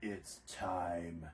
It's time.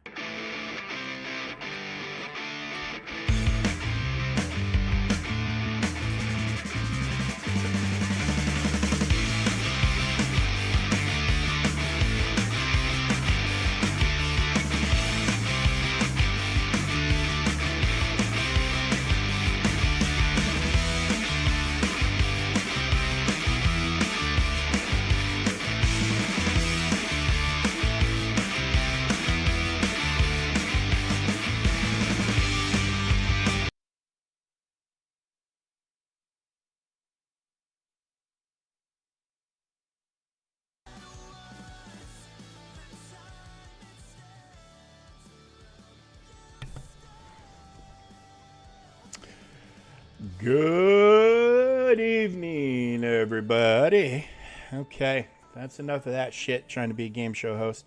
Good evening, everybody. Okay, that's enough of that shit trying to be a game show host.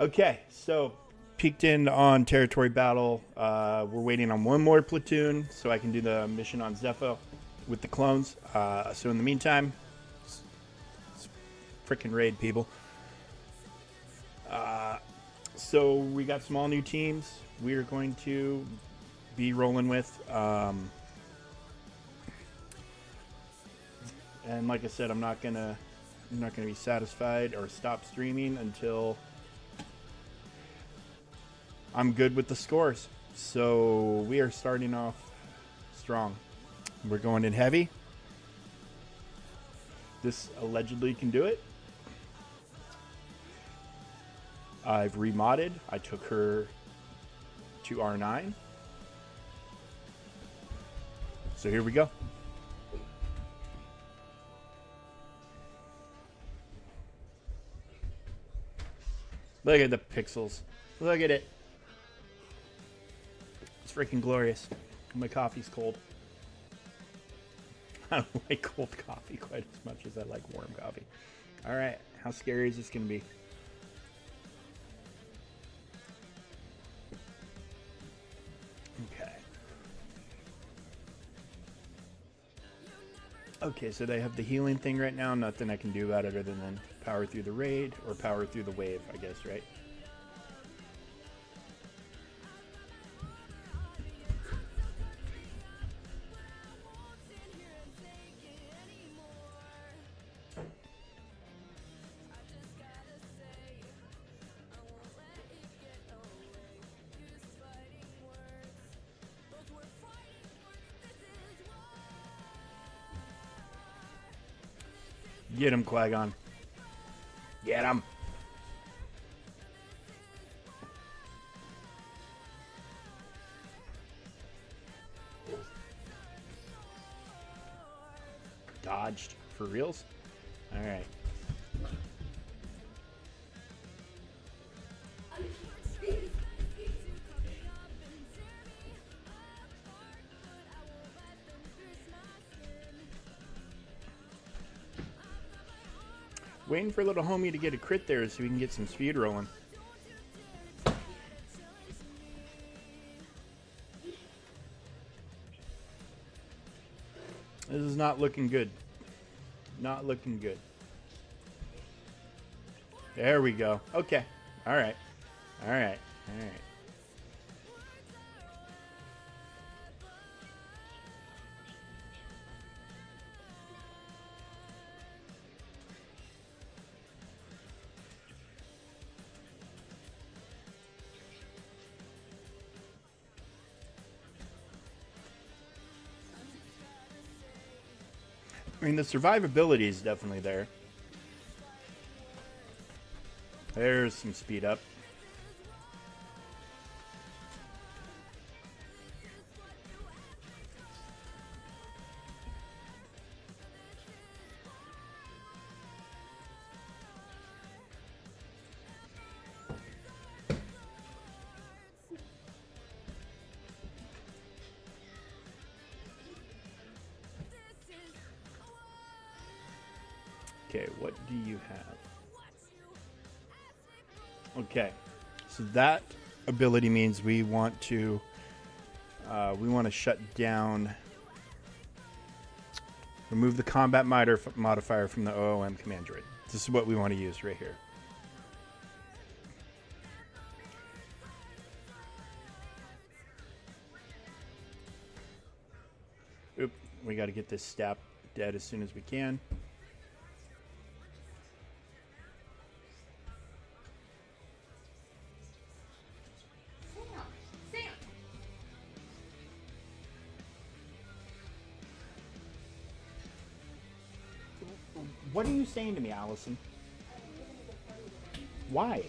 Okay, so peeked in on territory battle. We're waiting on one more platoon so I can do the mission on Zepho with the clones. So in the meantime, freaking raid, people. So we got some all new teams we're going to be rolling with. And like I said, I'm not gonna be satisfied or stop streaming until I'm good with the scores. So we are starting off strong. We're going in heavy. This allegedly can do it. I've remodded. I took her to R9. So here we go. Look at the pixels. Look at it. It's freaking glorious. My coffee's cold. I don't like cold coffee quite as much as I like warm coffee. All right, how scary is this going to be? Okay. Okay, so they have the healing thing right now. Nothing I can do about it other than power through the raid or power through the wave, I guess, right? Get him, Qui-Gon. Get him. Dodged. For reals? All right. Waiting for little homie to get a crit there so we can get some speed rolling. This is not looking good. Not looking good. There we go. Okay. All right. All right. All right. I mean, the survivability is definitely there. There's some speed up. Okay, what do you have? Okay, so that ability means we want to shut down, remove the combat modifier from the OOM command droid. This is what we want to use right here. We got to get this stap dead as soon as we can. What are you saying to me, Allison? Why?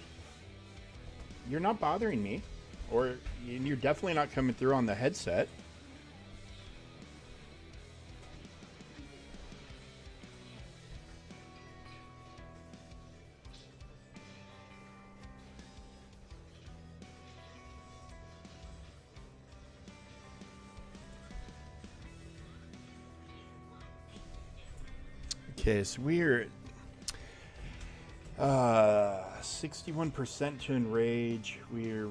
You're not bothering me. Or you're definitely not coming through on the headset. Okay, so we're 61% to enrage. We're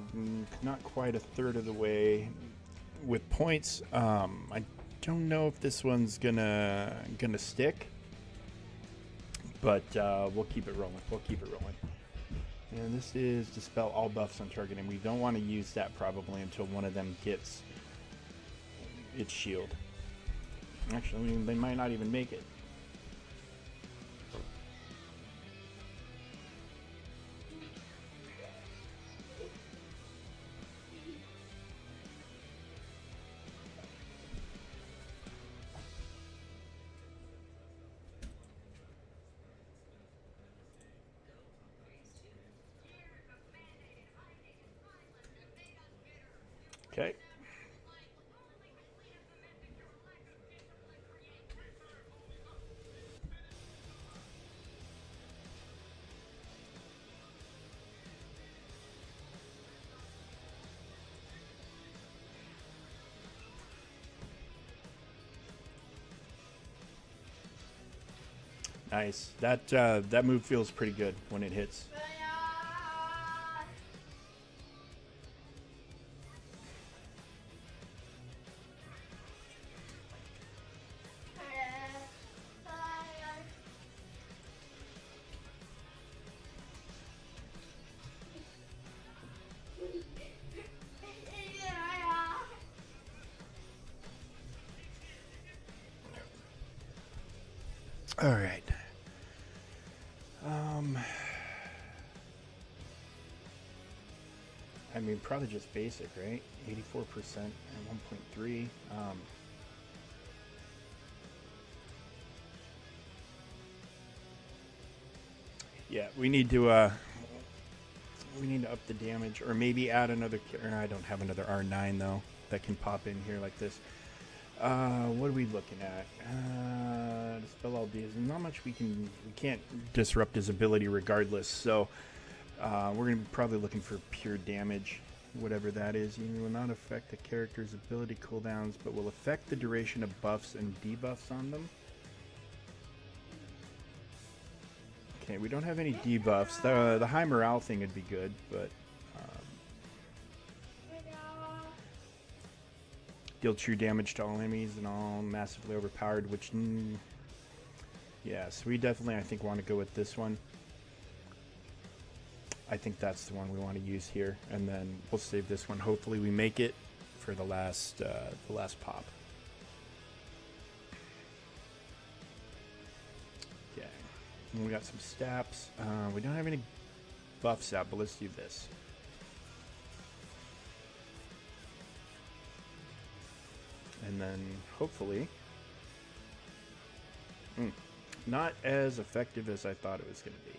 not quite a third of the way with points. I don't know if this one's gonna stick, but we'll keep it rolling. We'll keep it rolling. And this is dispel all buffs on target, and we don't want to use that probably until one of them gets its shield. Actually, they might not even make it. Okay. Nice. That move feels pretty good when it hits. All right. I mean, probably just basic, right? 84% and 1.3. Yeah, we need to up the damage, or maybe add another. I don't have another R9 though that can pop in here like this. What are we looking at? Dispel all these. Not much we can't disrupt his ability regardless. So we're gonna be probably looking for pure damage, whatever that is. You will not affect the character's ability cooldowns, but will affect the duration of buffs and debuffs on them. Okay, we don't have any debuffs. The high morale thing would be good, but deal true damage to all enemies and all massively overpowered, which yeah, so we definitely, I think, want to go with this one. I think that's the one we want to use here, and then we'll save this one. Hopefully we make it for the last pop. Okay, and we got some staps. We don't have any buffs out, but let's do this. And then hopefully not as effective as I thought it was going to be.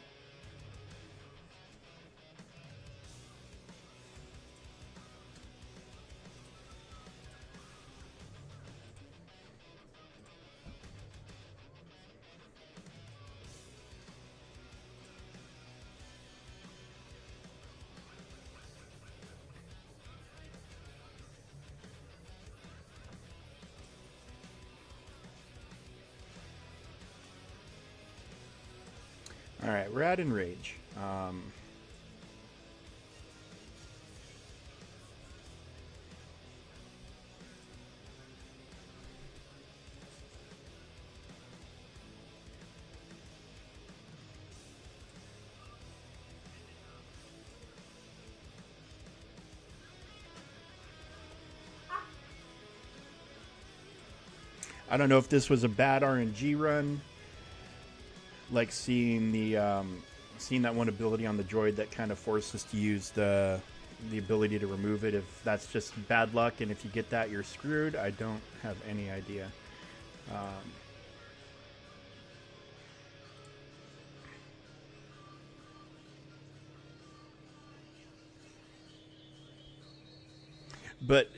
All right, we're at enrage. I don't know if this was a bad RNG run, like seeing seeing that one ability on the droid that kind of forced us to use the ability to remove it. If that's just bad luck, and if you get that, you're screwed. I don't have any idea. But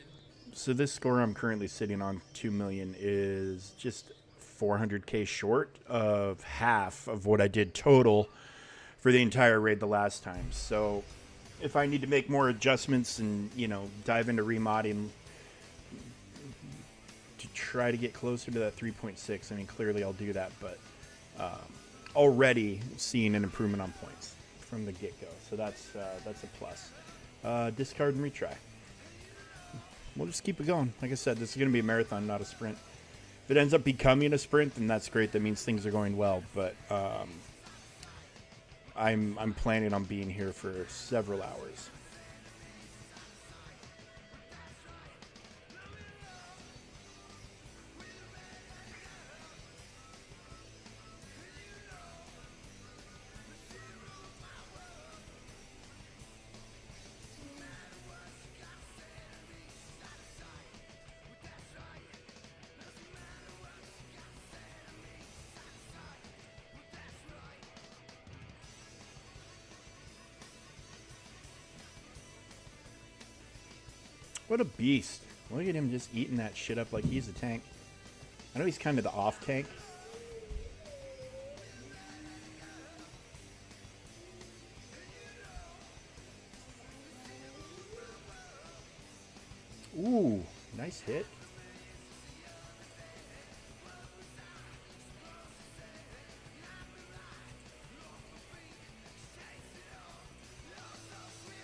so this score I'm currently sitting on 2 million is just 400k short of half of what I did total for the entire raid the last time. So if I need to make more adjustments and, you know, dive into remodding to try to get closer to that 3.6, I mean, clearly I'll do that, but already seeing an improvement on points from the get-go. So that's a plus. Discard and retry. We'll just keep it going. Like I said, this is going to be a marathon, not a sprint. If it ends up becoming a sprint, then that's great. That means things are going well. But I'm planning on being here for several hours. What a beast. Look at him just eating that shit up like he's a tank. I know he's kind of the off tank. Ooh, nice hit.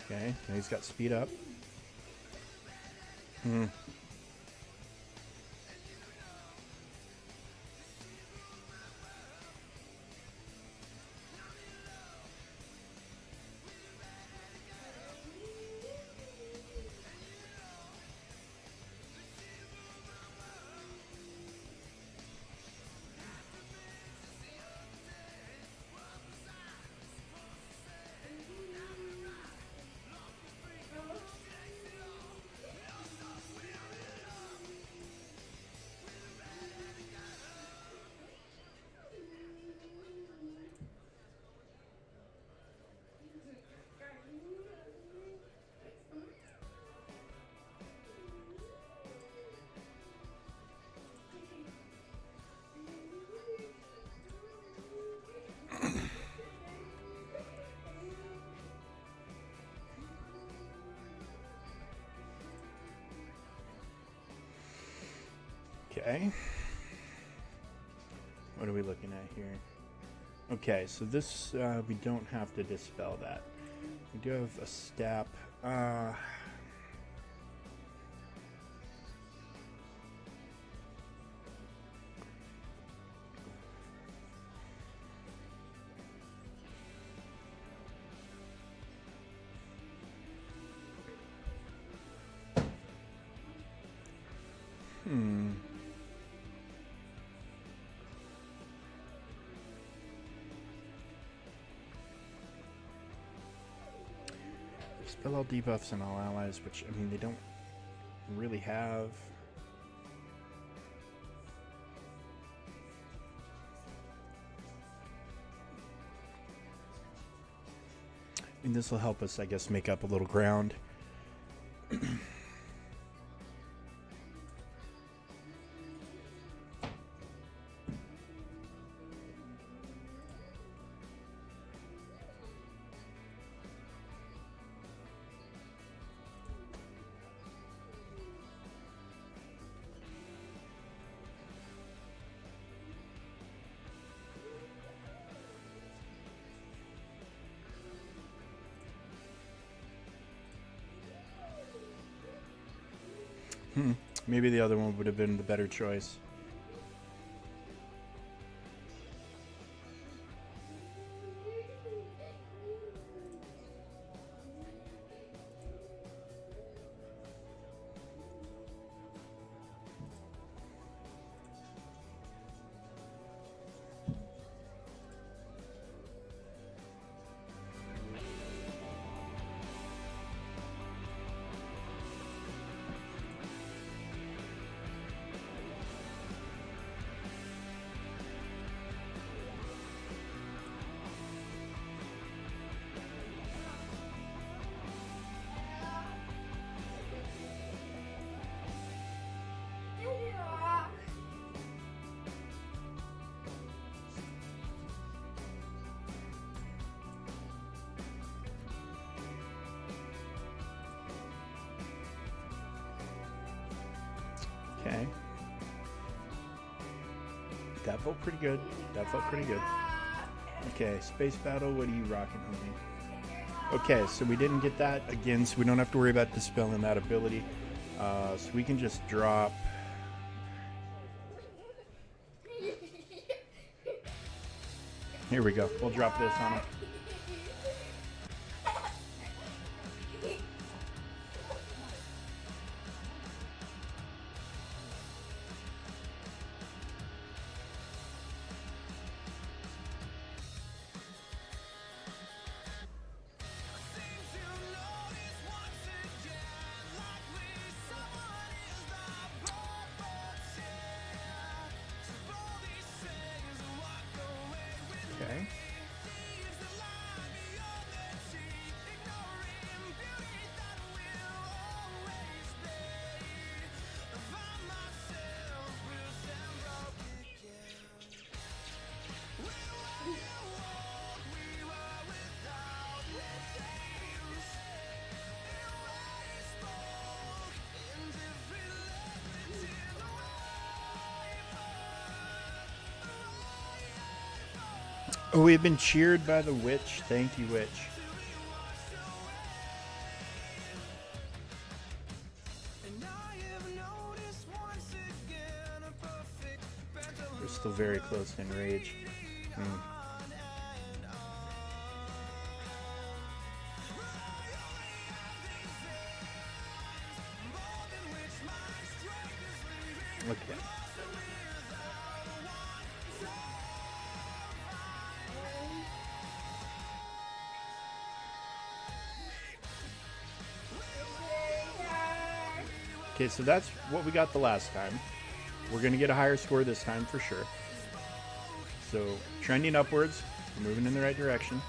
Okay, now he's got speed up. Okay. What are we looking at here? Okay, so this, we don't have to dispel that. We do have a step. Spell all debuffs on all allies, which, I mean, they don't really have. I mean, this will help us, I guess, make up a little ground. Maybe the other one would have been the better choice. That felt pretty good. That felt pretty good. Okay, space battle. What are you rocking, homie? Okay, so we didn't get that again, so we don't have to worry about dispelling that ability. So we can just drop. Here we go. We'll drop this on him. Okay. Oh, we've been cheered by the witch. Thank you, witch. We're still very close in rage. Okay. Okay, so that's what we got the last time. We're going to get a higher score this time for sure. So, trending upwards. We're moving in the right direction.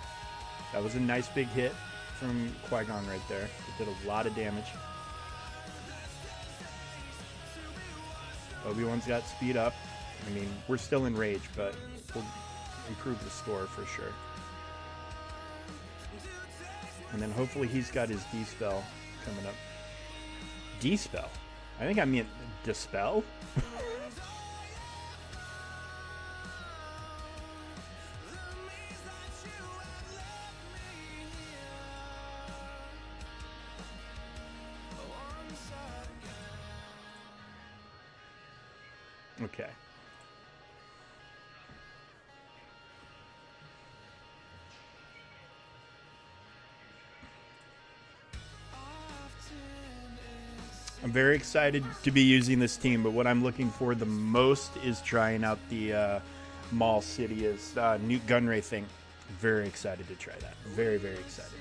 That was a nice big hit from Qui-Gon right there. It did a lot of damage. Obi-Wan's got speed up. I mean, we're still in rage, but we'll improve the score for sure. And then hopefully he's got his D-Spell coming up. D-Spell? I think I meant Dispel? Okay. I'm very excited to be using this team, but what I'm looking for the most is trying out the Mall City's new Gunray thing. Very excited to try that. Very, very excited.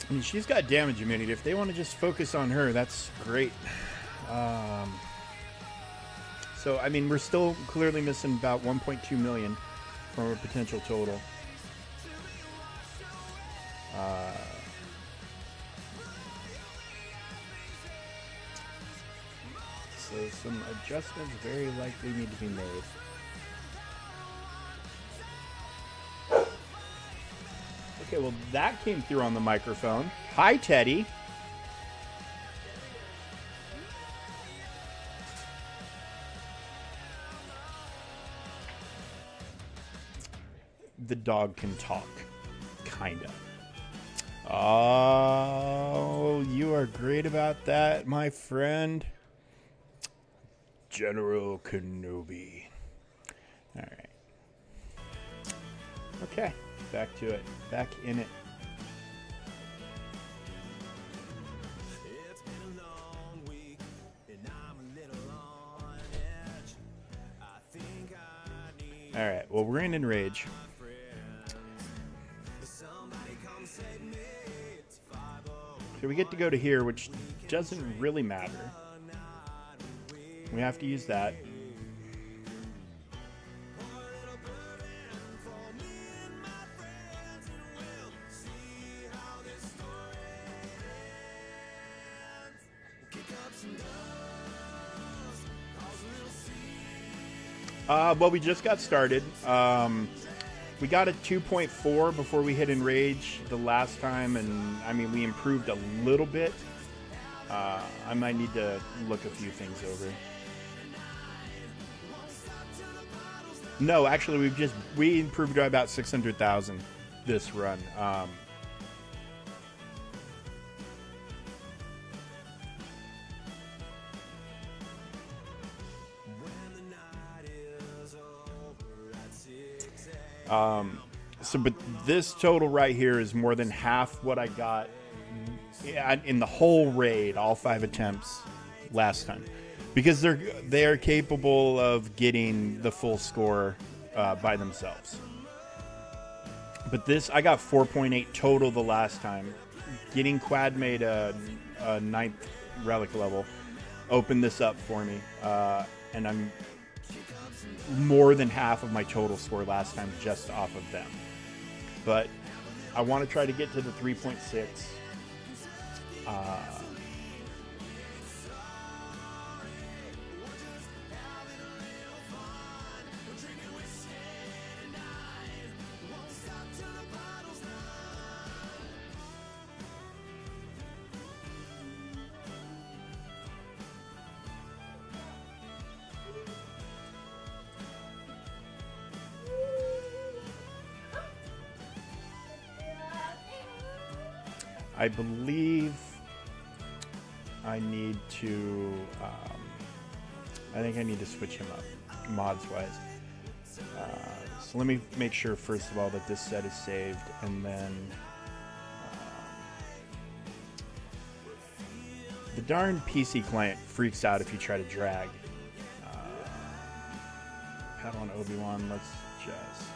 I mean, she's got damage immunity. If they want to just focus on her, that's great. So, I mean, we're still clearly missing about 1.2 million from a potential total. So some adjustments very likely need to be made. Okay, well, that came through on the microphone. Hi, Teddy. The dog can talk. Kinda. Oh, you are great about that, my friend. General Kenobi. All right. Okay, back to it. Back in it. All right, well, we're in Enrage. So we get to go to here, which doesn't really matter. We have to use that. Well, we just got started. We got a 2.4 before we hit Enrage the last time, and I mean, we improved a little bit. I might need to look a few things over. No, actually, we improved by about 600,000 this run. But this total right here is more than half what I got in the whole raid, all 5 attempts last time, because they are capable of getting the full score by themselves. But this, I got 4.8 total the last time. Getting Quad made a 9th relic level opened this up for me, and I'm more than half of my total score last time just off of them. But I want to try to get to the 3.6. I believe I need to, I think I need to switch him up, mods-wise. So let me make sure, first of all, that this set is saved, and then the darn PC client freaks out if you try to drag. Padawan Obi-Wan, let's just...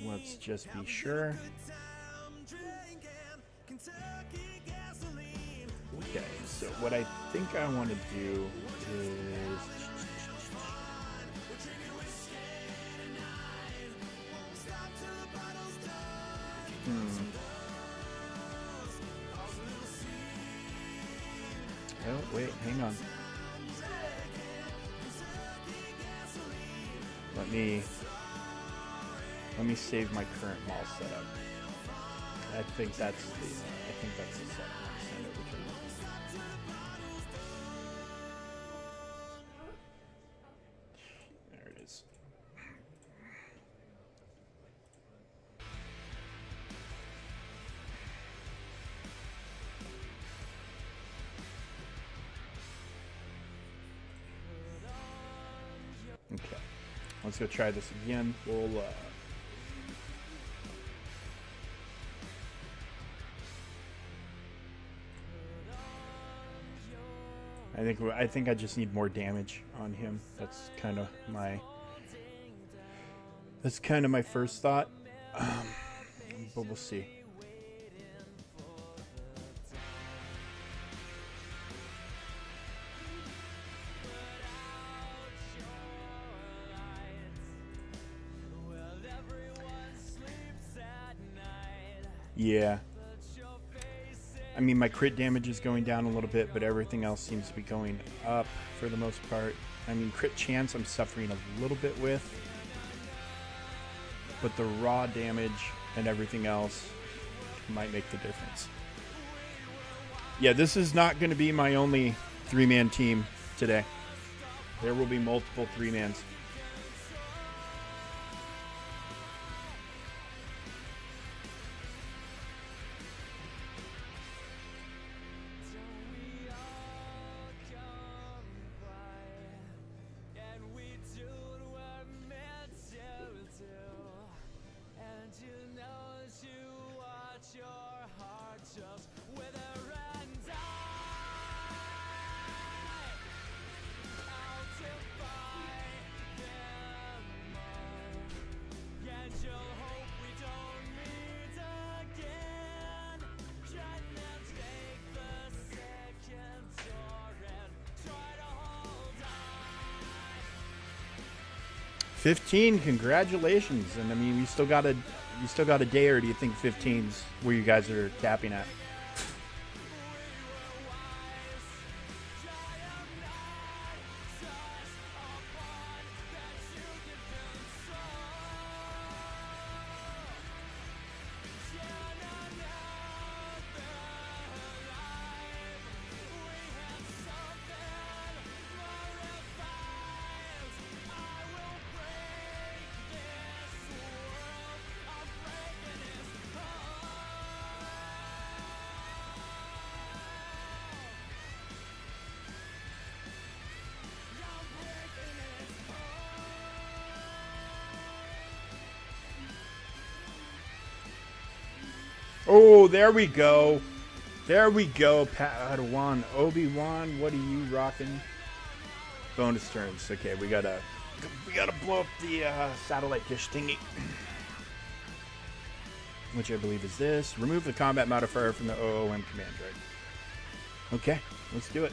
Let's just be sure. Okay, so what I think I want to do is... Oh, wait, hang on. Let me save my current mall setup. I think that's the setup. Send it over to you. There it is. Okay, let's go try this again. We'll I think I just need more damage on him. That's kind of my first thought. But we'll see. Yeah. I mean, my crit damage is going down a little bit, but everything else seems to be going up for the most part. I mean, crit chance I'm suffering a little bit with, but the raw damage and everything else might make the difference. Yeah, this is not going to be my only 3-man team today. There will be multiple 3-mans. 15, congratulations. And I mean, you still got a day, or do you think 15's where you guys are capping at? Oh, there we go. There we go. Padawan. Obi-Wan, what are you rocking? Bonus turns. Okay, we gotta blow up the satellite dish thingy. Which I believe is this. Remove the combat modifier from the OOM command droid. Okay, let's do it.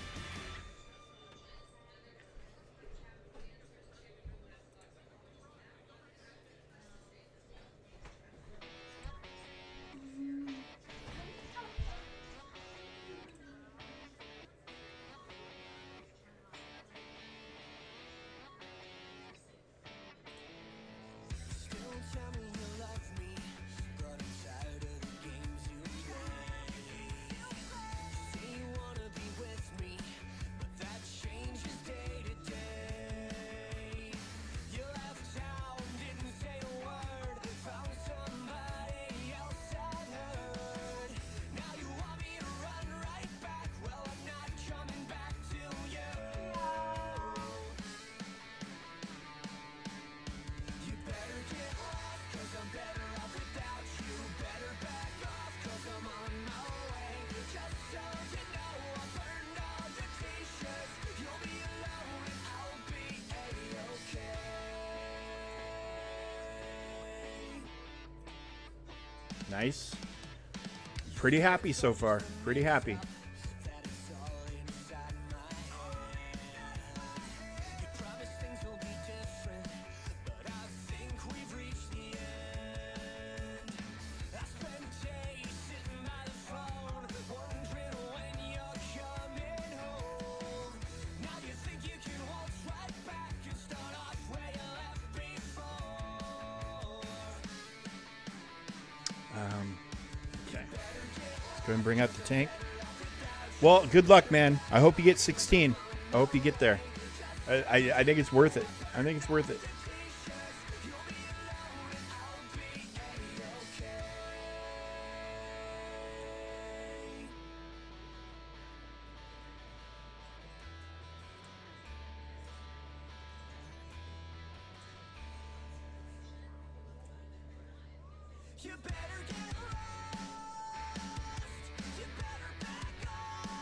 Nice. Pretty happy so far. Pretty happy. Okay. Let's go and bring out the tank. Well, good luck, man. I hope you get 16. I hope you get there. I think it's worth it. I think it's worth it. You better get lost. You better back off.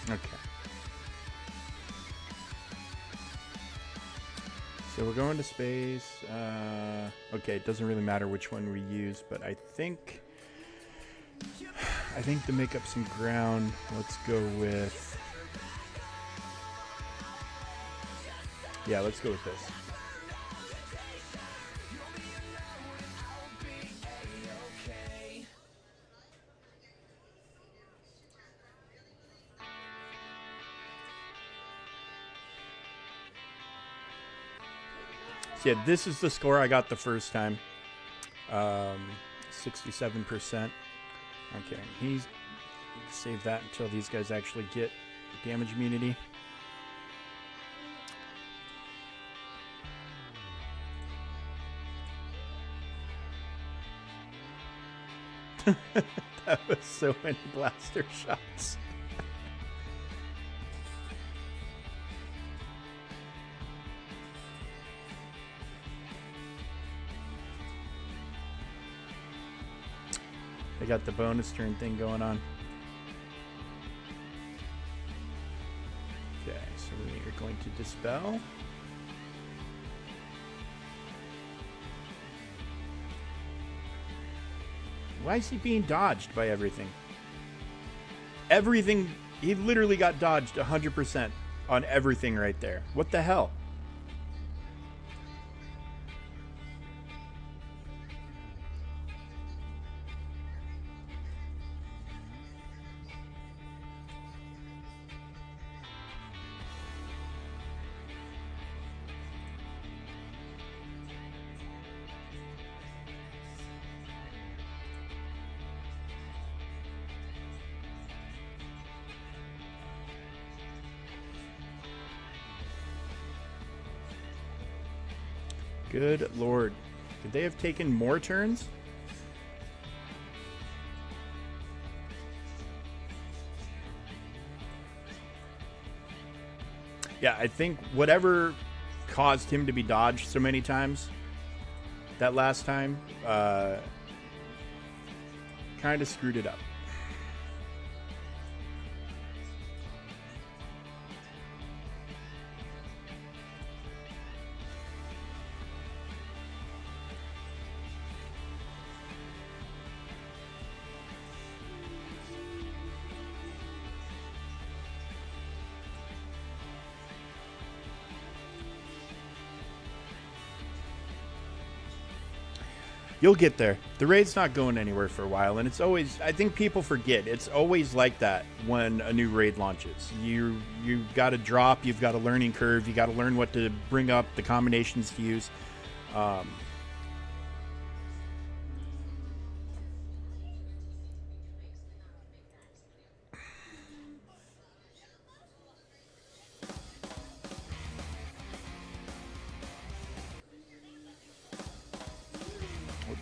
Okay. So we're going to space. Okay, it doesn't really matter which one we use, but I think to make up some ground, let's go with... Yeah, let's go with this. So yeah, this is the score I got the first time. 67%. Okay, he's save that until these guys actually get damage immunity. That was so many blaster shots. They got the bonus turn thing going on. Okay, so we are going to dispel. Why is he being dodged by everything? Everything, he literally got dodged 100% on everything right there. What the hell? Good lord. Could they have taken more turns? Yeah, I think whatever caused him to be dodged so many times that last time kind of screwed it up. You'll get there. The raid's not going anywhere for a while, and it's always, I think people forget, it's always like that when a new raid launches. You've got to drop, you've got a learning curve, you got to learn what to bring up, the combinations to use.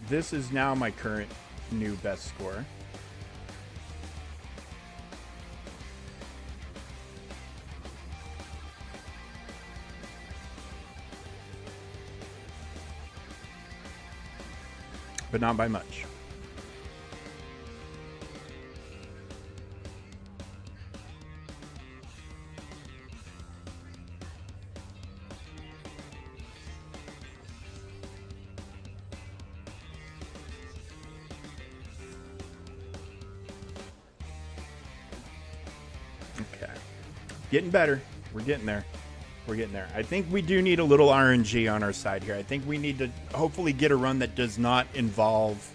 This is now my current new best score. But not by much. Okay. Getting better. We're getting there. We're getting there. I think we do need a little RNG on our side here. I think we need to hopefully get a run that does not involve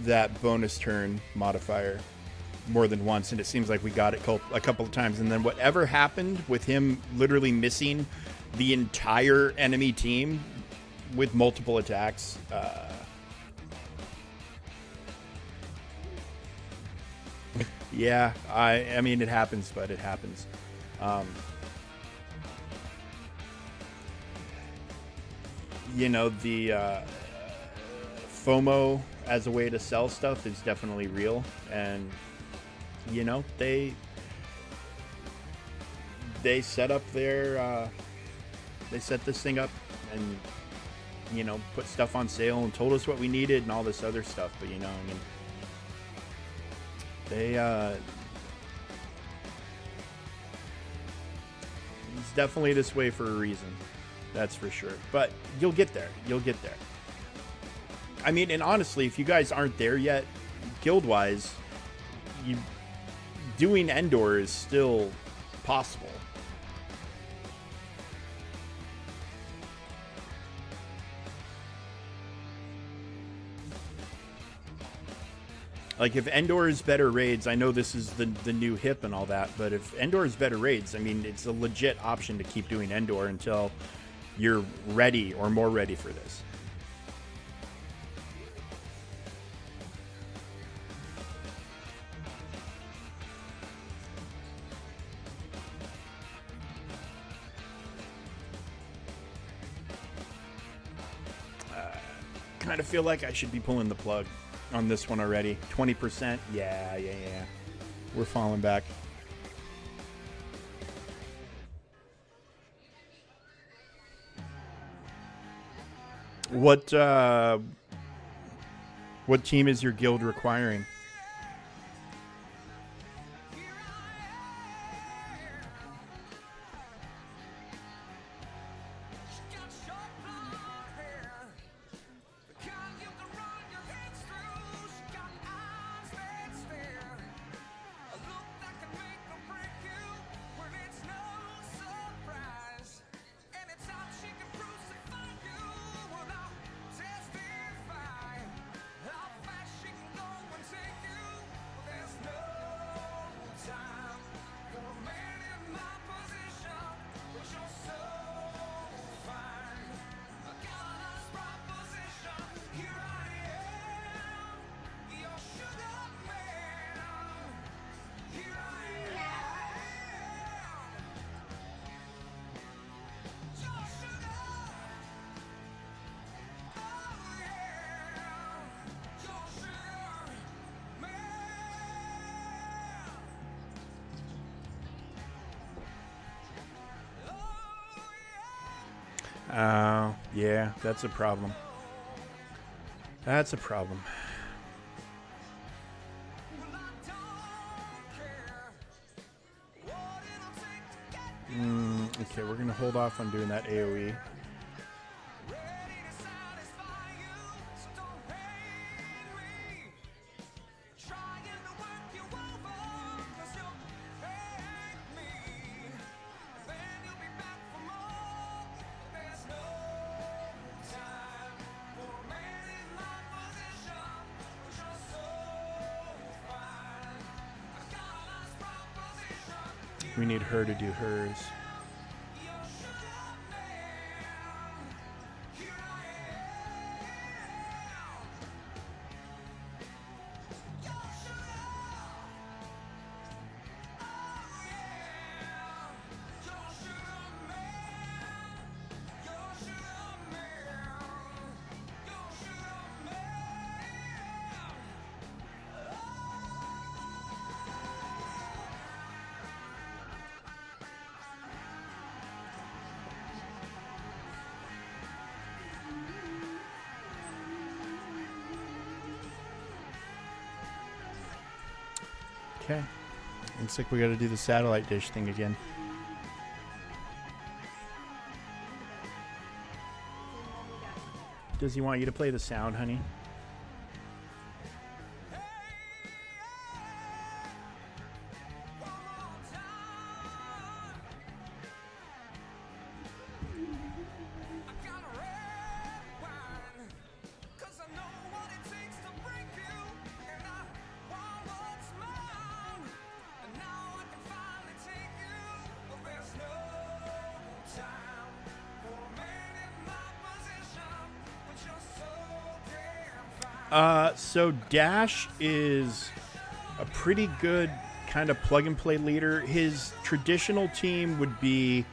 that bonus turn modifier more than once, and it seems like we got it a couple of times. And then whatever happened with him literally missing the entire enemy team with multiple attacks, yeah, I mean, it happens, but it happens. You know, the FOMO as a way to sell stuff is definitely real, and you know, they set up their they set this thing up and, you know, put stuff on sale and told us what we needed and all this other stuff. But you know, I mean, it's definitely this way for a reason. That's for sure. But you'll get there. You'll get there. I mean, and honestly, if you guys aren't there yet, guild-wise, doing Endor is still possible. Like, if Endor is better raids, I know this is the new hip and all that, but if Endor is better raids, I mean, it's a legit option to keep doing Endor until you're ready or more ready for this. Kind of feel like I should be pulling the plug on this one already. 20%. Yeah. We're falling back. What team is your guild requiring? Yeah, that's a problem. That's a problem. Okay, we're going to hold off on doing that AoE. We need her to do hers. Okay. Looks like we got to do the satellite dish thing again. Does he want you to play the sound, honey? So Dash is a pretty good kind of plug and play leader. His traditional team would be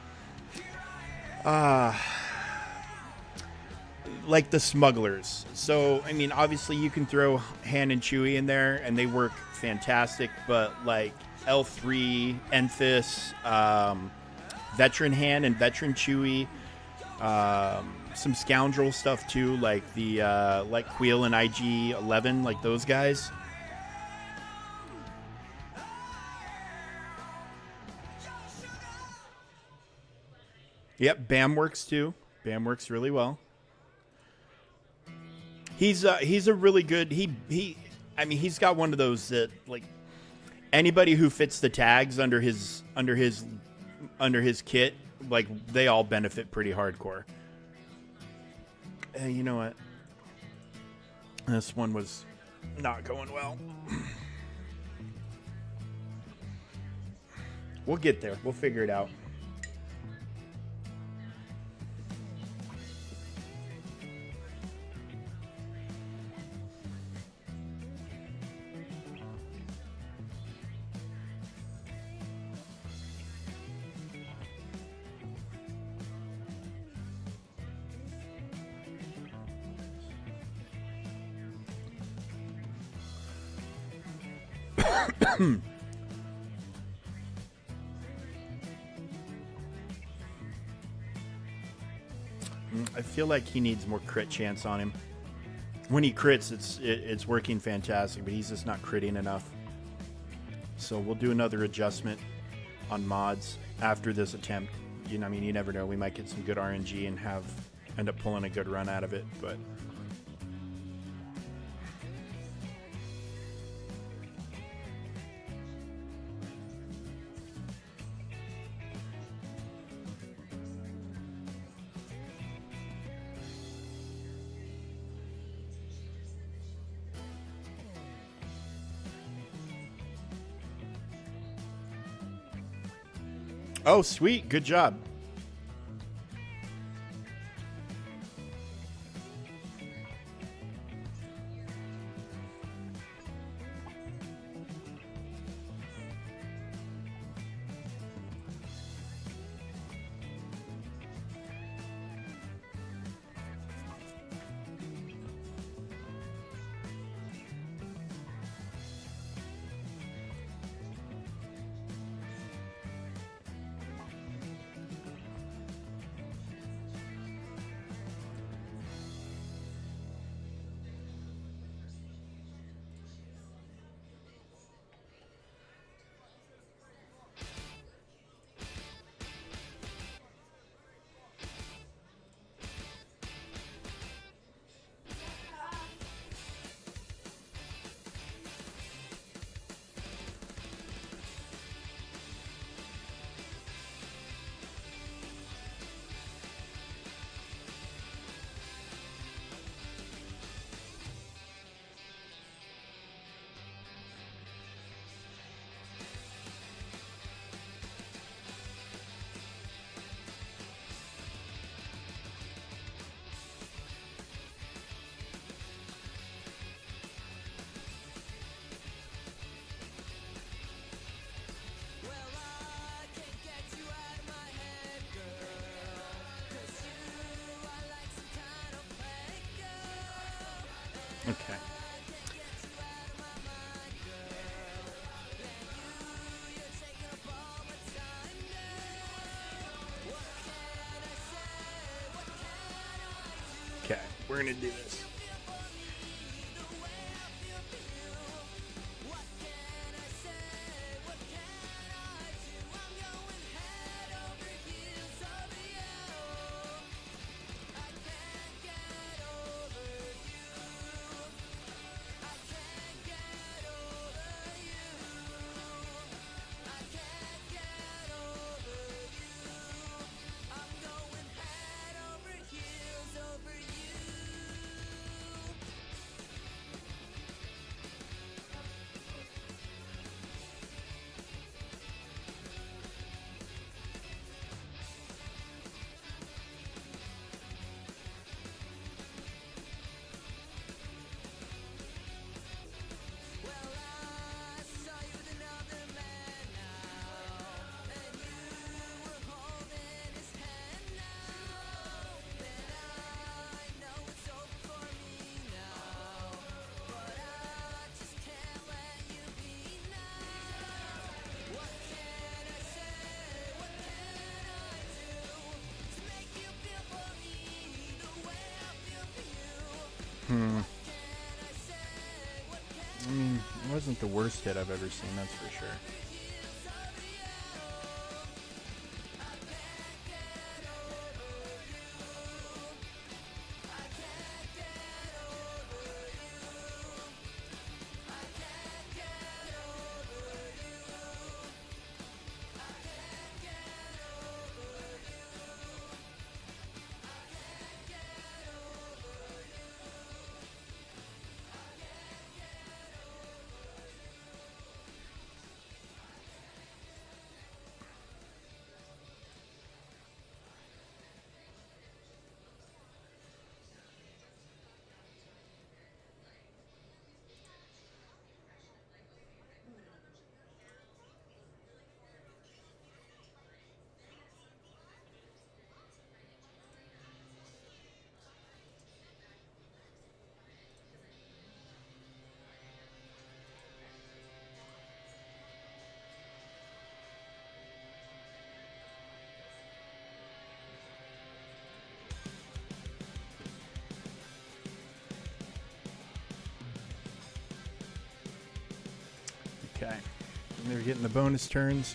like the smugglers. So, I mean, obviously you can throw Han and Chewie in there and they work fantastic, but like L3, Enfys, veteran Han and veteran Chewie, some scoundrel stuff too, like the like Queel and IG-11, like those guys. Yep, Bam works too. Bam works really well. He's a really good I mean, he's got one of those that like anybody who fits the tags under his kit, like they all benefit pretty hardcore. You know what? This one was not going well. We'll get there. We'll figure it out. I feel like he needs more crit chance on him. When he crits, it's working fantastic, but he's just not critting enough. So we'll do another adjustment on mods after this attempt. You know, I mean, you never know. We might get some good RNG and end up pulling a good run out of it, but. Oh, sweet. Good job. Okay. Okay, we're gonna do this. I mean, it wasn't the worst hit I've ever seen, that's for sure. Okay. And they're getting the bonus turns.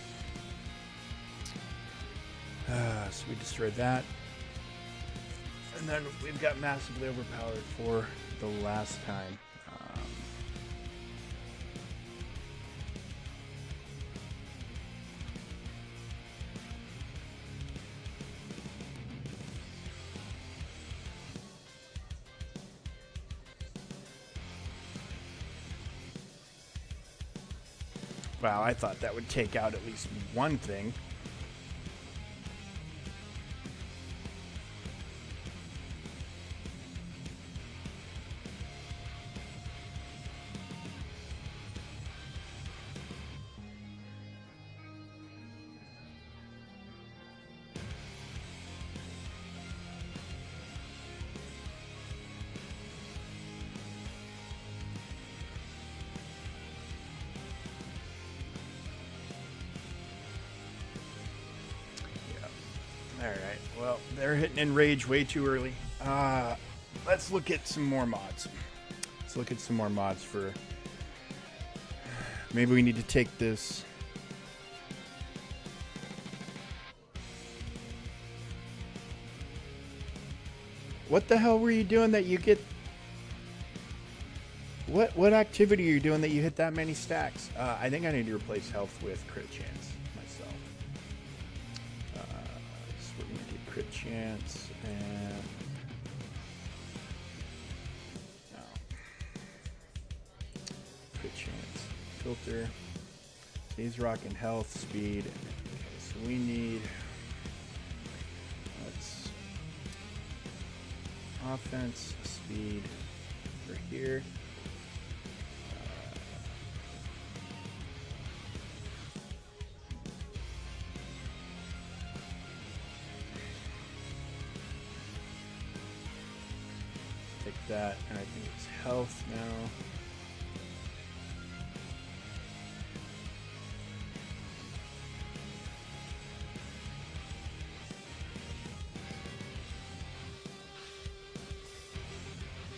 So we destroyed that. And then we've got massively overpowered for the last time. Wow, I thought that would take out at least one thing. Alright, well, they're hitting Enrage way too early. Let's look at some more mods. Let's look at some more mods for... Maybe we need to take this... What the hell were you doing that you get... What activity are you doing that you hit that many stacks? I think I need to replace health with crit chance myself. So we're going to do crit chance and... No. Crit chance. Filter. He's rocking health, speed. Okay, so we need... Let's... Offense, speed over here. Take that, and I think it's health now.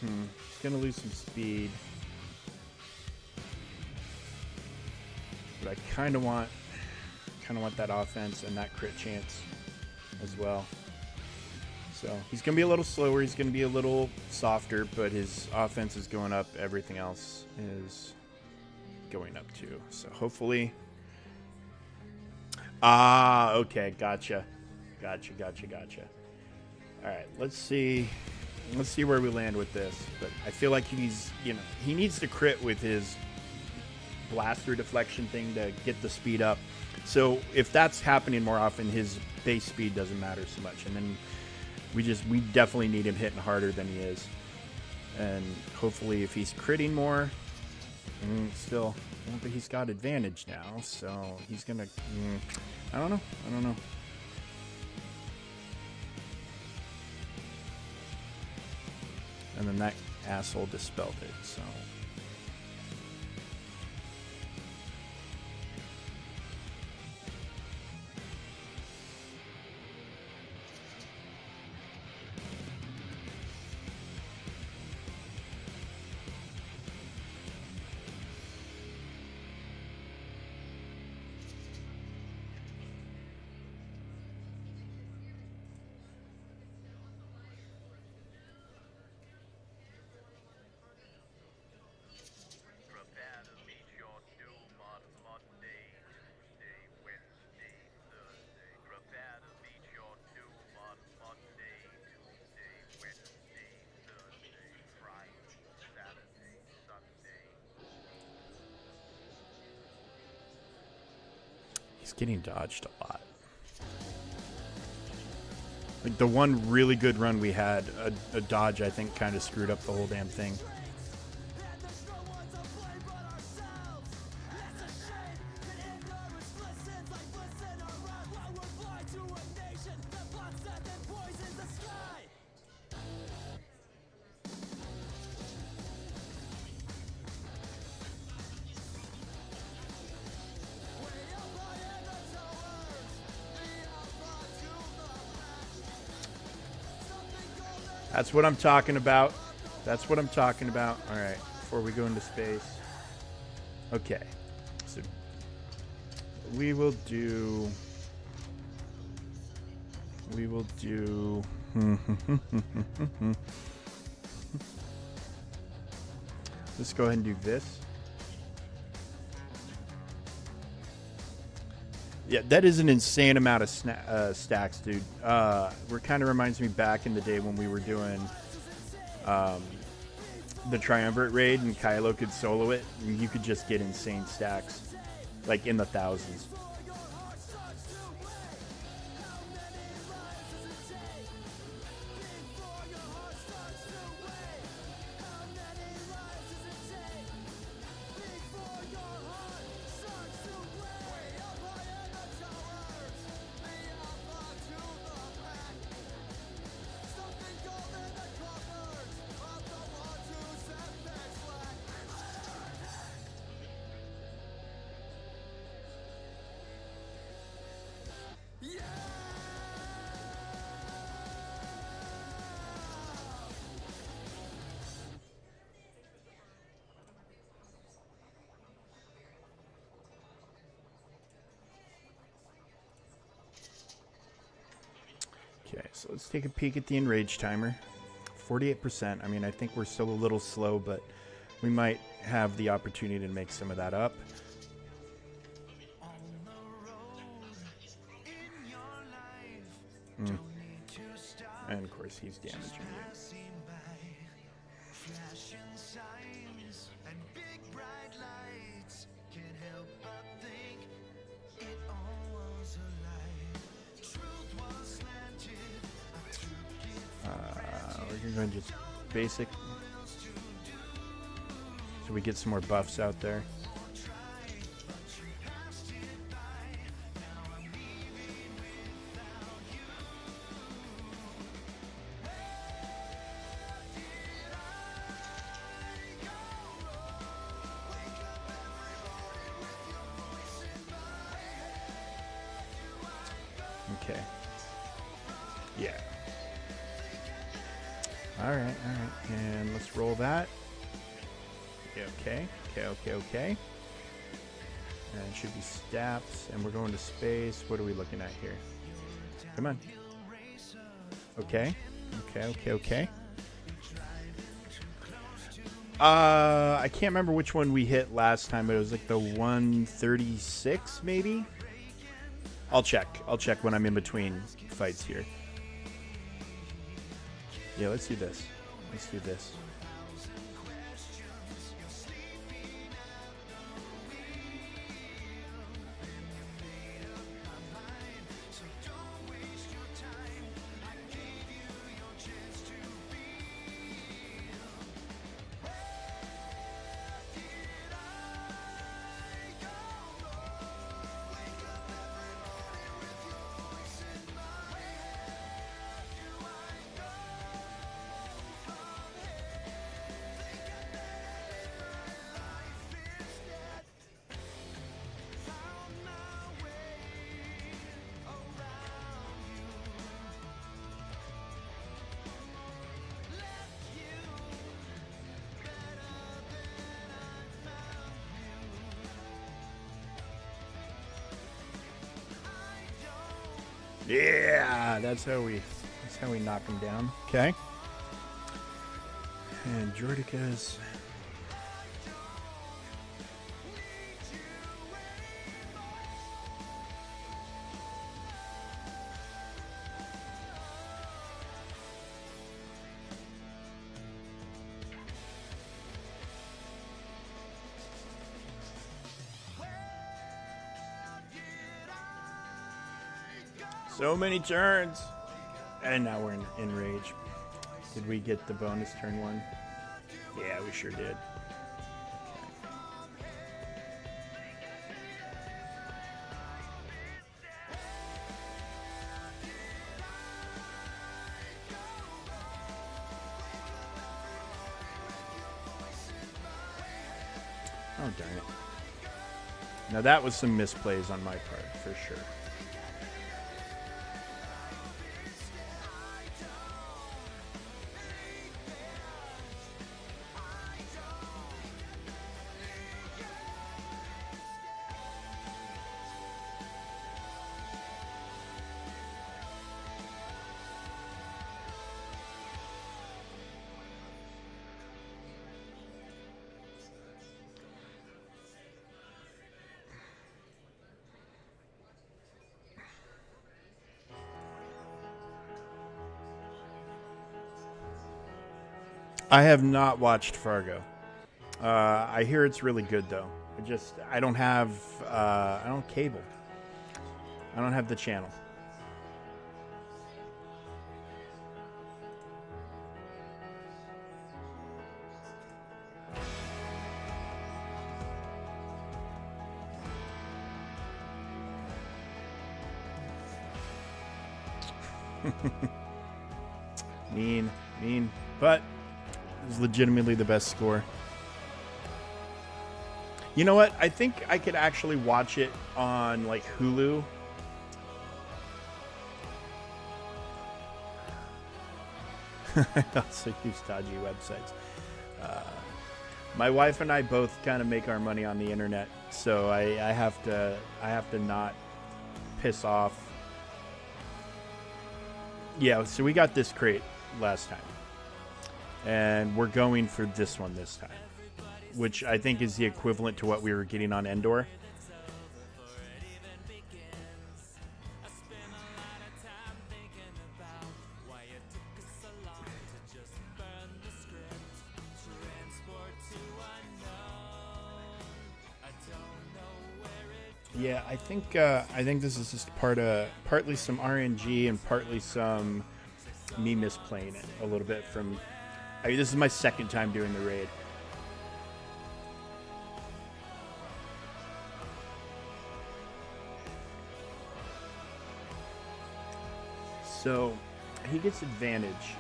He's gonna lose some speed, but I kind of want that offense and that crit chance as well. So he's gonna be a little slower. He's gonna be a little softer, but his offense is going up. Everything else is going up too. So hopefully. Okay, gotcha. All right, let's see where we land with this. But I feel like he needs to crit with his blaster deflection thing to get the speed up. So if that's happening more often, his base speed doesn't matter so much. And then we definitely need him hitting harder than he is. And hopefully if he's critting more, still, but he's got advantage now. So he's going to, I don't know. And then that asshole dispelled it, so. He's getting dodged a lot. Like the one really good run we had, a dodge I think kind of screwed up the whole damn thing. That's what I'm talking about. All right, before we go into space. Okay, so we will do. Let's go ahead and do this. Yeah, that is an insane amount of stacks, dude. Kind of reminds me back in the day when we were doing the Triumvirate raid and Kylo could solo it, and you could just get insane stacks, like in the thousands. Okay, so let's take a peek at the enrage timer. 48%. I mean, I think we're still a little slow, but we might have the opportunity to make some of that up. And of course, he's damaging you. We're going to just basic. So we get some more buffs out there. Okay. Yeah. All right. And let's roll that. Okay. And it should be steps, and we're going to space. What are we looking at here? Come on. Okay. I can't remember which one we hit last time, but it was like the 136, maybe? I'll check when I'm in between fights here. Yeah, let's do this. Yeah, that's how we knock him down. Okay. And Jordica's. So many turns. And now we're in rage. Did we get the bonus turn one? Yeah, we sure did. Oh, darn it. Now that was some misplays on my part, for sure. I have not watched Fargo. I hear it's really good though. I don't have cable. I don't have the channel. mean, but it was legitimately the best score. You know what? I think I could actually watch it on like Hulu. I also use dodgy websites. My wife and I both kind of make our money on the internet, so I have to not piss off. Yeah, so we got this crate last time, and we're going for this one this time, which I think is the equivalent to what we were getting on Endor. Yeah, I think this is just partly some RNG and partly some me misplaying it a little bit. This is my second time doing the raid. So he gets advantage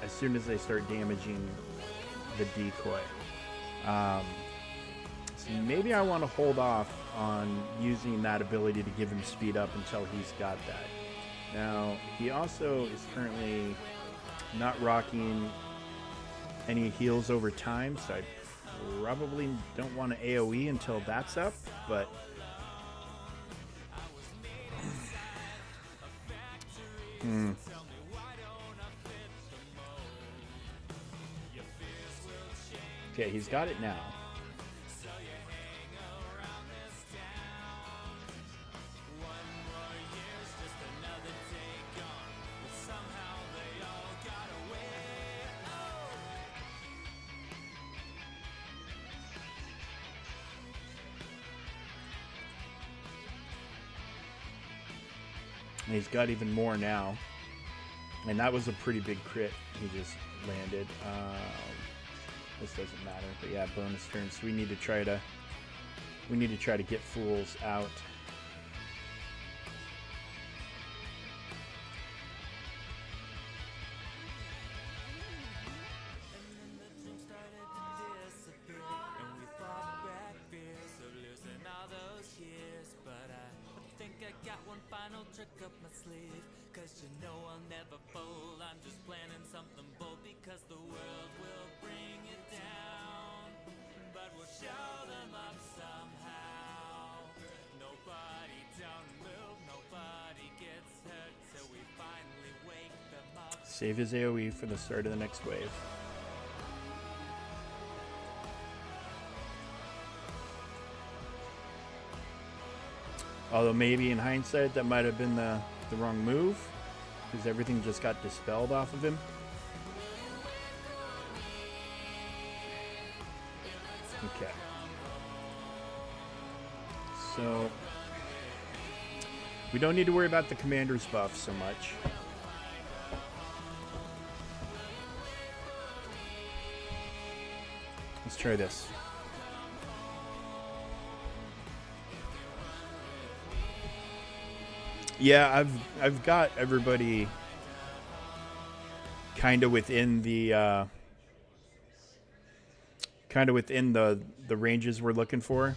as soon as they start damaging the decoy. So maybe I want to hold off on using that ability to give him speed up until he's got that. Now, he also is currently not rocking any heals over time, so I probably don't want to AoE until that's up, but okay, he's got it now. And he's got even more now. And that was a pretty big crit he just landed. This doesn't matter, but yeah, bonus turns. So we need to try to get fools out. Save his AoE for the start of the next wave. Although maybe in hindsight that might have been the wrong move, because everything just got dispelled off of him. Okay. So we don't need to worry about the commander's buff so much. Let's try this. Yeah, I've got everybody kind of within the ranges we're looking for.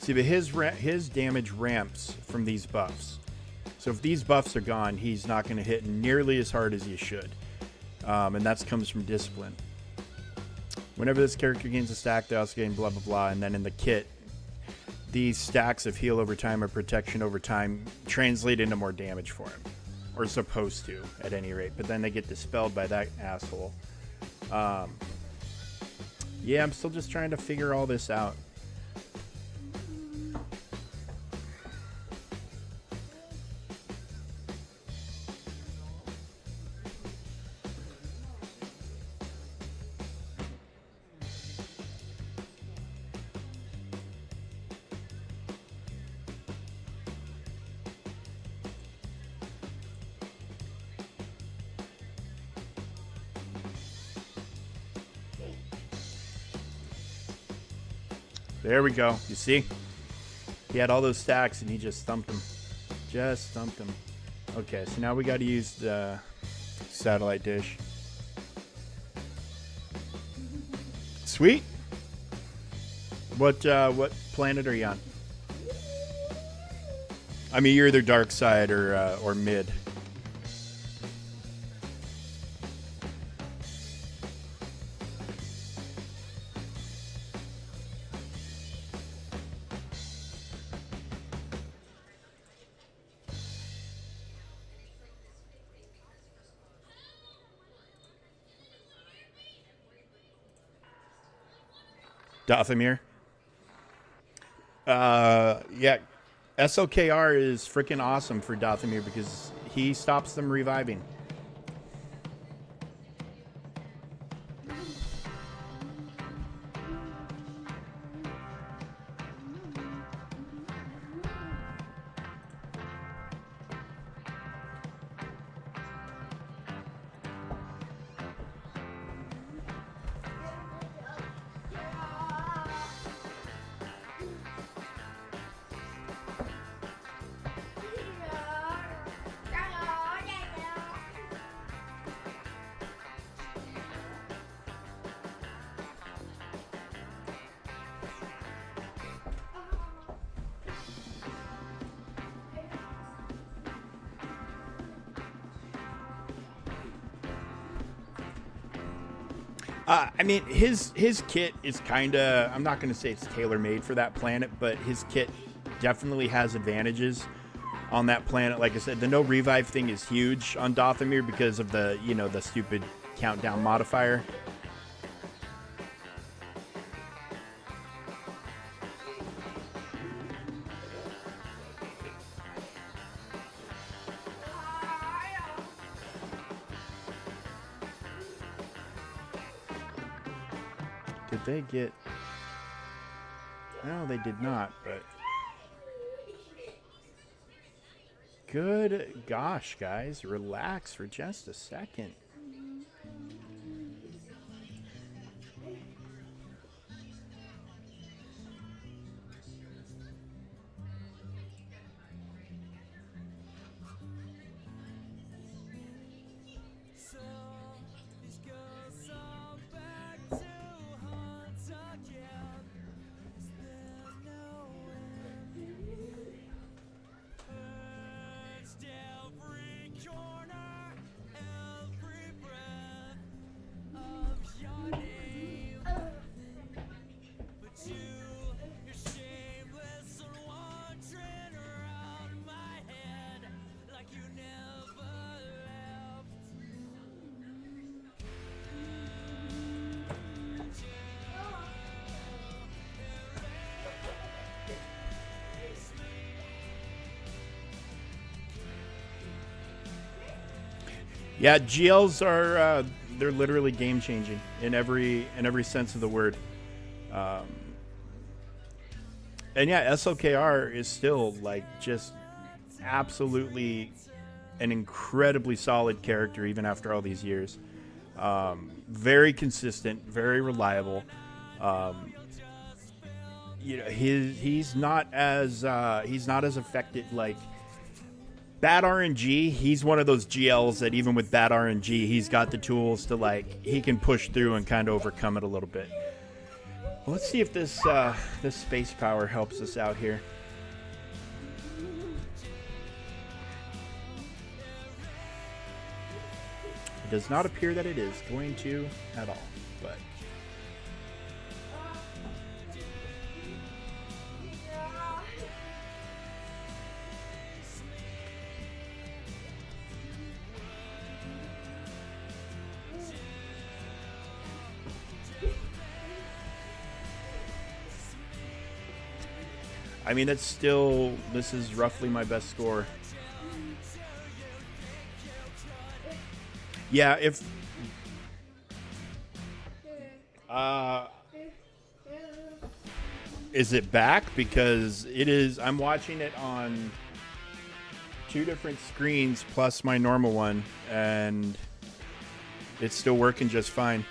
See, but his damage ramps from these buffs. So if these buffs are gone, he's not going to hit nearly as hard as he should. And that comes from discipline. Whenever this character gains a stack, they also gain blah, blah, blah. And then in the kit, these stacks of heal over time or protection over time translate into more damage for him. Or supposed to, at any rate. But then they get dispelled by that asshole. Yeah, I'm still just trying to figure all this out. There we go. You see? He had all those stacks and he just thumped them. Just thumped them. Okay, so now we got to use the satellite dish. Sweet. What planet are you on? I mean, you're either dark side or mid. Dathomir. Yeah, SLKR is freaking awesome for Dathomir because he stops them reviving. I mean, his kit is kind of, I'm not going to say it's tailor-made for that planet, but his kit definitely has advantages on that planet. Like I said, the no revive thing is huge on Dothamir because of the, you know, the stupid countdown modifier. Did they get... No, they did not, but... Good gosh, guys. Relax for just a second. Yeah, GLs are they're literally game changing in every sense of the word. And yeah, SLKR is still like just absolutely an incredibly solid character even after all these years. Very consistent, very reliable. You know, he's not as affected like bad RNG. He's one of those GLs that even with bad RNG, he's got the tools to like he can push through and kind of overcome it a little bit. Well, let's see if this this space power helps us out here. It does not appear that it is going to at all, but I mean, it's still, this is roughly my best score. Yeah, if... is it back? Because it is, I'm watching it on 2 different screens plus my normal one, and it's still working just fine.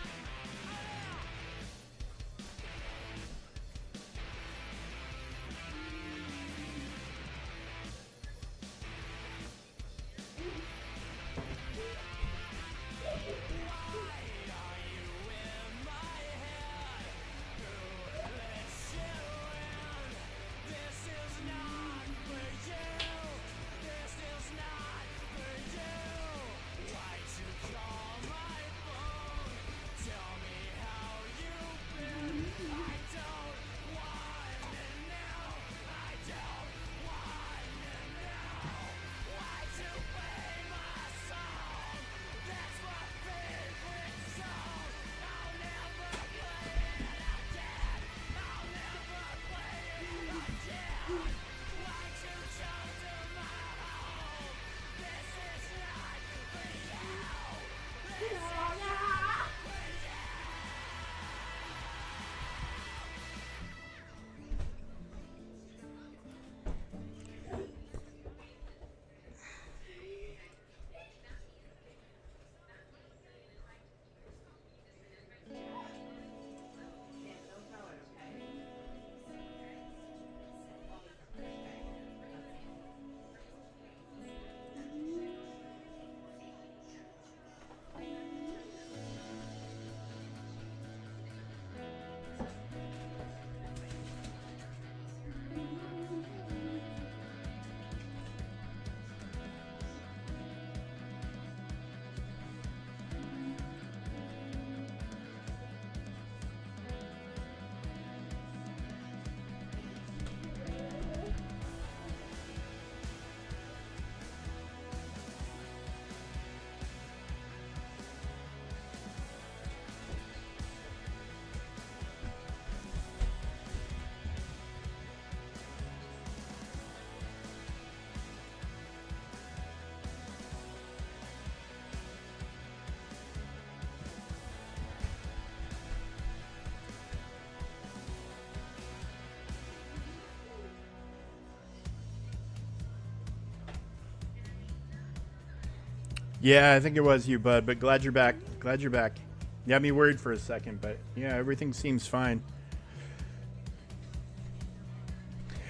Yeah, I think it was you, bud, but glad you're back. Glad you're back. You had me worried for a second, but yeah, everything seems fine.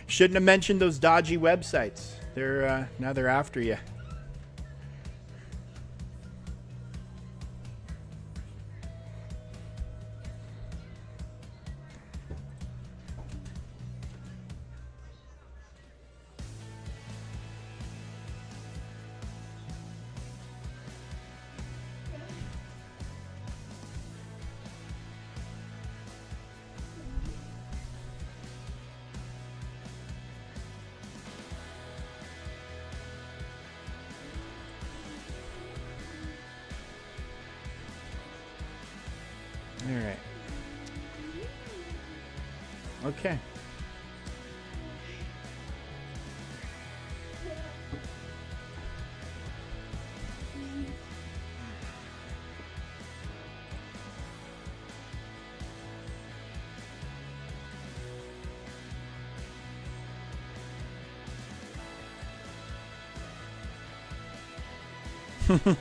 Shouldn't have mentioned those dodgy websites. They're now they're after you. All right. Okay. Let's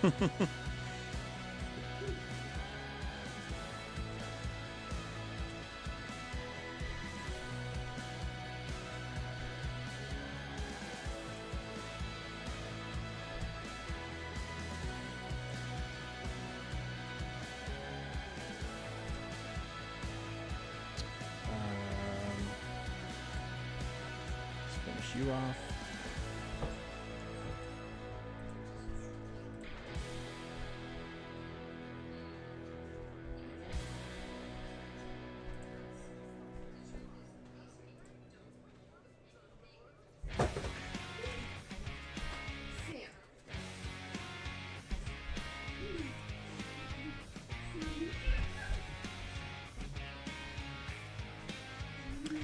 finish you off.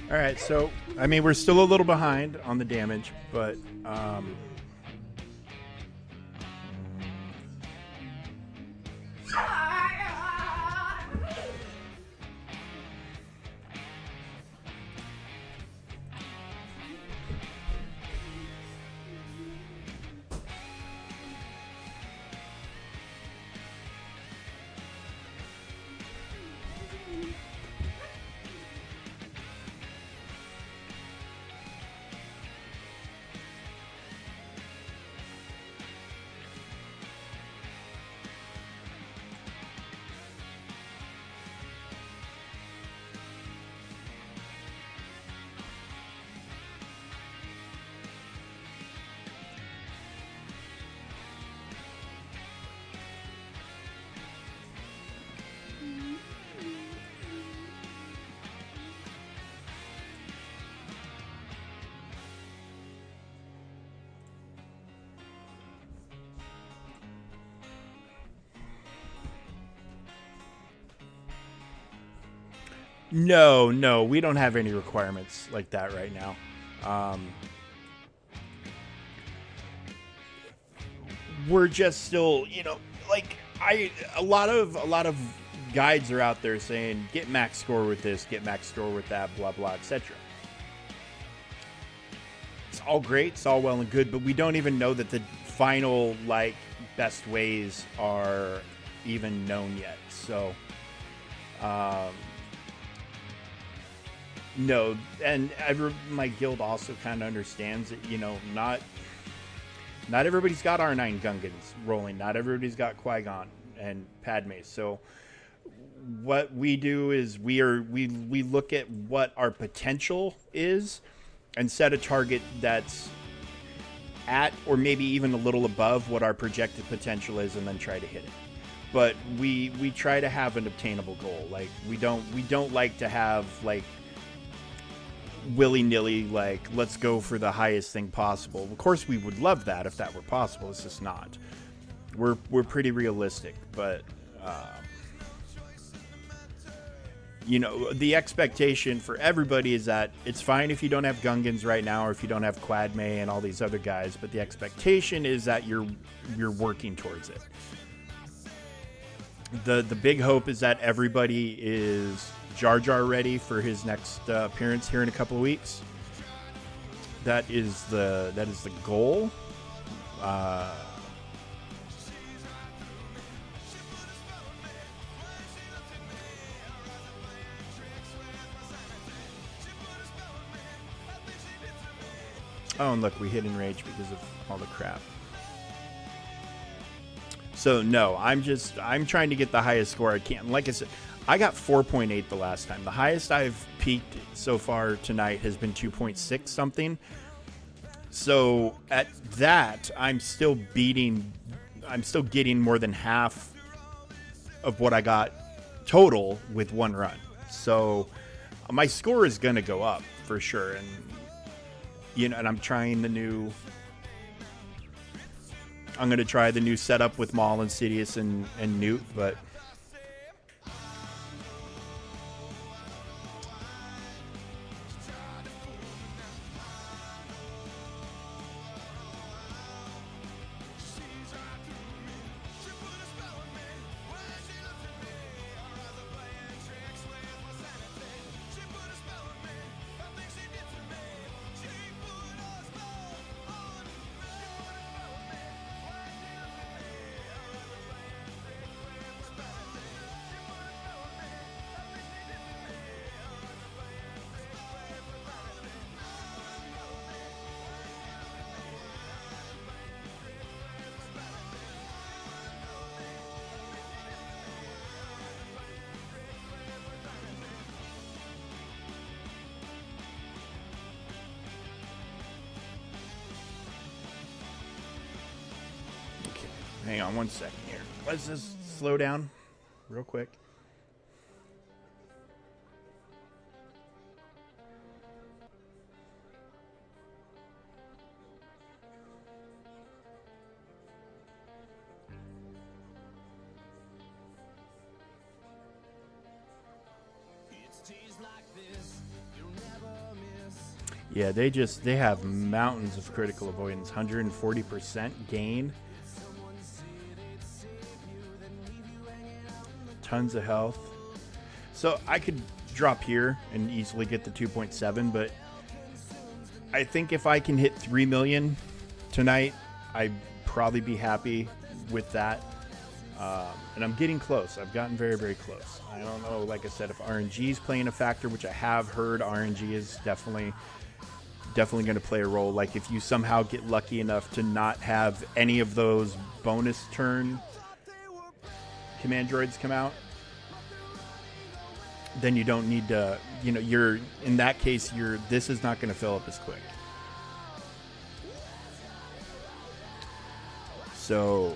All right, so I mean we're still a little behind on the damage, but no, we don't have any requirements like that right now. Um, we're just still, like a lot of guides are out there saying get max score with this, get max score with that, blah blah, etc. It's all great, it's all well and good, but we don't even know that the final like best ways are even known yet. So, um, no, and my guild also kind of understands that not everybody's got R9 Gungans rolling. Not everybody's got Qui-Gon and Padme. So what we do is we look at what our potential is and set a target that's at or maybe even a little above what our projected potential is, and then try to hit it. But we try to have an obtainable goal. Like we don't like to have like willy-nilly like let's go for the highest thing possible. Of course we would love that if that were possible. It's just not. We're pretty realistic, but the expectation for everybody is that it's fine if you don't have Gungans right now or if you don't have Quadme and all these other guys, but the expectation is that you're working towards it. The big hope is that everybody is Jar Jar ready for his next appearance here in a couple of weeks. That is the goal. Oh, and look, we hit enrage because of all the crap. So no, I'm trying to get the highest score I can. Like I said, I got 4.8 the last time. The highest I've peaked so far tonight has been 2.6 something. So at that, I'm still getting more than half of what I got total with one run. So my score is going to go up for sure. And, and I'm going to try the new setup with Maul, Insidious, and Newt, but hang on one second here. Let's just slow down real quick. Yeah, they have mountains of critical avoidance, 140% gain. Tons of health. So I could drop here and easily get the 2.7, but I think if I can hit 3 million tonight, I'd probably be happy with that. And I'm getting close. I've gotten very, very close. I don't know, like I said, if RNG is playing a factor, which I have heard RNG is definitely going to play a role. Like if you somehow get lucky enough to not have any of those bonus turn command droids come out, then you don't need to, you're in that case, this is not going to fill up as quick. So,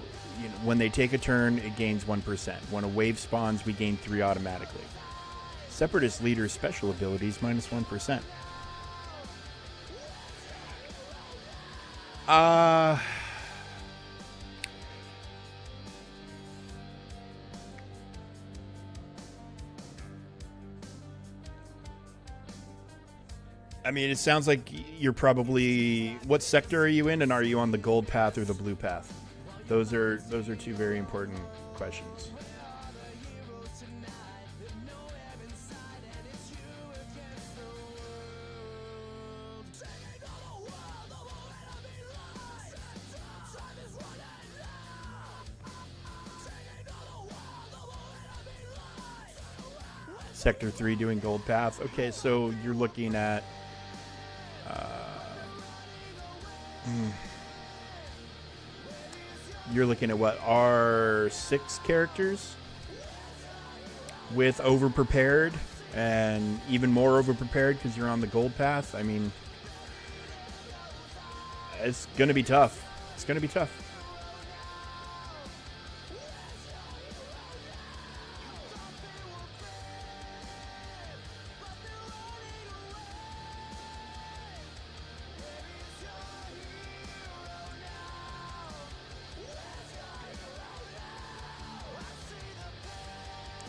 when they take a turn, it gains 1%. When a wave spawns, we gain 3 automatically. Separatist leader's special abilities minus 1%. I mean, it sounds like you're probably... What sector are you in, and are you on the gold path or the blue path? Those are two very important questions. Sector 3 doing gold path. Okay, so you're looking at... You're looking at what, R6 characters with over-prepared and even more over-prepared because you're on the gold path. I mean, it's going to be tough. It's going to be tough.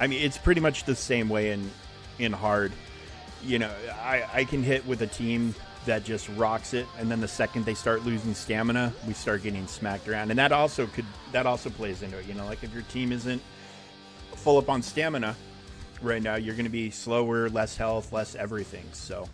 I mean, it's pretty much the same way in hard. I can hit with a team that just rocks it, and then the second they start losing stamina, we start getting smacked around, and that also plays into it. Like if your team isn't full up on stamina right now, you're going to be slower, less health, less everything. So.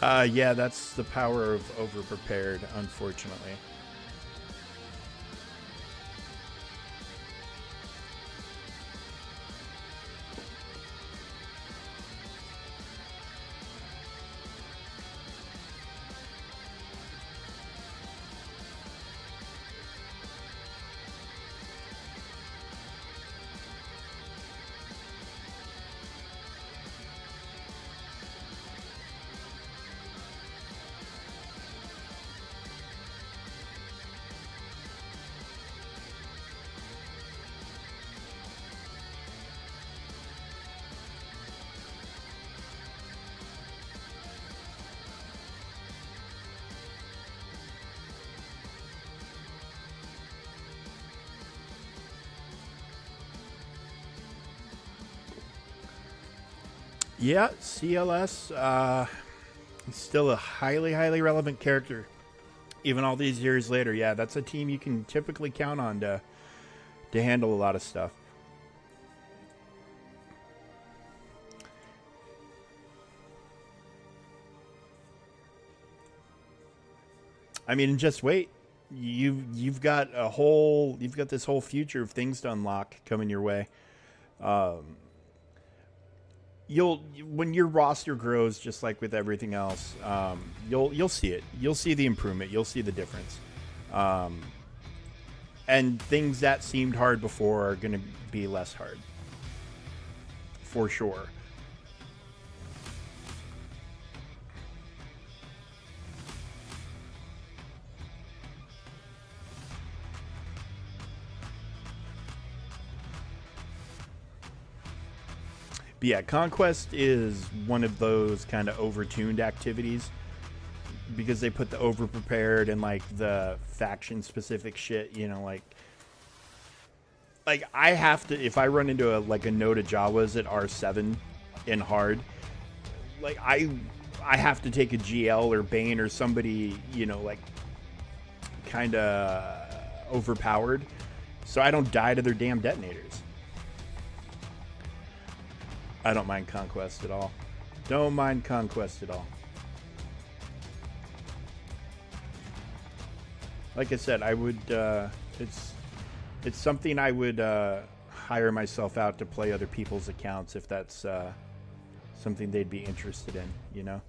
Yeah, that's the power of overprepared, unfortunately. Yeah, CLS, still a highly, highly relevant character. Even all these years later, yeah, that's a team you can typically count on to handle a lot of stuff. I mean, just wait. You've got this whole future of things to unlock coming your way. Um, you'll when your roster grows, just like with everything else, you'll see it. You'll see the improvement. You'll see the difference. Um, and things that seemed hard before are going to be less hard, for sure. But yeah, Conquest is one of those kind of overtuned activities because they put the overprepared and like the faction specific shit, like I have to, if I run into a Noda Jawas at R7 in hard, like I have to take a GL or Bane or somebody, like kind of overpowered so I don't die to their damn detonators. I don't mind Conquest at all. Don't mind Conquest at all. Like I said, I would. It's something I would hire myself out to play other people's accounts if that's something they'd be interested in.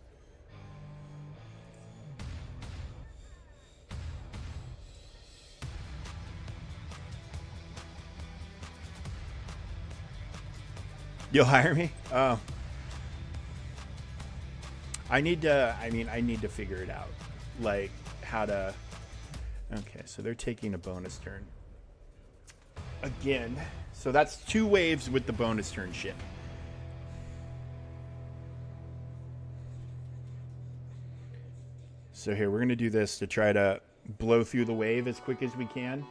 You'll hire me? Oh. I need to figure it out. Like, how to... Okay, so they're taking a bonus turn. Again. So that's 2 waves with the bonus turn shit. So here, we're going to do this to try to blow through the wave as quick as we can.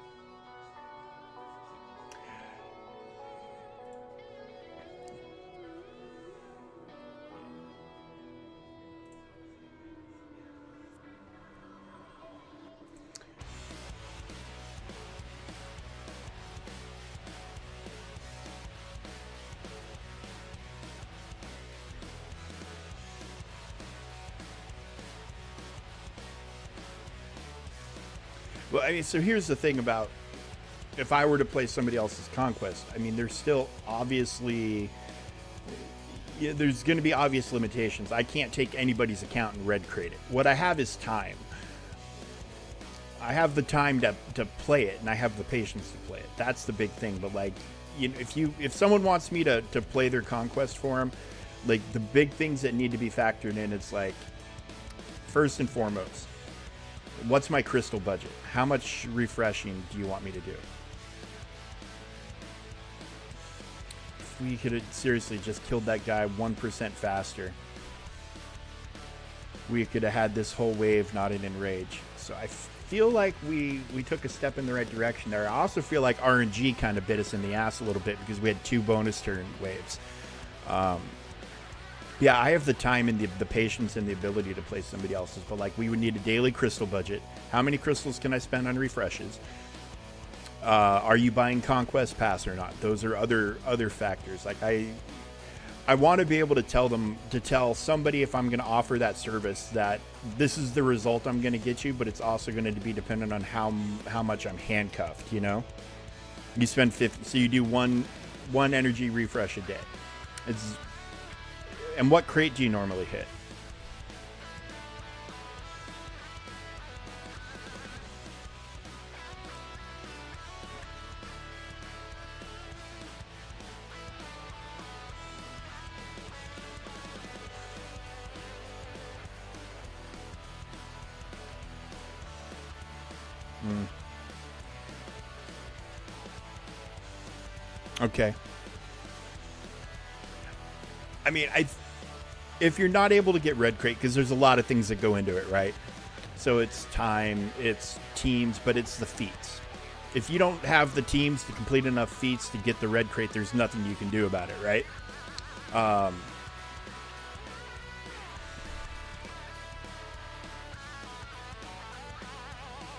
Well, I mean, so here's the thing about if I were to play somebody else's Conquest, I mean, there's still obviously, there's going to be obvious limitations. I can't take anybody's account and red crate it. What I have is time. I have the time to play it, and I have the patience to play it. That's the big thing. But like, if someone wants me to play their Conquest for them, like the big things that need to be factored in, it's like, first and foremost, what's my crystal budget? How much refreshing do you want me to do? If we could have seriously just killed that guy 1% faster, we could have had this whole wave not in enrage. So I feel like we took a step in the right direction there. I also feel like RNG kind of bit us in the ass a little bit because we had 2 bonus turn waves. Yeah, I have the time and the patience and the ability to play somebody else's, but like we would need a daily crystal budget. How many crystals can I spend on refreshes? Are you buying Conquest Pass or not? Those are other factors. Like I want to be able to tell somebody if I'm going to offer that service that this is the result I'm going to get you, but it's also going to be dependent on how much I'm handcuffed. You know, you spend 50, so you do one energy refresh a day. And what crate do you normally hit? Okay. I mean, if you're not able to get red crate, because there's a lot of things that go into it, right? So it's time, it's teams, but it's the feats. If you don't have the teams to complete enough feats to get the red crate, there's nothing you can do about it, right?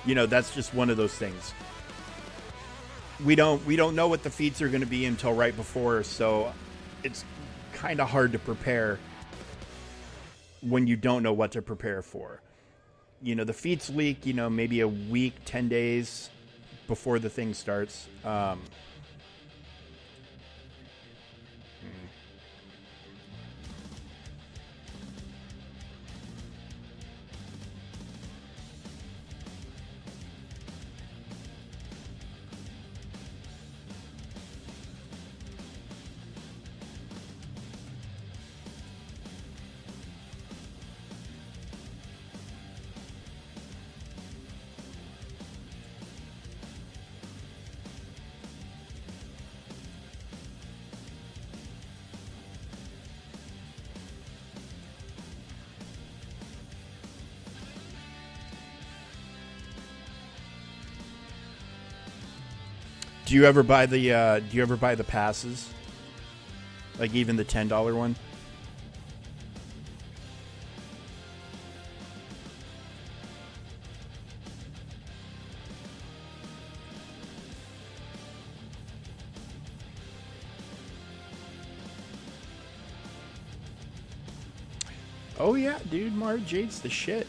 You know, that's just one of those things. We don't know what the feats are going to be until right before, so it's kind of hard to prepare when you don't know what to prepare for. You know, the feats leak, you know, maybe a week, 10 days before the thing starts. Do you ever buy the passes? Like even the $10 one? Oh yeah, dude, Mara Jade's the shit.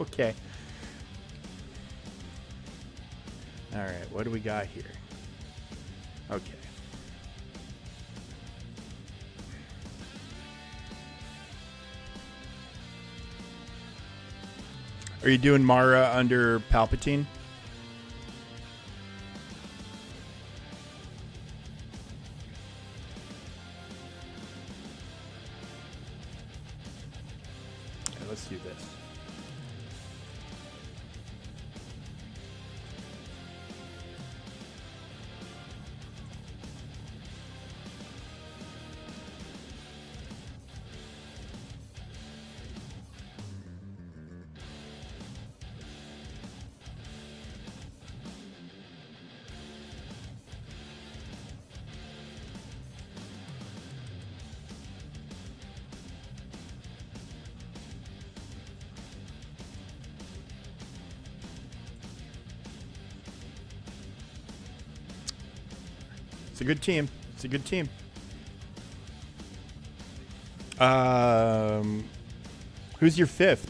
Okay. All right, what do we got here? Okay. Are you doing Mara under Palpatine? Okay, let's do this. It's a good team. It's a good team. Who's your fifth?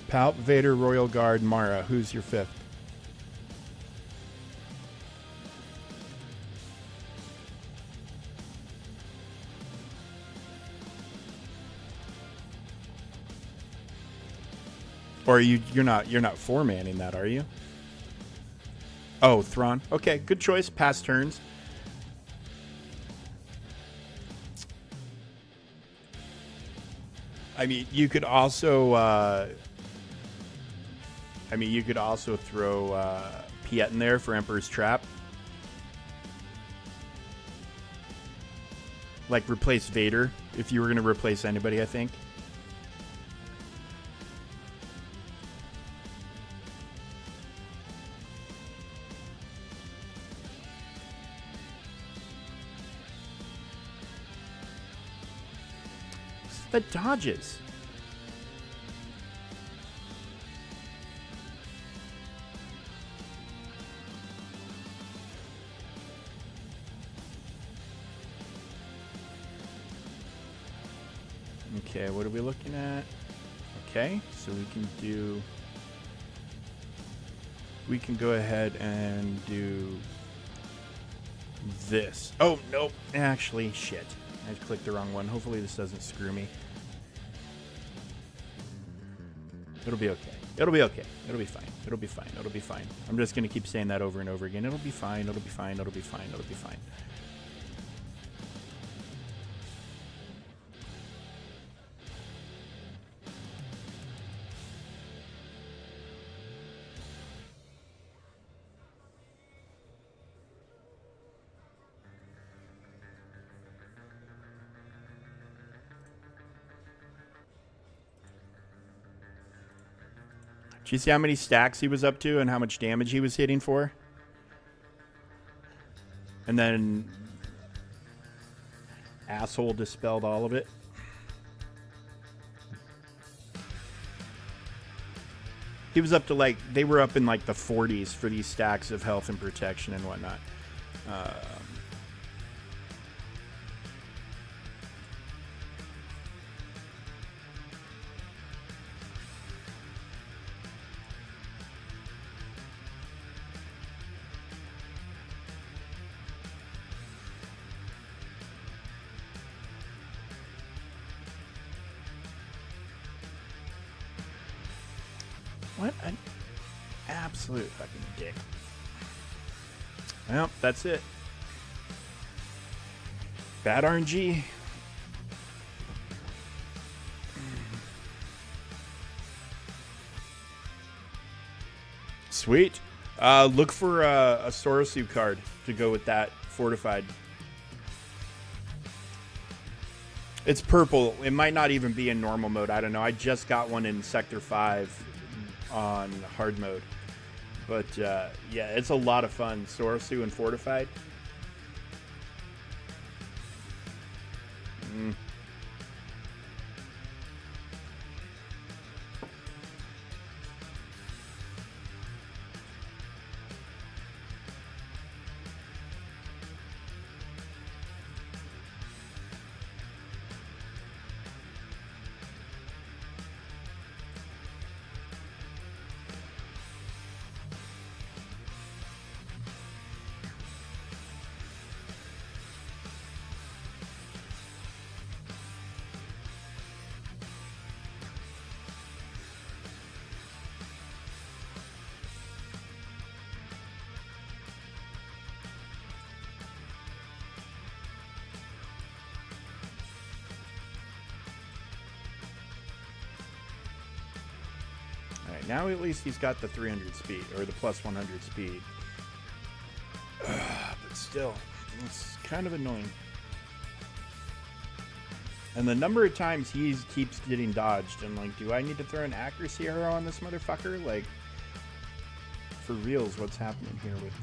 Palp, Vader, Royal Guard, Mara. Who's your fifth? Or you're not four-manning that, are you? Oh, Thrawn. Okay, good choice. Pass turns. I mean, you could also. You could also throw Piet in there for Emperor's Trap. Like replace Vader if you were going to replace anybody, I think. The dodges. Okay, what are we looking at? Okay, so we can go ahead and do this. Oh, nope. Actually, shit. I clicked the wrong one. Hopefully this doesn't screw me. It'll be okay. It'll be okay. It'll be fine. It'll be fine. It'll be fine. I'm just going to keep saying that over and over again. It'll be fine. It'll be fine. It'll be fine. It'll be fine. Do you see how many stacks he was up to and how much damage he was hitting for? And then asshole dispelled all of it. He was up to like, they were up in like the 40s for these stacks of health and protection and whatnot. What an absolute fucking dick. Well, that's it. Bad RNG. Sweet. Look for a Sorosu card to go with that fortified. It's purple. It might not even be in normal mode. I don't know. I just got one in Sector 5 on hard mode. But, yeah, it's a lot of fun. Sorosu and fortified. Now at least he's got the 300 speed, or the plus 100 speed. But still, it's kind of annoying. And the number of times he keeps getting dodged, and like, do I need to throw an accuracy arrow on this motherfucker? Like, for reals, what's happening here with...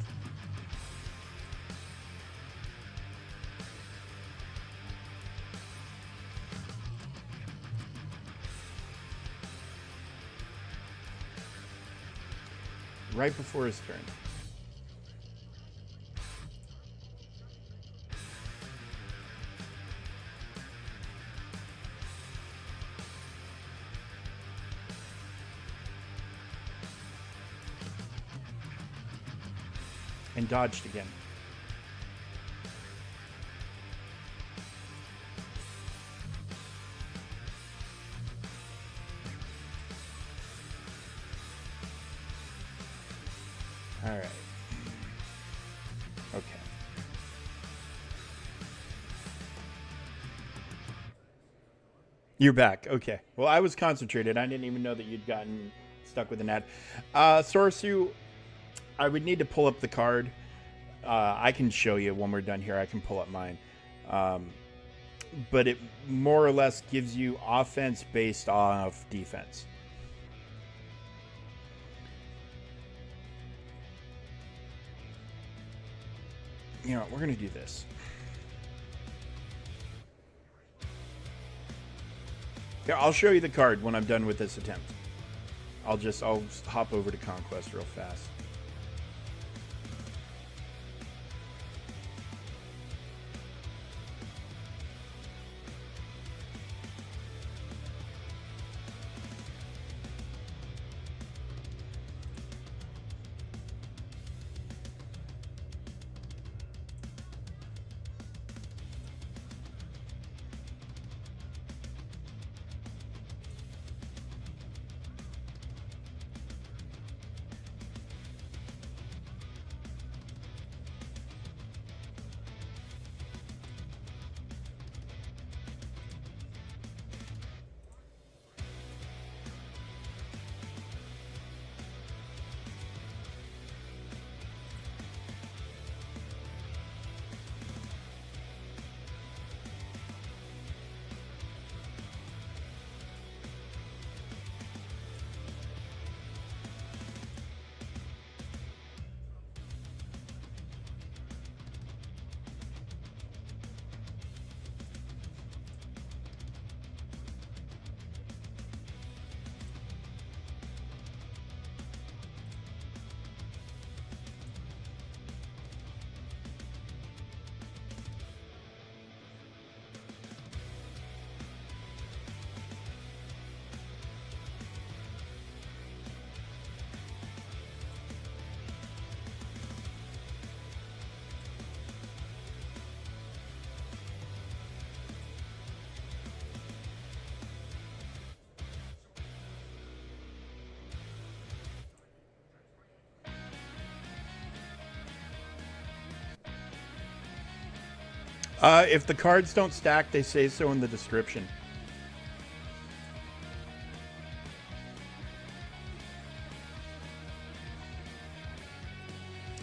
right before his turn. And dodged again. All right. Okay. You're back. Okay. Well, I was concentrated. I didn't even know that you'd gotten stuck with an ad. Sorsu, I would need to pull up the card. I can show you when we're done here. I can pull up mine. But it more or less gives you offense based off defense. You know, we're going to do this. Here, I'll show you the card when I'm done with this attempt. I'll hop over to Conquest real fast. If the cards don't stack, they say so in the description.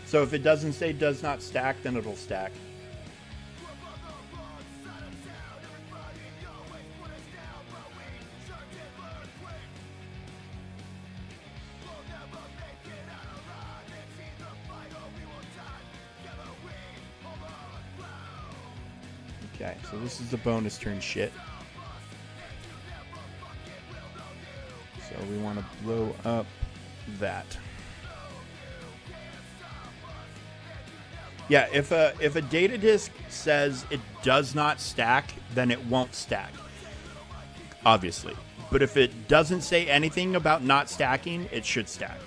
So if it doesn't say does not stack, then it'll stack. Okay, so this is the bonus turn shit. So we want to blow up that. Yeah, if a data disk says it does not stack, then it won't stack, obviously. But if it doesn't say anything about not stacking, it should stack.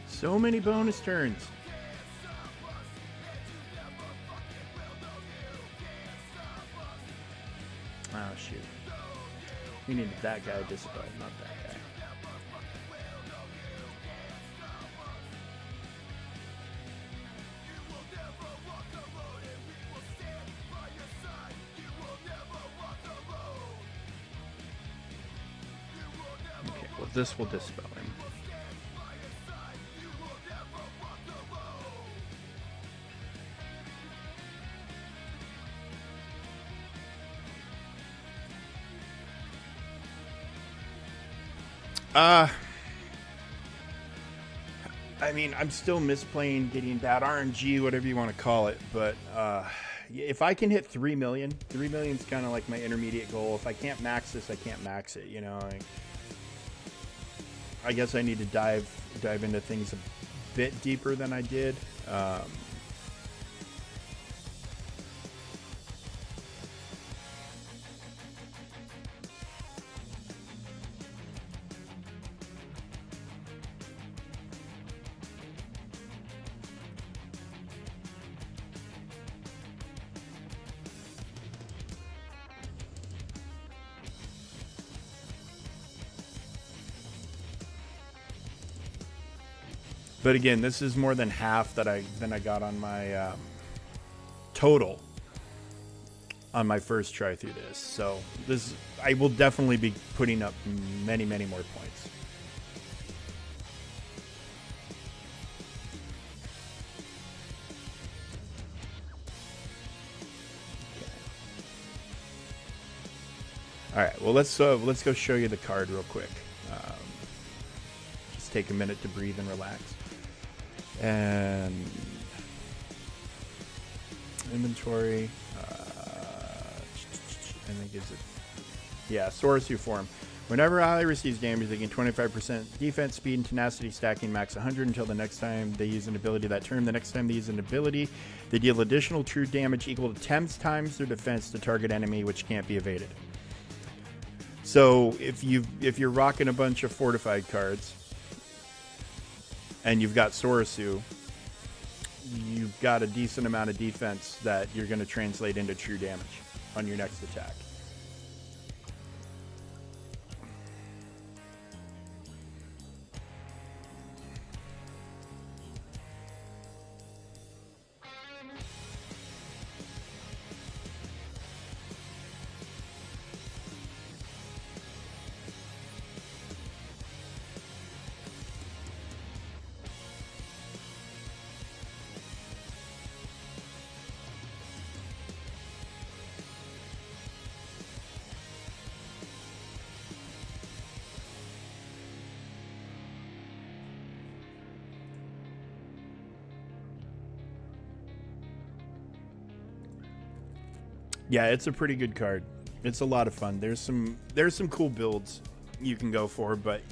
So many bonus turns. Oh, shoot. We needed that guy dispelled, not that guy. this will dispel him. I mean, I'm still misplaying, getting bad RNG, whatever you want to call it. But if I can hit 3 million, 3 million is kind of like my intermediate goal. If I can't max this, I can't max it. You know, I guess I need to dive into things a bit deeper than I did. But again, this is more than half than I got on my total on my first try through this. So this, I will definitely be putting up many, many more points. Okay. All right. Well, let's go show you the card real quick. Just take a minute to breathe and relax. And inventory, I think is it? Yeah, Sorosu form. Whenever ally receives damage, they gain 25% defense, speed, and tenacity, stacking max 100 until the next time they use an ability that turn. The next time they use an ability, they deal additional true damage equal to 10 times their defense to target enemy, which can't be evaded. So if you're rocking a bunch of fortified cards, and you've got Sorosu, you've got a decent amount of defense that you're going to translate into true damage on your next attack. Yeah, it's a pretty good card. It's a lot of fun. There's some cool builds you can go for, but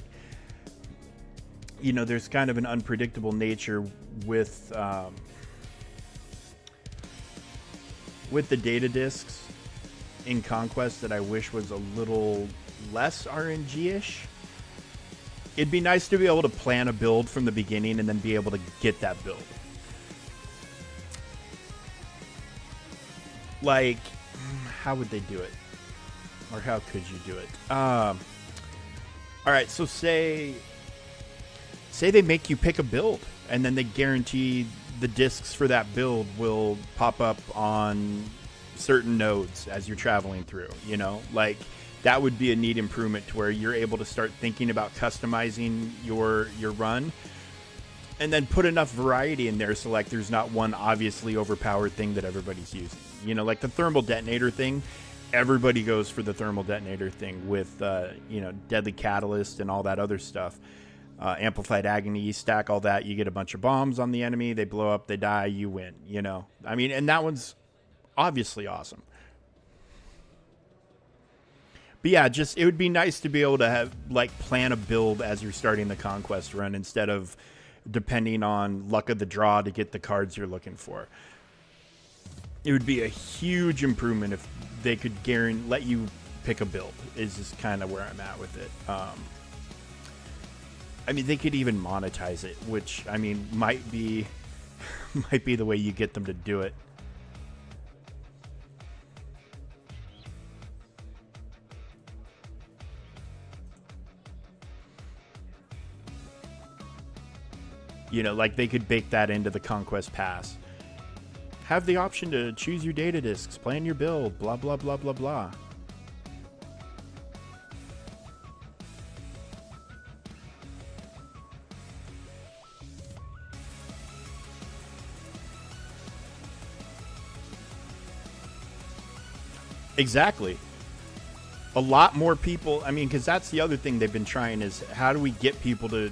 you know, there's kind of an unpredictable nature with the data discs in Conquest that I wish was a little less RNG-ish. It'd be nice to be able to plan a build from the beginning and then be able to get that build. Like, how would they do it? Or how could you do it? All right, so say they make you pick a build, and then they guarantee the discs for that build will pop up on certain nodes as you're traveling through, you know? Like, that would be a neat improvement to where you're able to start thinking about customizing your run, and then put enough variety in there so like there's not one obviously overpowered thing that everybody's using. You know, like the thermal detonator thing, everybody goes for the thermal detonator thing with, you know, deadly catalyst and all that other stuff. Amplified agony, you stack all that, you get a bunch of bombs on the enemy, they blow up, they die, you win, you know? I mean, and that one's obviously awesome. But yeah, just, it would be nice to be able to have, like, plan a build as you're starting the Conquest run instead of depending on luck of the draw to get the cards you're looking for. It would be a huge improvement if they could let you pick a build, is just kind of where I'm at with it. I mean, they could even monetize it, which, I mean, might be the way you get them to do it. You know, like they could bake that into the Conquest Pass. Have the option to choose your data discs, plan your build, blah, blah, blah, blah, blah. Exactly. A lot more people. I mean, because that's the other thing they've been trying is how do we get people to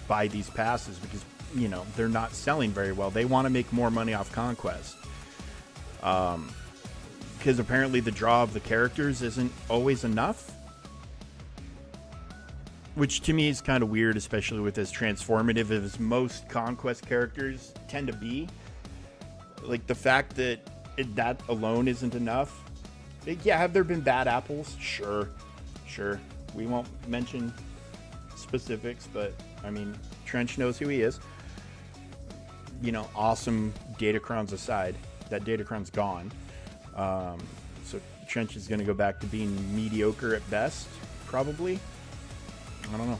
buy these passes, because they're not selling very well. They want to make more money off Conquest. Because apparently the draw of the characters isn't always enough, which to me is kind of weird, especially with as transformative as most Conquest characters tend to be. Like the fact that that alone isn't enough. Yeah, have there been bad apples? Sure. We won't mention specifics, but I mean, Trench knows who he is. Awesome Datacrons aside, that Datacron's gone. So Trench is going to go back to being mediocre at best, probably. I don't know.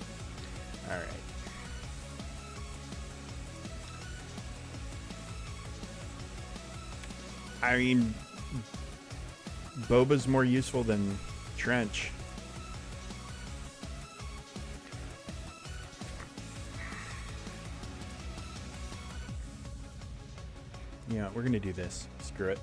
All right. I mean, Boba's more useful than Trench. Yeah, we're going to do this. Screw it.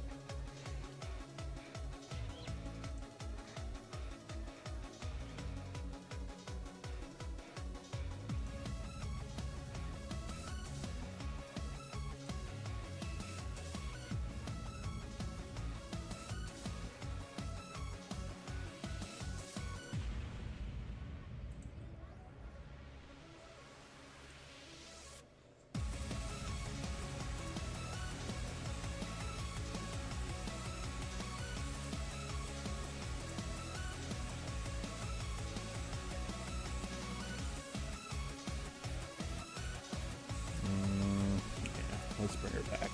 Let's bring her back.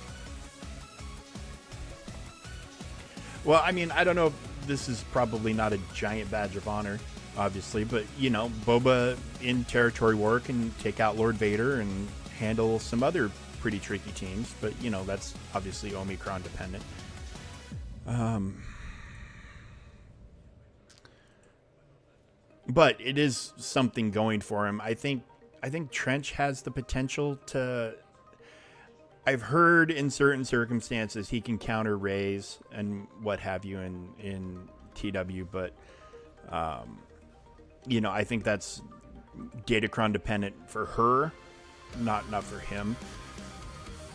Well, I mean, I don't know if this is probably not a giant badge of honor, obviously, but, Boba in territory war can take out Lord Vader and handle some other pretty tricky teams, but, that's obviously Omicron dependent. But it is something going for him. I think Trench has the potential to... I've heard in certain circumstances he can counter Rays and what have you in TW, but I think that's Datacron dependent for her, not for him.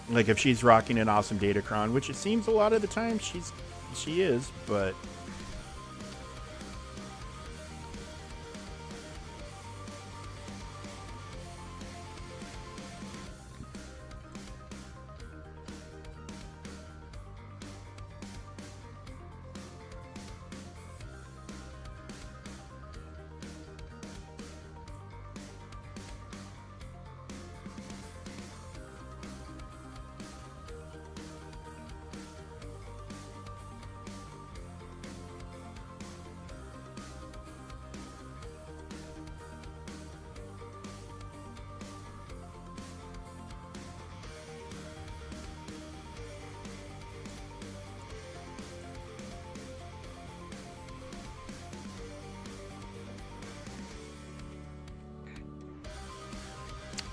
Like if she's rocking an awesome Datacron, which it seems a lot of the time she is, but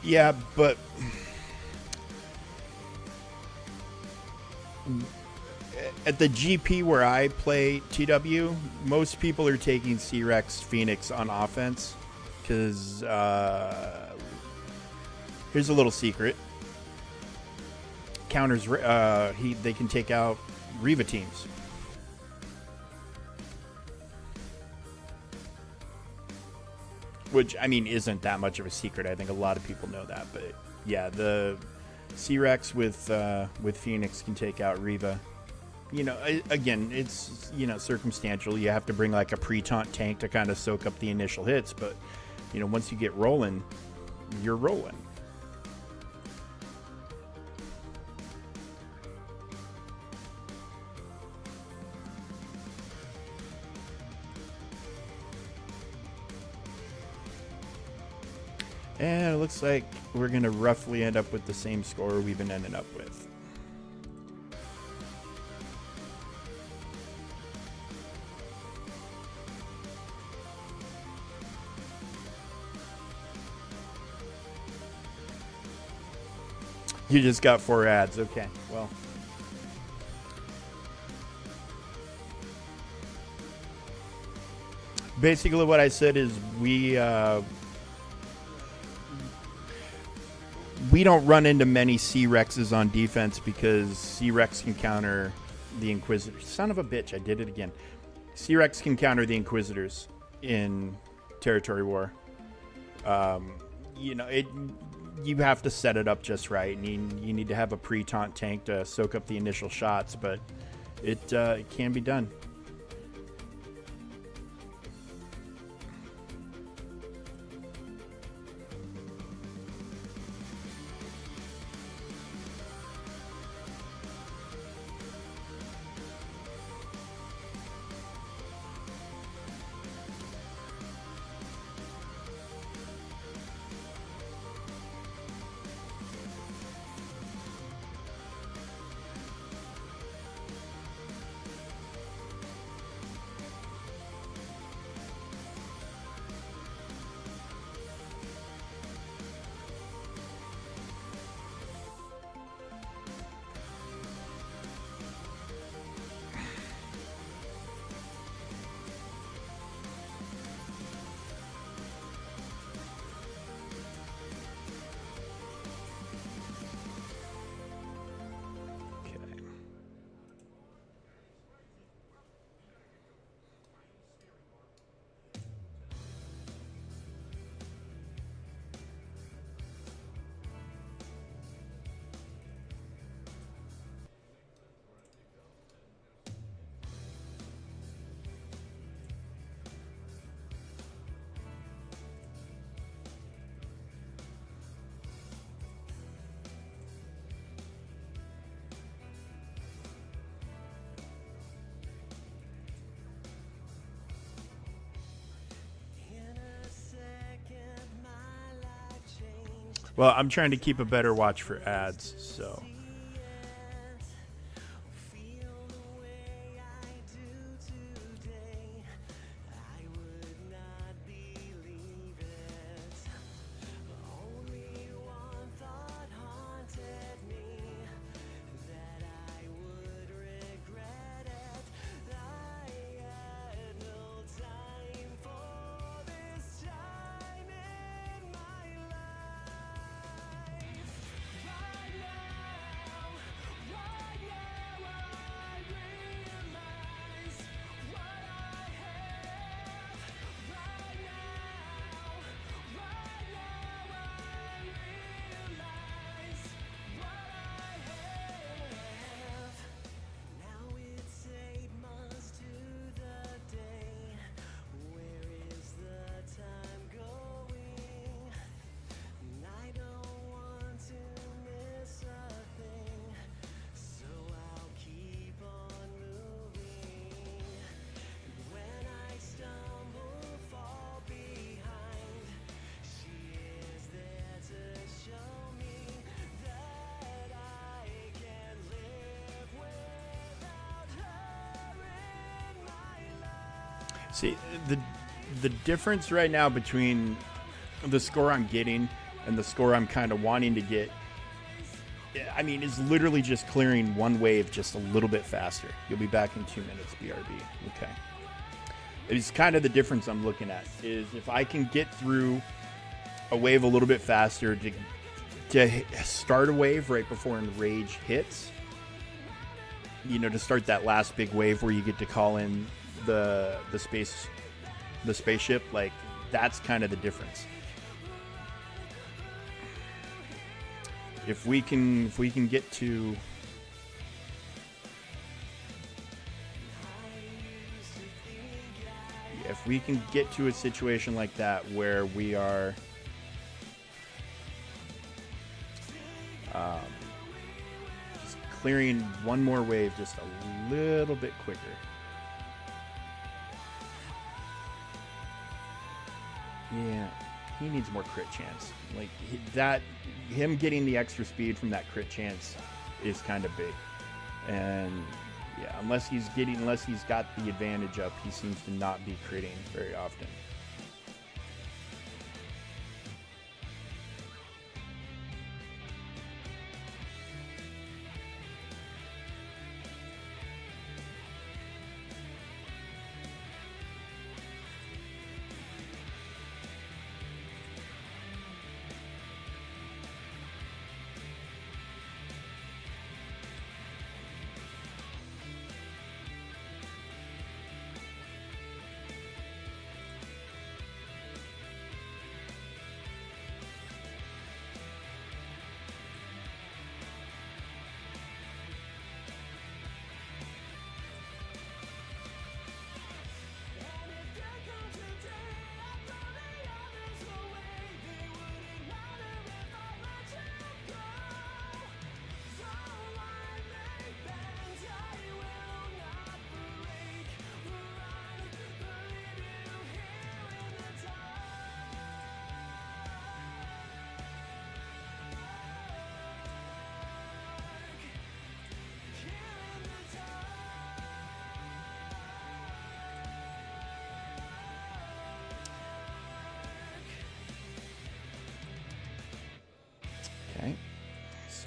yeah, but at the GP where I play TW, most people are taking C-Rex Phoenix on offense because here's a little secret. Counters, they can take out Reva teams. Which, I mean, isn't that much of a secret. I think a lot of people know that. But, yeah, the C-Rex with Phoenix can take out Reva. Again, it's, circumstantial. You have to bring, like, a pre-taunt tank to kind of soak up the initial hits. But, once you get rolling, you're rolling. And it looks like we're going to roughly end up with the same score we've been ending up with. You just got 4 ads. Okay, well. Basically, what I said is we don't run into many C-Rexes on defense because C-Rex can counter the Inquisitors. Son of a bitch, I did it again. C-Rex can counter the Inquisitors in Territory War. You have to set it up just right, and you need to have a pre-taunt tank to soak up the initial shots, but it can be done. Well, I'm trying to keep a better watch for ads, so. See, the difference right now between the score I'm getting and the score I'm kind of wanting to get, I mean, is literally just clearing one wave just a little bit faster. You'll be back in 2 minutes, BRB. Okay. It's kind of the difference I'm looking at, is if I can get through a wave a little bit faster to start a wave right before Enrage hits, to start that last big wave where you get to call in the spaceship, like that's kind of the difference. If we can get to a situation like that where we are just clearing one more wave just a little bit quicker. Yeah, he needs more crit chance. Like him getting the extra speed from that crit chance is kind of big. And yeah, unless he's got the advantage up, he seems to not be critting very often.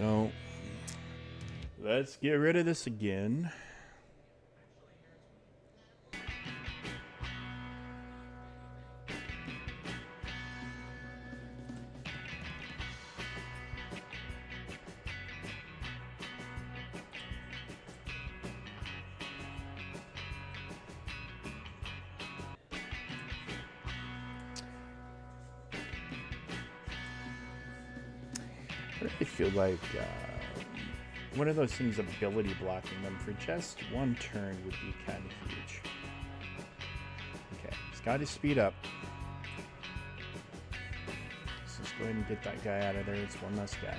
So let's get rid of this again. I really feel like one of those things, ability blocking them for just one turn would be kind of huge. Okay, he's got his speed up. Let's just go ahead and get that guy out of there. It's one less guy.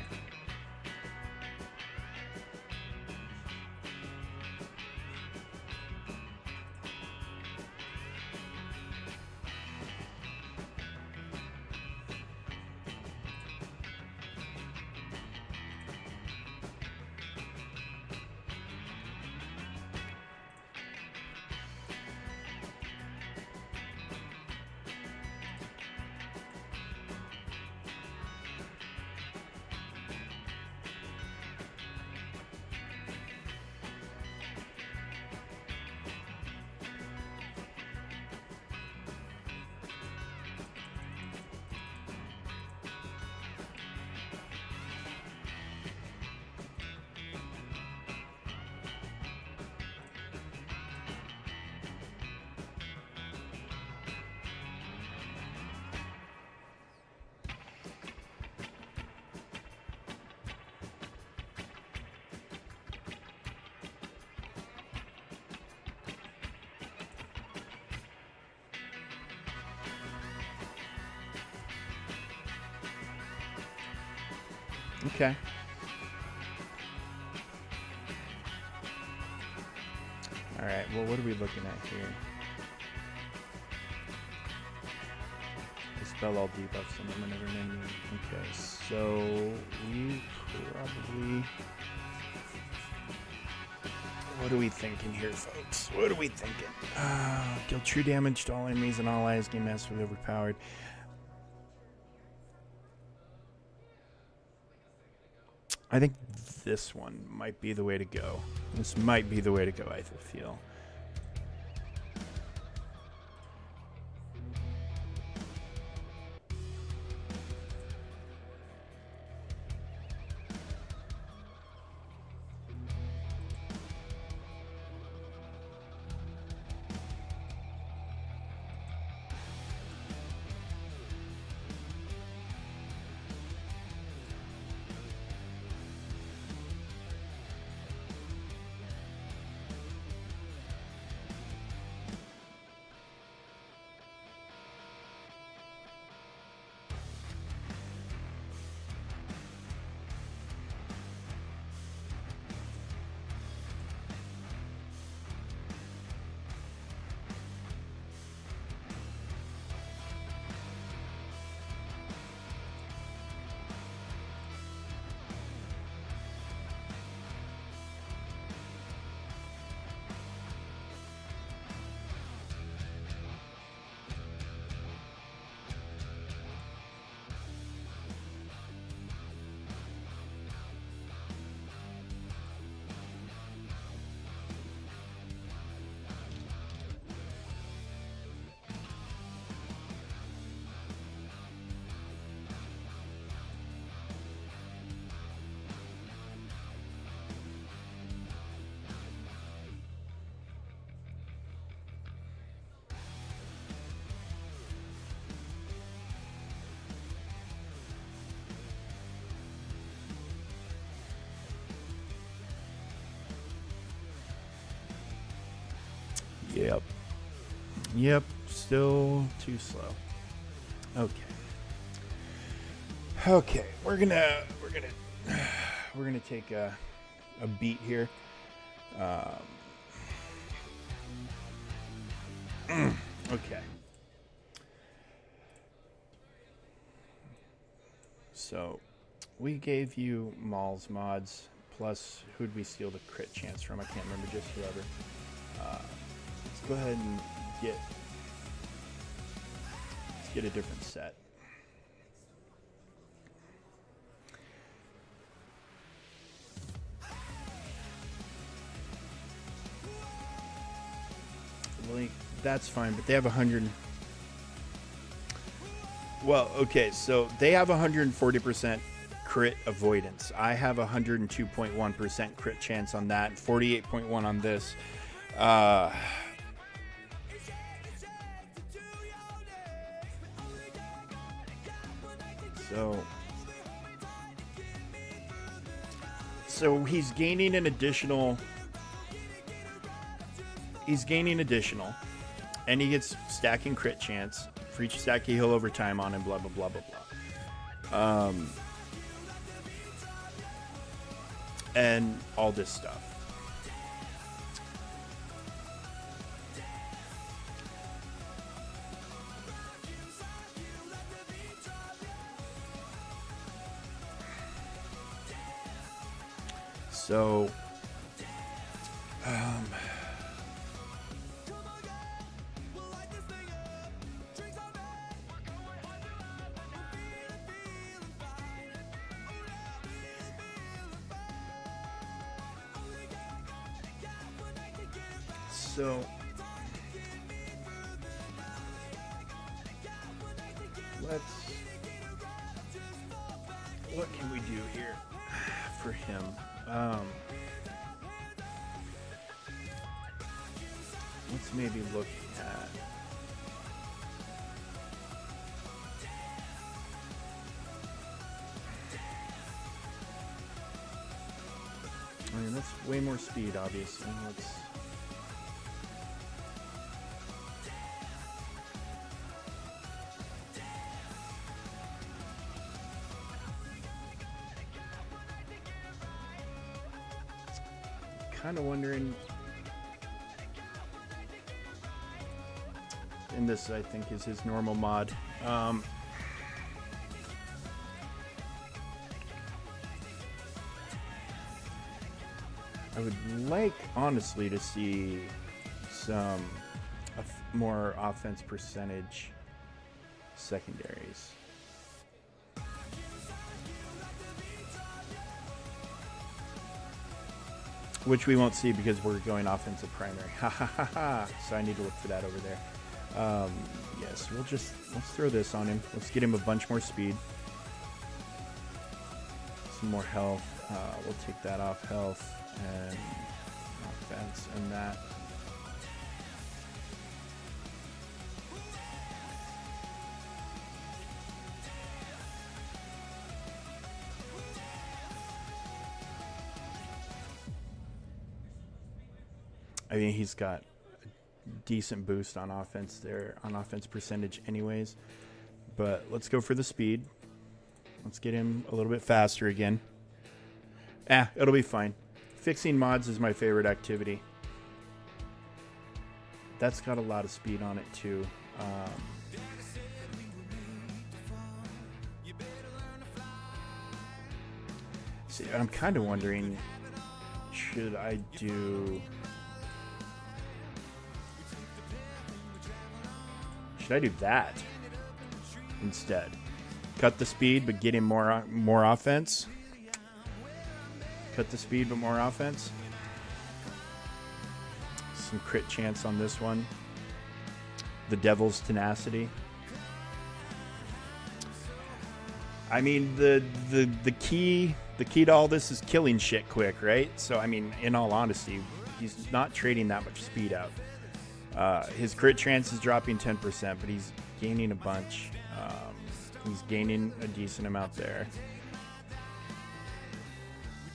Okay. All right, well, what are we looking at here? Dispel all debuffs on them whenever an enemy. Okay, so we probably... What are we thinking here, folks? What are we thinking? Deal true damage to all enemies and all allies. Game master with overpowered. I think this one might be the way to go. This might be the way to go, I feel. Yep. Yep. Still too slow. Okay. Okay. We're gonna take a beat here. Okay. So we gave you Maul's mods plus who'd we steal the crit chance from? I can't remember, just whoever. Let's go ahead and get a different set. Like, that's fine, but they have 100. Well, okay, so they have 140% crit avoidance. I have 102.1% crit chance on that, 48.1 on this. So he's gaining an additional. He's gaining additional, and he gets stacking crit chance for each stack he heal over time on, and blah blah blah blah blah. And all this stuff. So, what can we do here for him? Let's maybe look at. I mean, that's way more speed, obviously. Let's. Kind of wondering. And this, I think, is his normal mod. I would like, honestly, to see some more offense percentage secondaries. Which we won't see because we're going offensive primary. Ha ha ha ha. So I need to look for that over there. Yes, let's throw this on him. Let's get him a bunch more speed. Some more health. We'll take that off health and offense and that. I mean, he's got a decent boost on offense there, on offense percentage anyways. But let's go for the speed. Let's get him a little bit faster again. It'll be fine. Fixing mods is my favorite activity. That's got a lot of speed on it too. See, I'm kind of wondering, should I do that instead? Cut the speed, but get him more offense. Cut the speed, but more offense. Some crit chance on this one. The Devil's Tenacity. I mean, the key to all this is killing shit quick, right? So I mean, in all honesty, he's not trading that much speed out. His crit chance is dropping 10%, but he's gaining a bunch. He's gaining a decent amount there.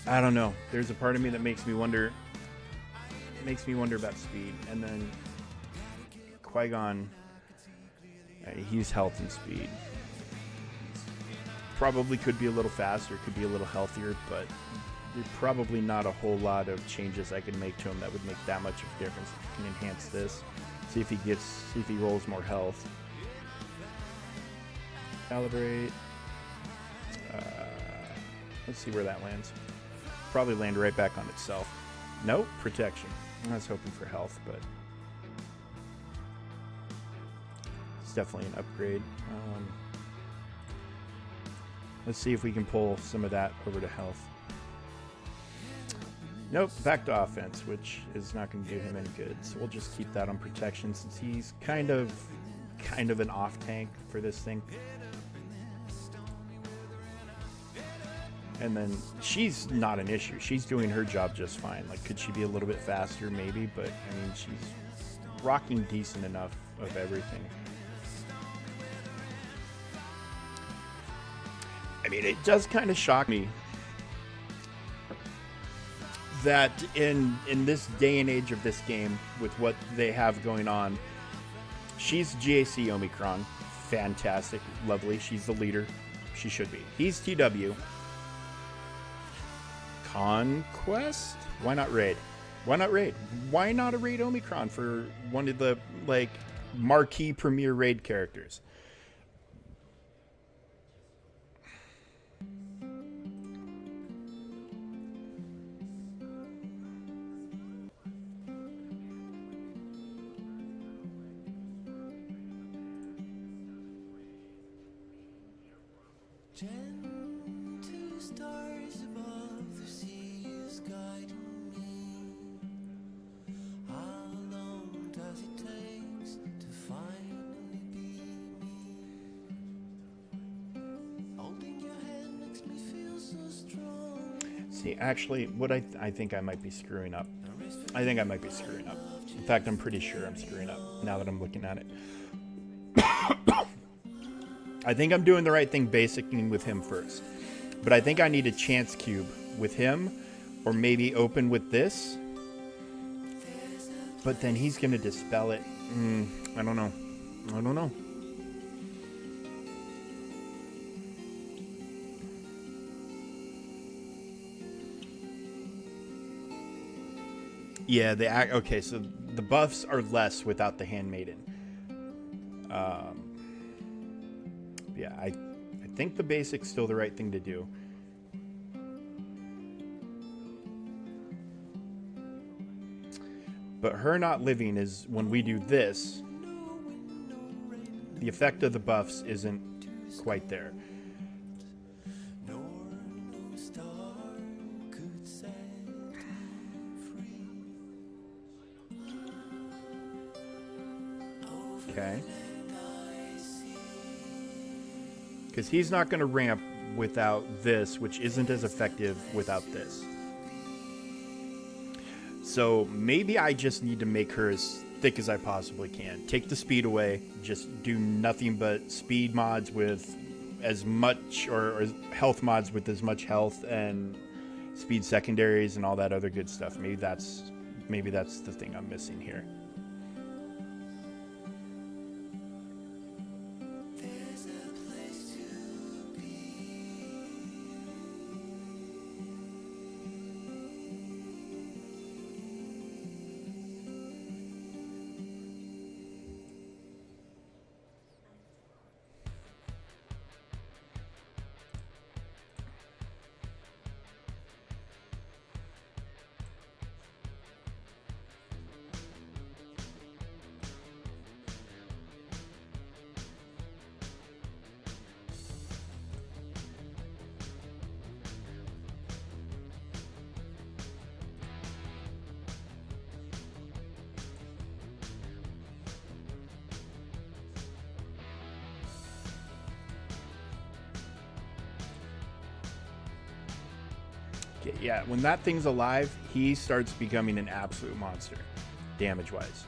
I don't know. There's a part of me that makes me wonder about speed. And then Qui-Gon, he's health and speed. Probably could be a little faster, could be a little healthier, but there's probably not a whole lot of changes I could make to him that would make that much of a difference. I can enhance this. See if he rolls more health. Calibrate. Let's see where that lands. Probably land right back on itself. Nope, protection. I was hoping for health, but it's definitely an upgrade. Let's see if we can pull some of that over to health. Nope, back to offense, which is not going to do him any good. So we'll just keep that on protection since he's kind of an off tank for this thing. And then she's not an issue. She's doing her job just fine. Like, could she be a little bit faster? Maybe, but I mean, she's rocking decent enough of everything. I mean, it does kind of shock me that in this day and age of this game, with what they have going on, she's GAC Omicron. Fantastic, lovely. She's the leader. She should be. He's TW. Conquest? Why not raid? Why not raid? Why not a raid Omicron for one of the, like, marquee premier raid characters? Gentle stars above the seas guiding me. How long does it take to finally be me? Holding your hand makes me feel so strong. See, actually, what I think I might be screwing up. I think I might be screwing up. In fact, I'm pretty sure I'm screwing up now that I'm looking at it. I think I'm doing the right thing basicing with him first. But I think I need a chance cube with him, or maybe open with this. But then he's going to dispel it. I don't know. I don't know. Yeah, okay, so the buffs are less without the Handmaiden. Yeah, I think the basic's still the right thing to do. But her not living is when we do this, the effect of the buffs isn't quite there. Okay. Because he's not going to ramp without this, which isn't as effective without this. So maybe I just need to make her as thick as I possibly can. Take the speed away. Just do nothing but speed mods with as much, or health mods with as much health, and speed secondaries and all that other good stuff. Maybe that's the thing I'm missing here. Yeah, when that thing's alive, he starts becoming an absolute monster, damage-wise.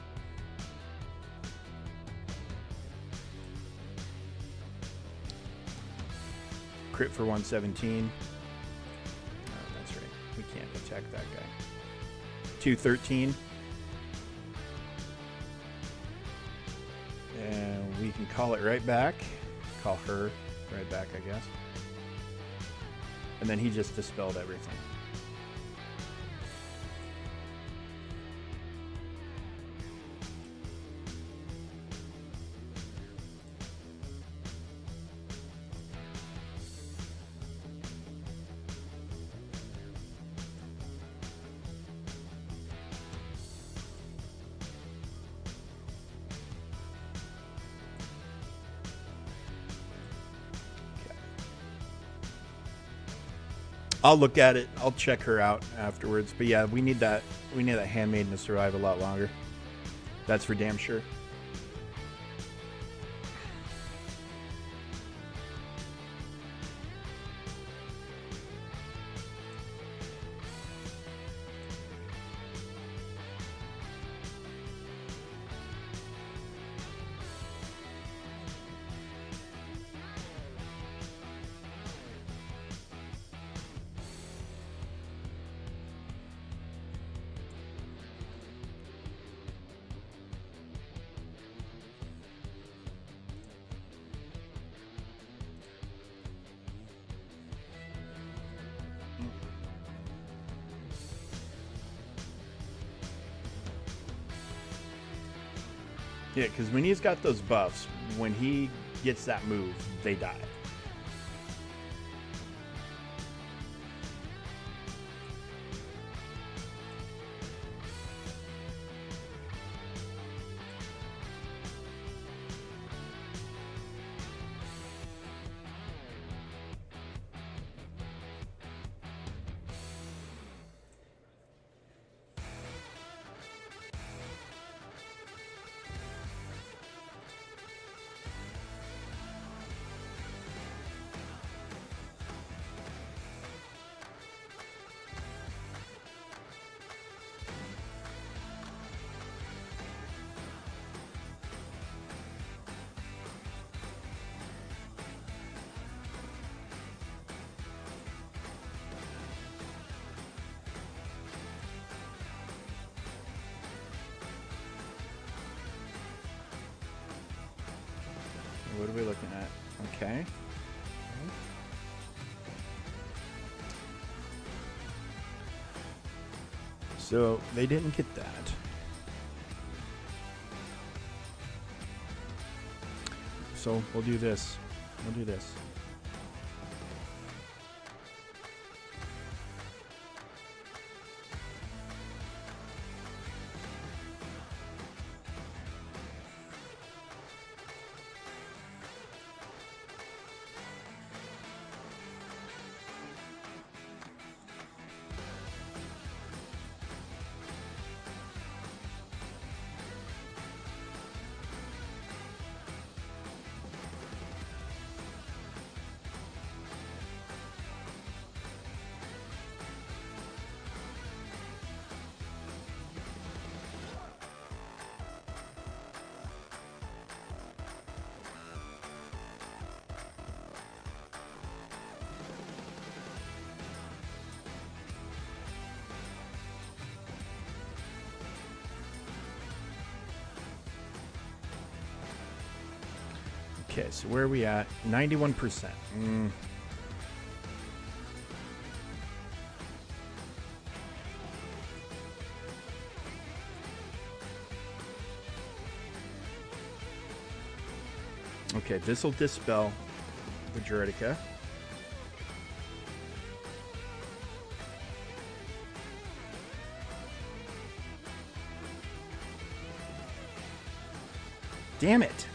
Crit for 117. Oh, that's right. We can't attack that guy. 213. And we can call it right back. Call her right back, I guess. And then he just dispelled everything. I'll look at it. I'll check her out afterwards. But yeah, we need that. We need that handmaiden to survive a lot longer. That's for damn sure. Yeah, because when he's got those buffs, when he gets that move, they die. What are we looking at? Okay. So they didn't get that. So we'll do this. We'll do this. Okay, so where are we at? 91%. Okay, this will dispel the Juridica. Damn it.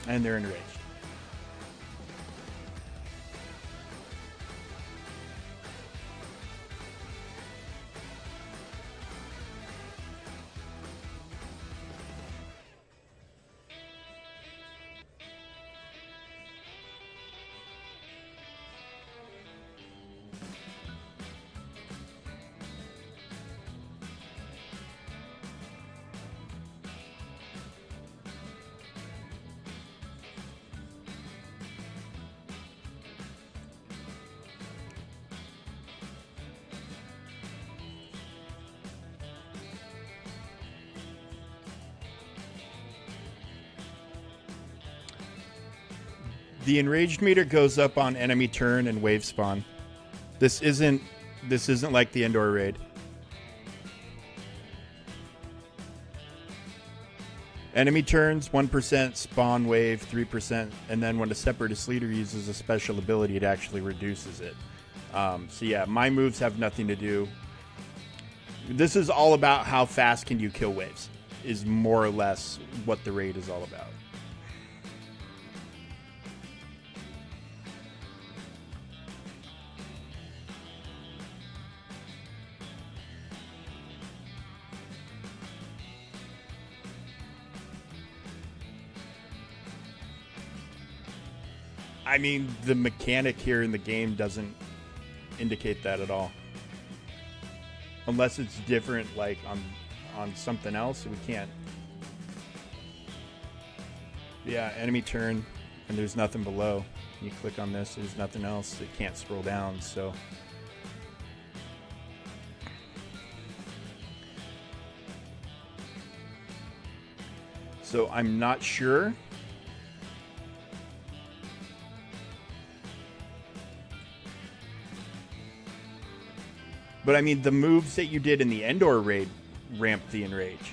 And they're enraged. The enraged meter goes up on enemy turn and wave spawn. This isn't like the indoor raid. Enemy turns 1%, spawn wave 3%, and then when a separatist leader uses a special ability, it actually reduces it. So yeah, my moves have nothing to do. This is all about how fast can you kill waves, is more or less what the raid is all about. I mean, the mechanic here in the game doesn't indicate that at all. Unless it's different, like on something else, we can't. Yeah, enemy turn, and there's nothing below. You click on this, there's nothing else. It can't scroll down, so. So I'm not sure. But I mean, the moves that you did in the Endor raid ramped the enrage.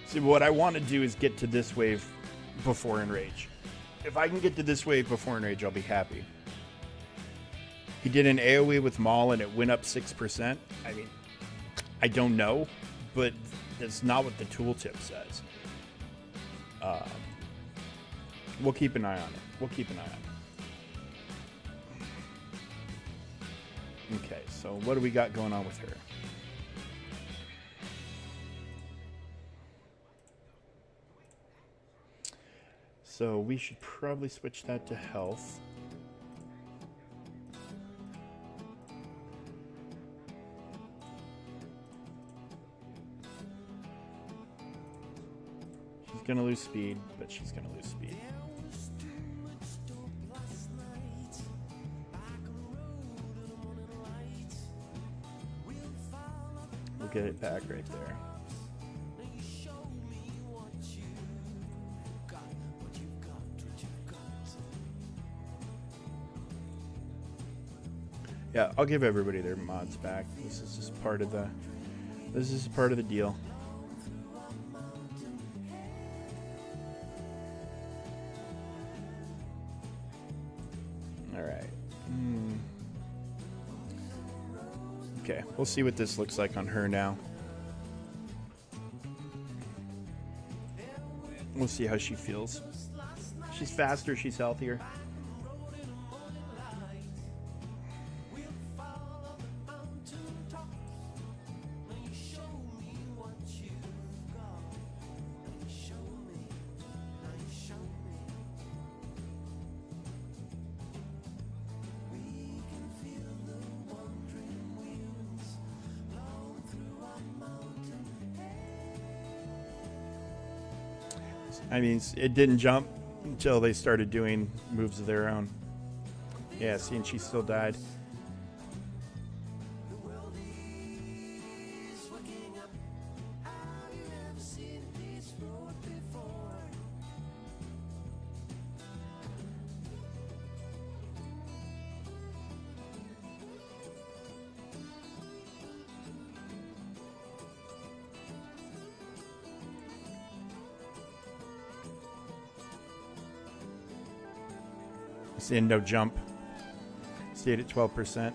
See, what I want to do is get to this wave before enrage. If I can get to this wave before enrage, I'll be happy. He did an AoE with Maul and it went up 6%. I mean, I don't know, but that's not what the tooltip says. We'll keep an eye on it. We'll keep an eye on it. Okay, so what do we got going on with her? So we should probably switch that to health. She's gonna lose speed, but she's gonna lose speed. We'll get it back right there. Yeah, I'll give everybody their mods back. This is just part of the deal. All right. Okay, we'll see what this looks like on her now. We'll see how she feels. She's faster, she's healthier. I mean, it didn't jump until they started doing moves of their own. Yeah, see, and she still died. See, no jump. Stayed at 12%.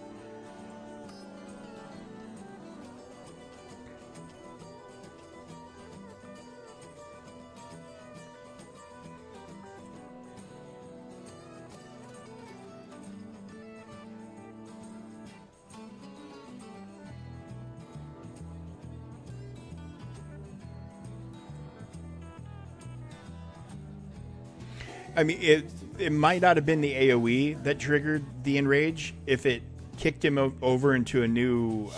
I mean, it might not have been the AoE that triggered the enrage. If it kicked him over into a new,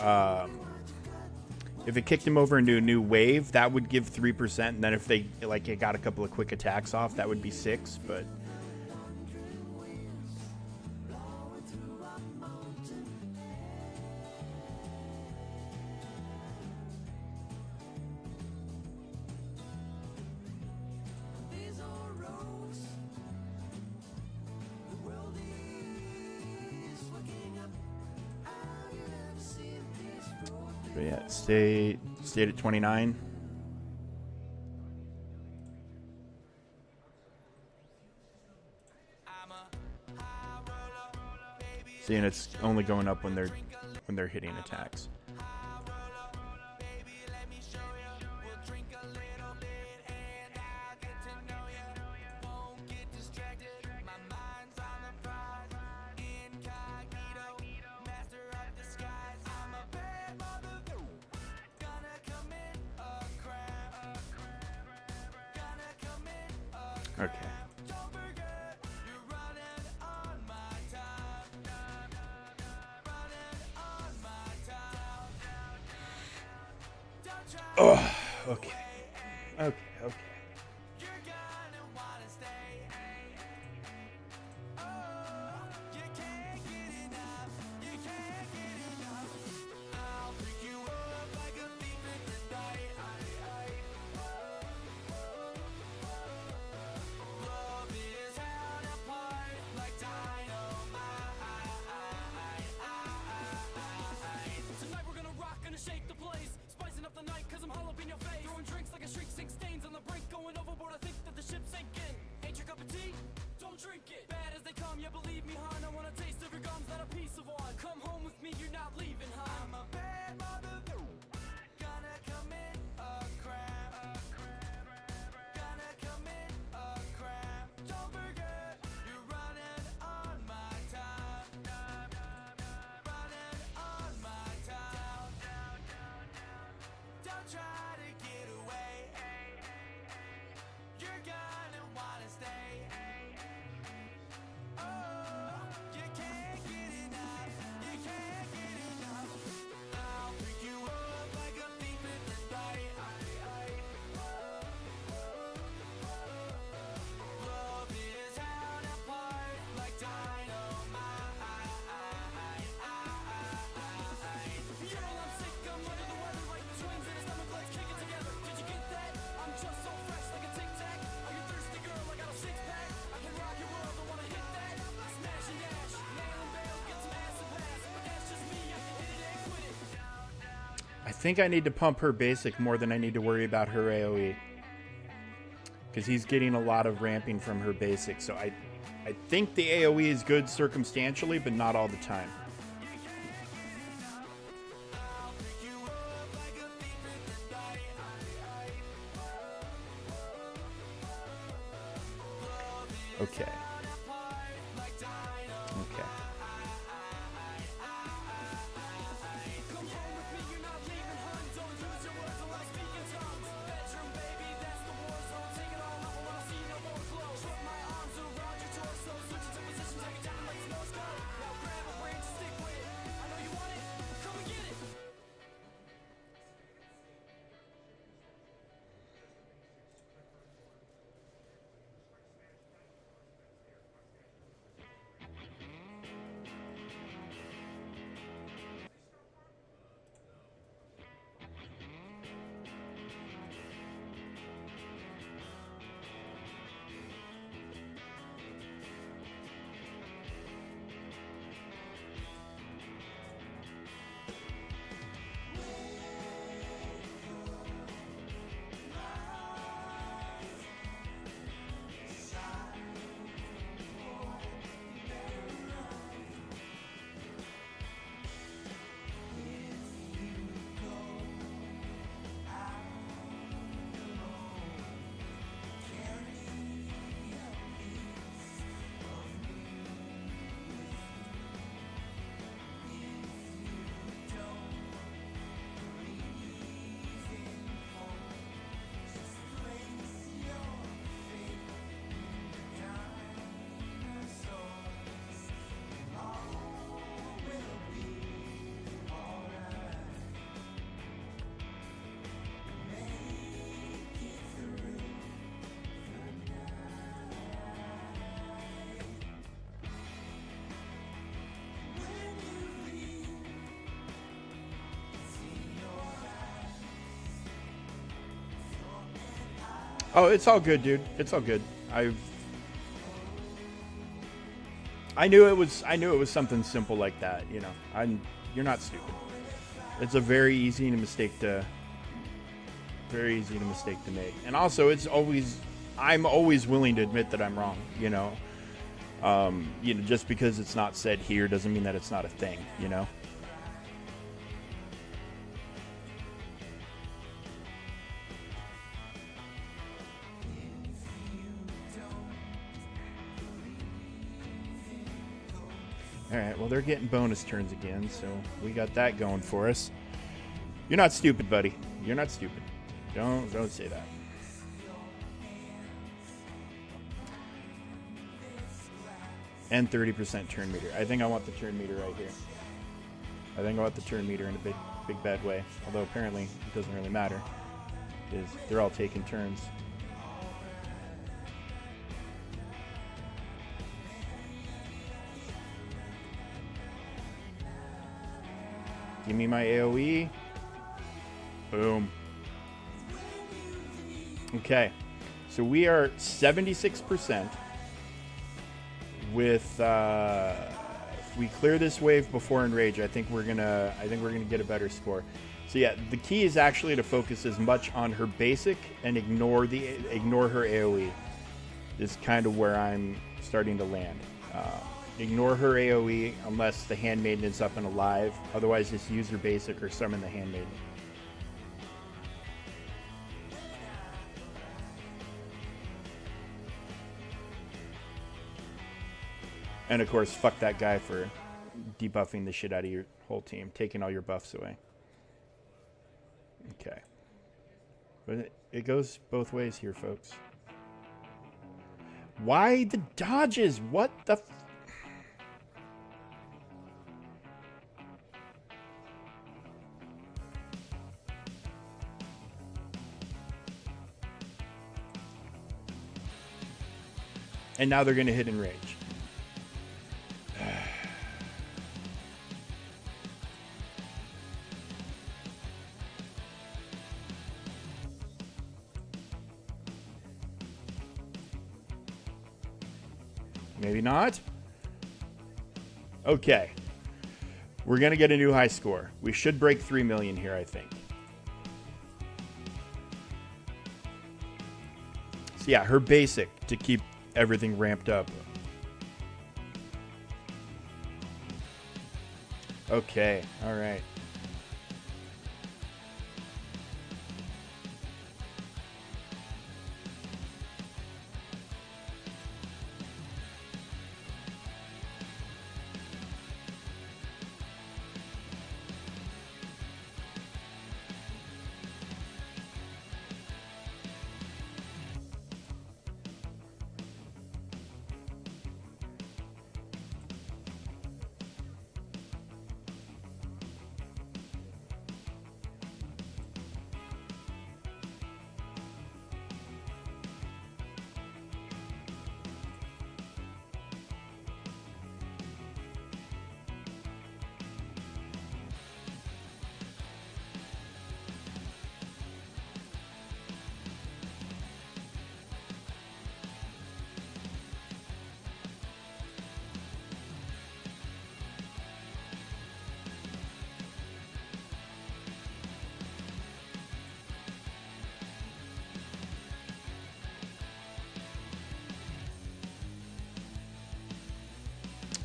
wave, that would give 3%. And then if they it got a couple of quick attacks off, that would be 6. But yeah, stayed at 29. See, and it's only going up when they're hitting attacks. Okay. Oh, okay. Okay, okay. Tonight we're gonna rock, gonna shake the place, spicing up the night cause I'm all up in your face, throwing drinks like a streak, 6 stains on the brink, going overboard, I think that the ship's sinking. Ain't your cup of tea? Don't drink it. Bad as they come, yeah believe me hon, I want a taste of your gums, not a piece of one. Come home with me, you're not leaving hon. I'm a bad mother, gonna commit a crime, gonna commit a crime. Don't forget, you're running on my time, running on my time. Don't try to get away, you're gonna wanna stay. Oh, you can't get enough, you can't get enough. I'll pick you up like a thief in the night. Love is torn apart like dynamite. Girl, I'm sick, I'm under the weather like twins in a stomach, let's kick it together. Did you get that? I'm just so fresh like a tic tac. Are you thirsty, girl? I got a 6-pack. I can rock your world, I wanna hit that. Smash and dash, nail and bail, get some acid pass. But that's just me, I can hit it and quit it. I think I need to pump her basic more than I need to worry about her AoE. Because he's getting a lot of ramping from her basic. So I think the AoE is good circumstantially, but not all the time. Okay. Okay. Come home with me, you're not leaving, hun. Don't use your words or like speaking tongues. Bedroom, baby, that's the war zone. Take it all up, I wanna see no more clothes. Put my arms around your torso, switch into position, take it down like snow skull. Now grab a branch, stick with it. I know you want it, come and get it. Oh, it's all good, dude. It's all good. I knew it was something simple like that, you know. You're not stupid. It's a very easy mistake to make. And also I'm always willing to admit that I'm wrong, you know. Just because it's not said here doesn't mean that it's not a thing, you know. Alright, well, they're getting bonus turns again, so we got that going for us. You're not stupid, buddy. You're not stupid. Don't say that. and 30% turn meter. I think I want the turn meter right here. I think I want the turn meter in a big bad way. Although apparently it doesn't really matter, because they're all taking turns. Give me my AoE. Boom. Okay, so we are 76% with. If we clear this wave before Enrage, I think we're gonna get a better score. So yeah, the key is actually to focus as much on her basic and ignore her AoE. Is kind of where I'm starting to land. Ignore her AoE unless the Handmaiden is up and alive. Otherwise, just use her basic or summon the Handmaiden. And of course, fuck that guy for debuffing the shit out of your whole team, taking all your buffs away. Okay. But it goes both ways here, folks. Why the dodges? What the... And now they're going to hit Enrage. Maybe not. Okay. We're going to get a new high score. We should break 3 million here, I think. So yeah, her basic to keep everything ramped up. Okay, all right.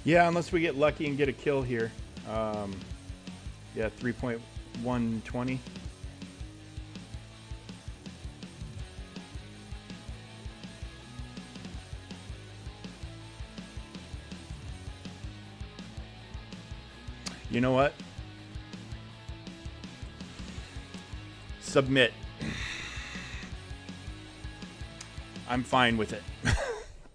Yeah, unless we get lucky and get a kill here. Yeah, 3.120. You know what? Submit. I'm fine with it.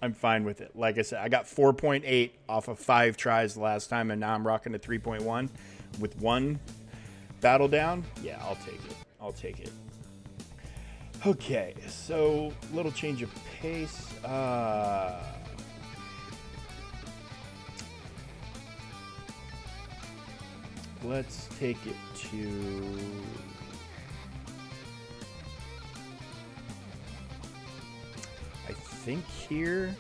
I'm fine with it. Like I said, I got 4.8 off of 5 tries last time, and now I'm rocking a 3.1 with 1 battle down. Yeah, I'll take it. I'll take it. Okay, so little change of pace. Let's take it to... I think here,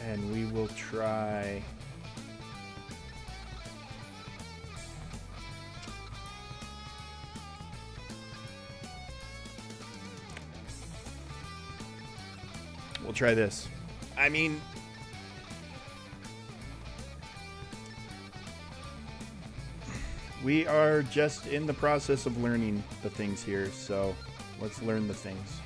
and we will try... We'll try this. I mean... We are just in the process of learning the things here, so let's learn the things.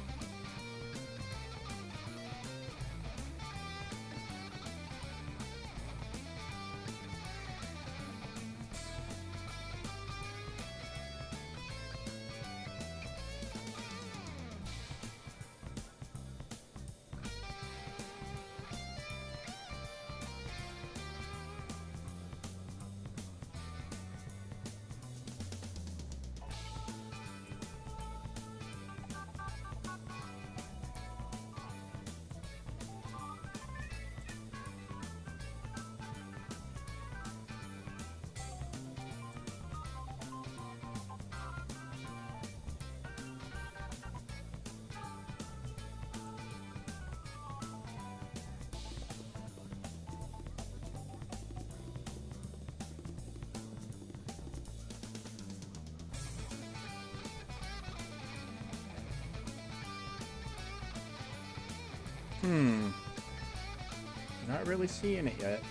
Not really seeing it yet.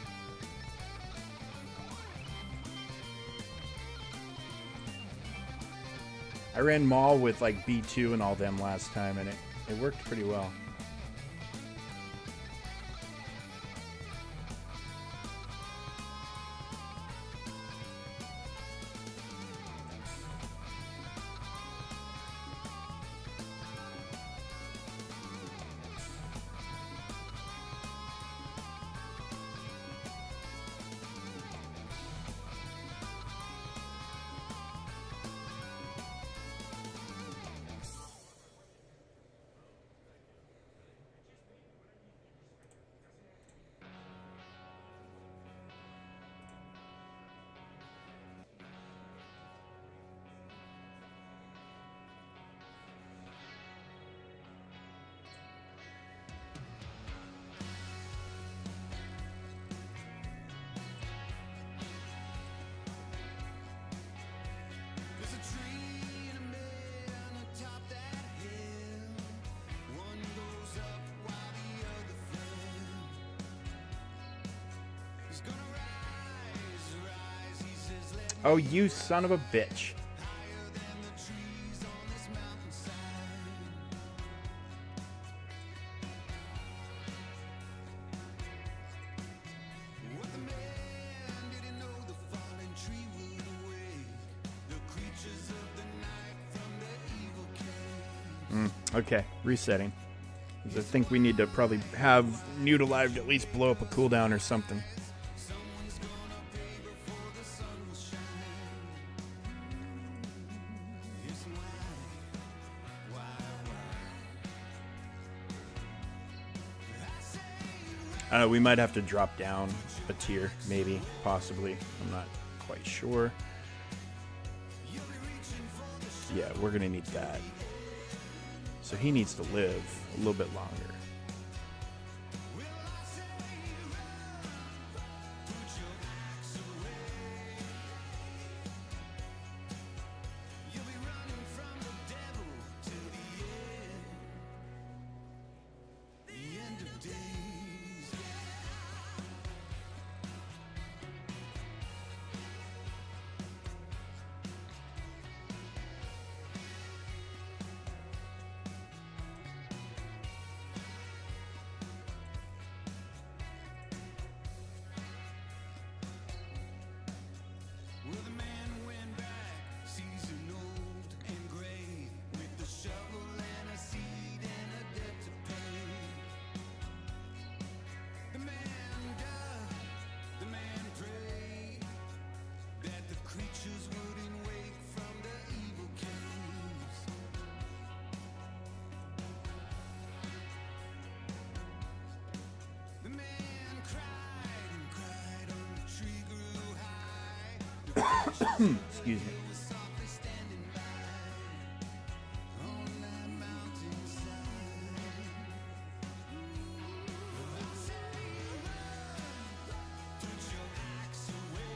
I ran Maul with like B2 and all them last time, and it worked pretty well. There's a tree and a man atop that hill. One goes up while the other fell. He's gonna rise, rise, he says, let Oh, you son of a bitch. higher than the trees on this mountainside. What the man didn't know, the fallen tree would awake the creatures of the night from the evil cave. Okay, resetting. 'Cause I think we need to probably have Newt-Alive at least blow up a cooldown or something. Someone's gonna pay before the sun will shine. Here's why, I don't know, we might have to drop down a tier, maybe, possibly. I'm not quite sure. Yeah, we're gonna need that. So he needs to live a little bit longer. you'll be running from the devil till the end of days. Well, the man went back, seasoned old and gray, with a shovel and a seed and a debt to pay. The man dug, the man prayed, that the creatures wouldn't wake from the evil caves. The man cried and cried, on the tree grew high. Excuse me. Was softly standing by on that mountainside. I say run, put your axe away.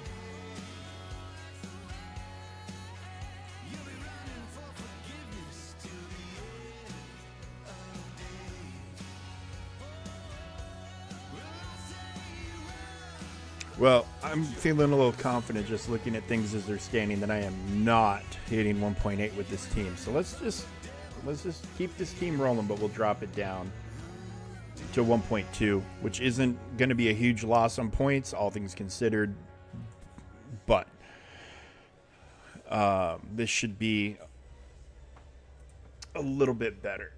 You'll be running for forgiveness till the end of days. Well, I say run. Well, I'm feeling a little confident just looking at things as they're standing that I am not hitting 1.8 with this team. So let's just keep this team rolling, but we'll drop it down to 1.2, which isn't going to be a huge loss on points, all things considered. But this should be a little bit better.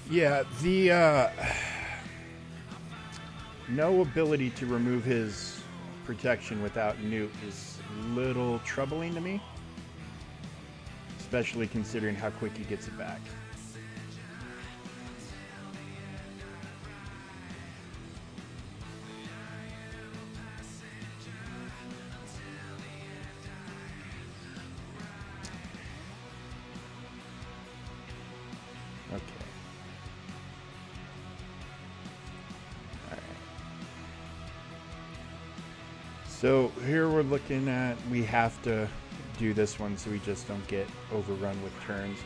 Yeah, the no ability to remove his protection without nuke is a little troubling to me, especially considering how quick he gets it back. Okay. All right. So here we're looking at, we have to do this one so we just don't get overrun with turns.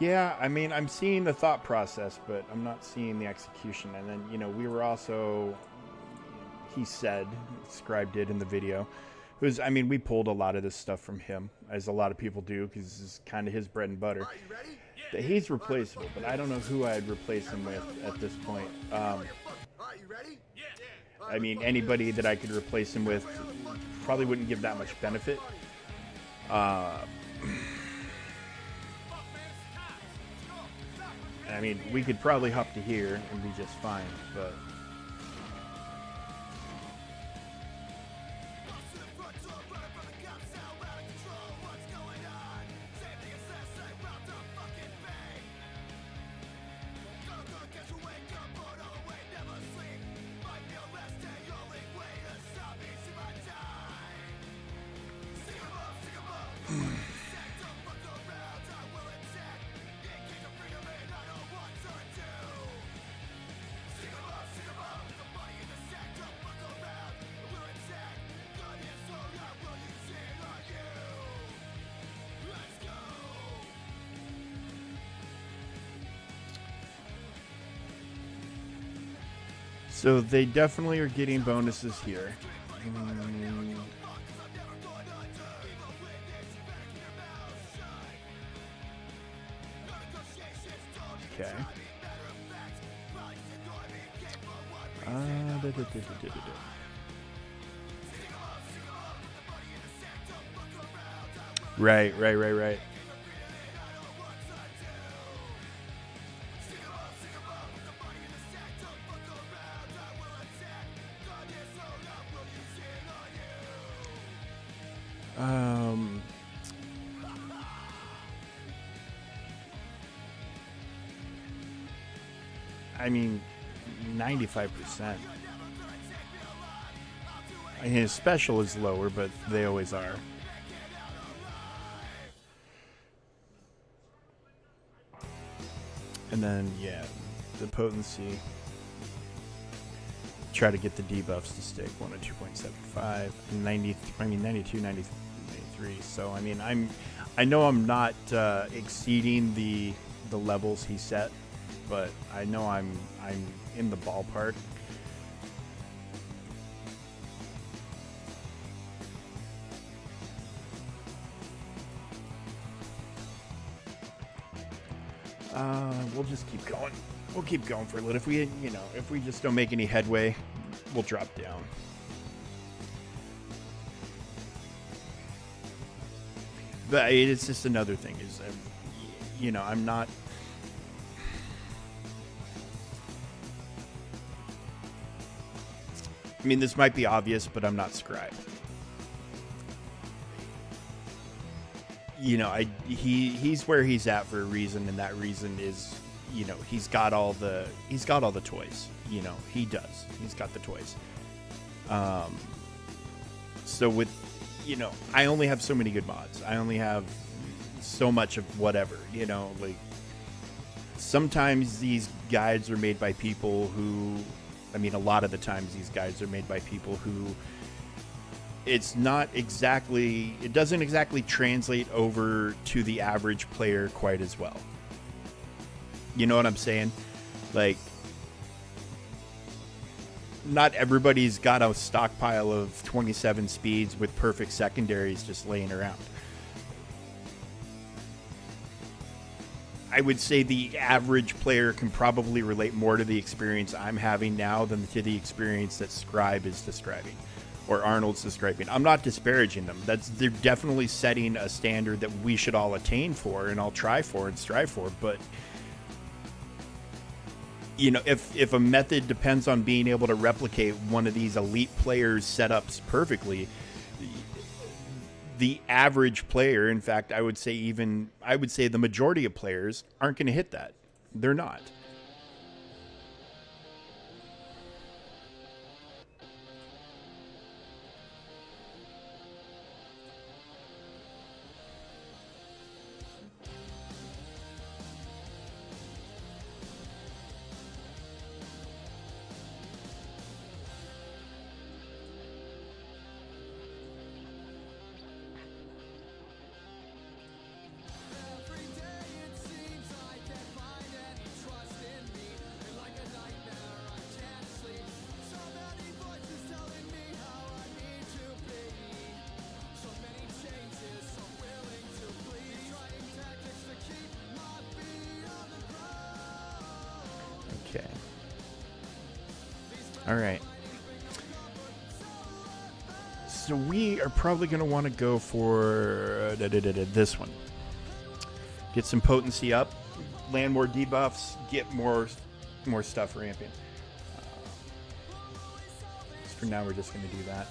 Yeah, I mean, I'm seeing the thought process, but I'm not seeing the execution. And then, you know, we were also, he said, Scribe did in the video, it was, I mean, we pulled a lot of this stuff from him, as a lot of people do, because this is kind of his bread and butter. That he's replaceable, but I don't know who I'd replace him with at this point. I mean, anybody that I could replace him with probably wouldn't give that much benefit. I mean, we could probably hop to here and be just fine, but... So they definitely are getting bonuses here. Okay. Right. I mean, 95%. I mean, his special is lower, but they always are. And then, yeah, the potency. Try to get the debuffs to stick 102.75, 90. I mean 92, 93. So I mean, I know I'm not exceeding the levels he set, but I know I'm in the ballpark. We'll just keep going. We'll keep going for a little. If we just don't make any headway, we'll drop down. But it's just another thing is, I'm not. I mean, this might be obvious, but I'm not Scribe. He's where he's at for a reason, and that reason is, he's got all the toys. He does. He's got the toys. So with, I only have so many good mods. I only have so much of whatever, sometimes these guides are made by people who, I mean, a lot of the times these guides are made by people who it's not exactly, it doesn't exactly translate over to the average player quite as well. You know what I'm saying? Like, not everybody's got a stockpile of 27 speeds with perfect secondaries just laying around. I would say the average player can probably relate more to the experience I'm having now than to the experience that Scribe is describing or Arnold's describing. I'm not disparaging them. They're definitely setting a standard that we should all attain for and all try for and strive for. But you know, if a method depends on being able to replicate one of these elite players' setups perfectly, the average player, in fact, I would say the majority of players aren't going to hit that. They're not. Okay. All right. So we are probably going to want to go for this one. Get some potency up, land more debuffs, get more stuff ramping. For now, we're just going to do that.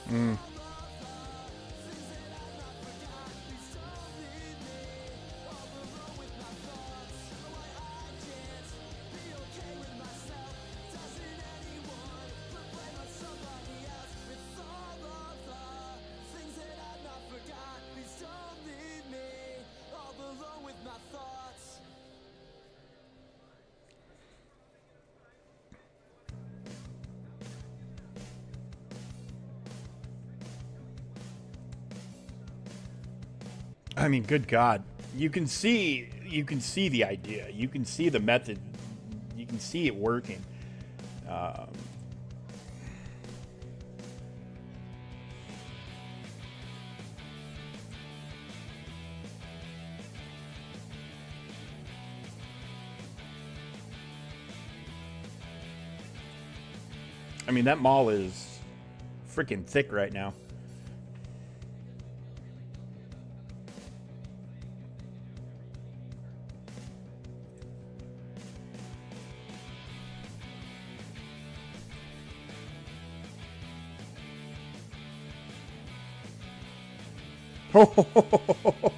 Mm. I mean, good God, you can see the idea, you can see the method, you can see it working. I mean, that mall is freaking thick right now.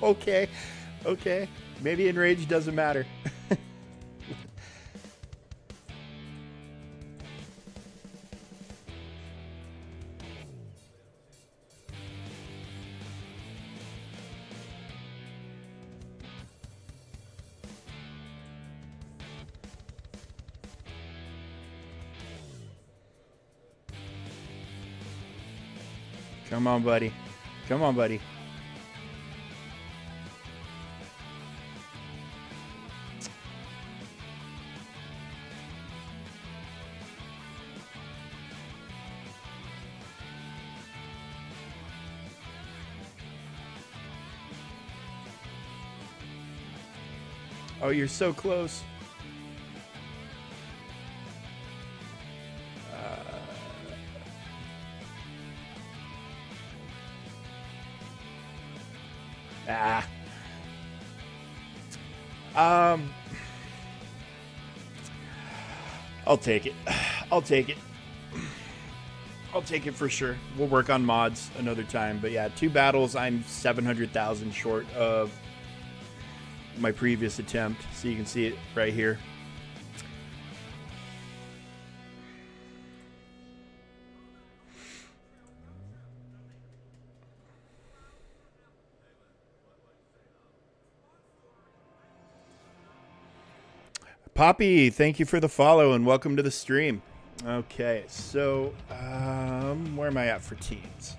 Okay, okay. Maybe enrage doesn't matter. Come on, buddy. Come on, buddy. Oh, you're so close. I'll take it. I'll take it. I'll take it for sure. We'll work on mods another time. But yeah, 2 battles. I'm 700,000 short of my previous attempt. So you can see it right here. Poppy, thank you for the follow and welcome to the stream. Okay, so where am I at for teams?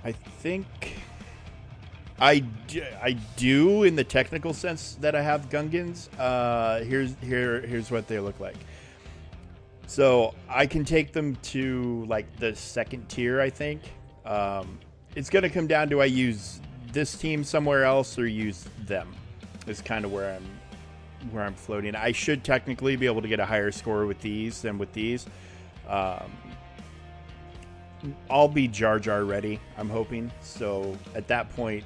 I think I do in the technical sense that I have Gungans. Here's what they look like. So I can take them to like the 2nd tier, I think. It's gonna come down to I use this team somewhere else or use them. Is kind of where I'm floating. I should technically be able to get a higher score with these than with these. I'll be Jar Jar ready, I'm hoping. So at that point,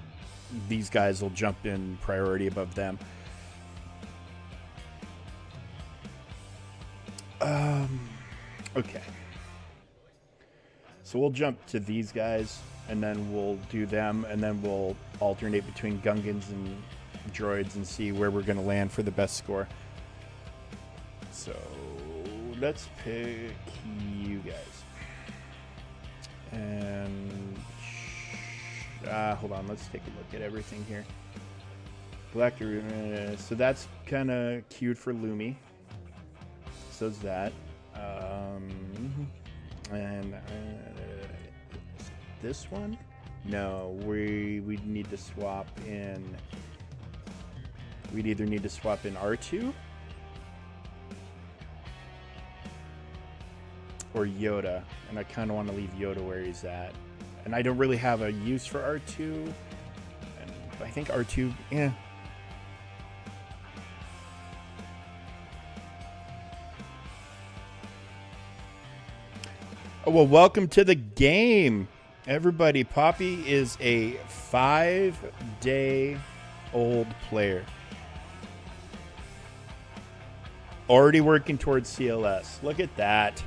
these guys will jump in priority above them. Okay. So we'll jump to these guys, and then we'll do them, and then we'll alternate between Gungans and droids and see where we're going to land for the best score. So let's pick you guys. And hold on, let's take a look at everything here. Black, so that's kind of cute for Lumi. So's that. And this one? No, we need to swap in. We'd either need to swap in R2 or Yoda, and I kind of want to leave Yoda where he's at. And I don't really have a use for R2, and I think R2, yeah. Oh, well, welcome to the game, everybody. Poppy is a 5-day-old player. Already working towards CLS. Look at that.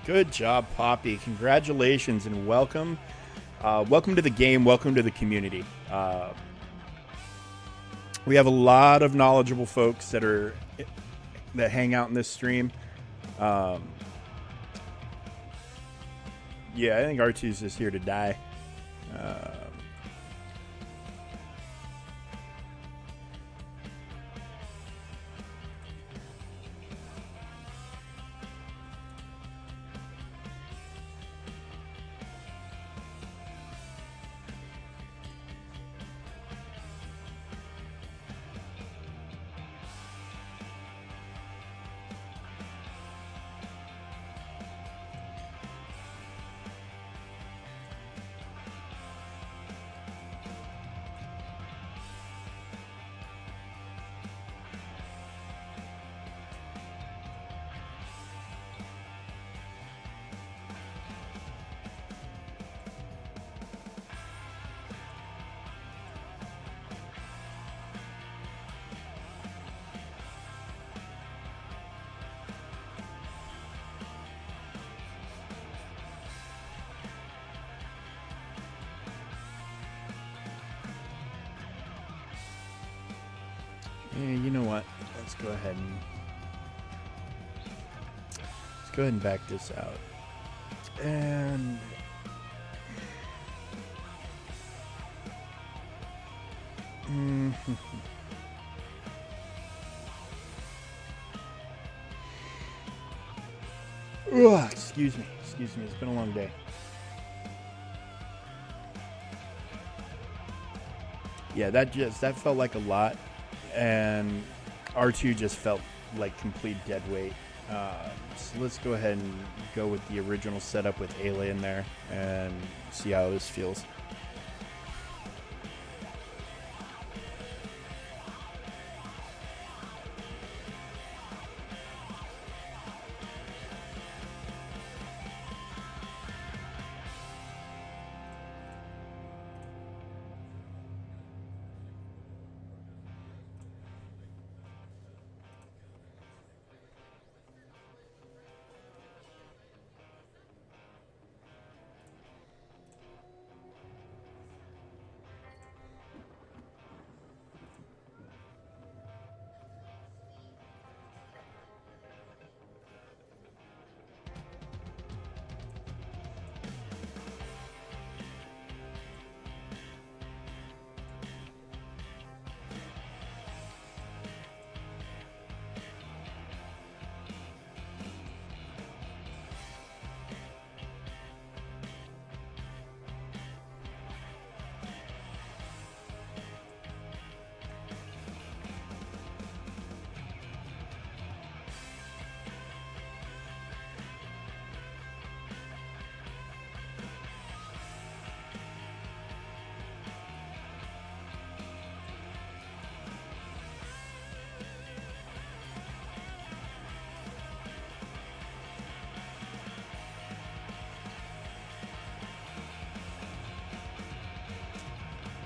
Good job, Poppy. Congratulations and welcome. Welcome to the game. Welcome to the community. We have a lot of knowledgeable folks that hang out in this stream. Yeah, I think R2's just here to die. You know what? Let's go ahead and back this out. And ugh, excuse me. It's been a long day. Yeah, that felt like a lot, and R2 just felt like complete dead weight. So let's go ahead and go with the original setup with Ayla in there and see how this feels.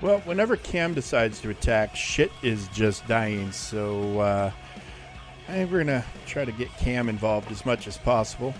Well, whenever Cam decides to attack, shit is just dying. So I think we're going to try to get Cam involved as much as possible.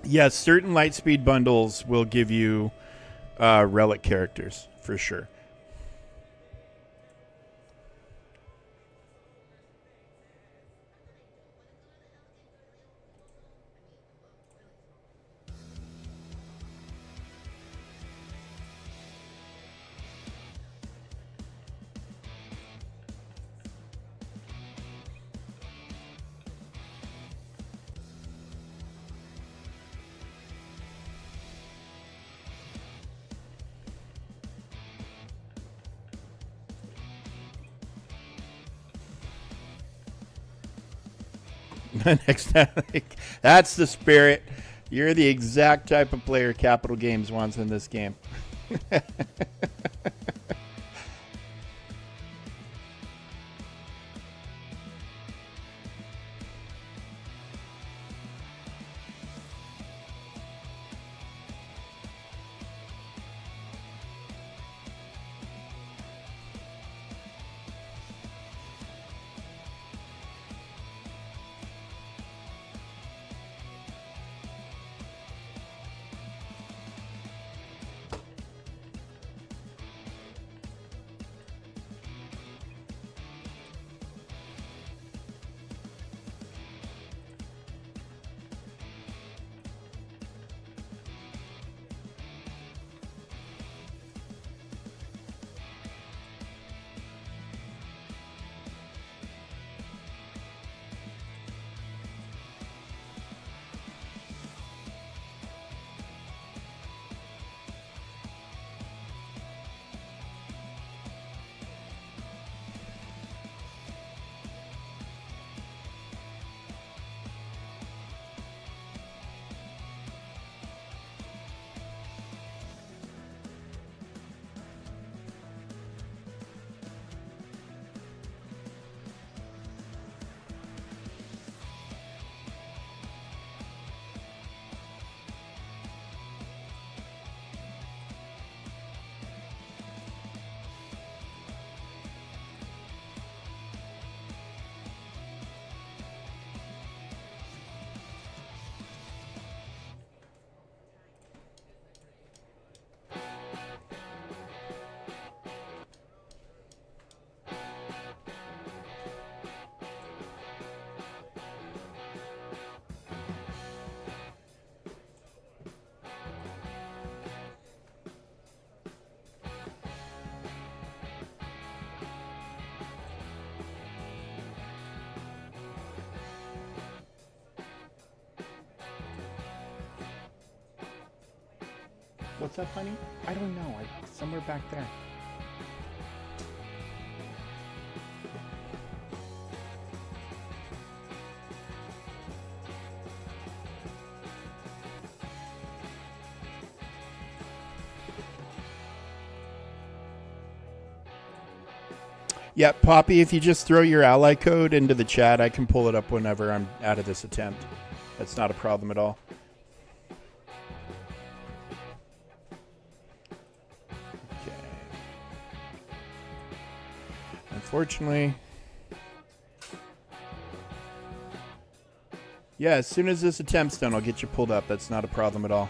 Yes, certain Lightspeed bundles will give you relic characters for sure. Next time, that's the spirit. You're the exact type of player Capital Games wants in this game. What's up, honey? I don't know. Somewhere back there. Yeah, Poppy, if you just throw your ally code into the chat, I can pull it up whenever I'm out of this attempt. That's not a problem at all. Okay. Unfortunately. Yeah, as soon as this attempt's done, I'll get you pulled up. That's not a problem at all.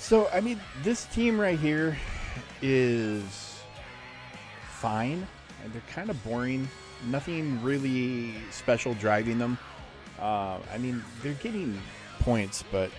So, I mean, this team right here is fine. They're kind of boring. Nothing really special driving them. I mean, they're getting points, but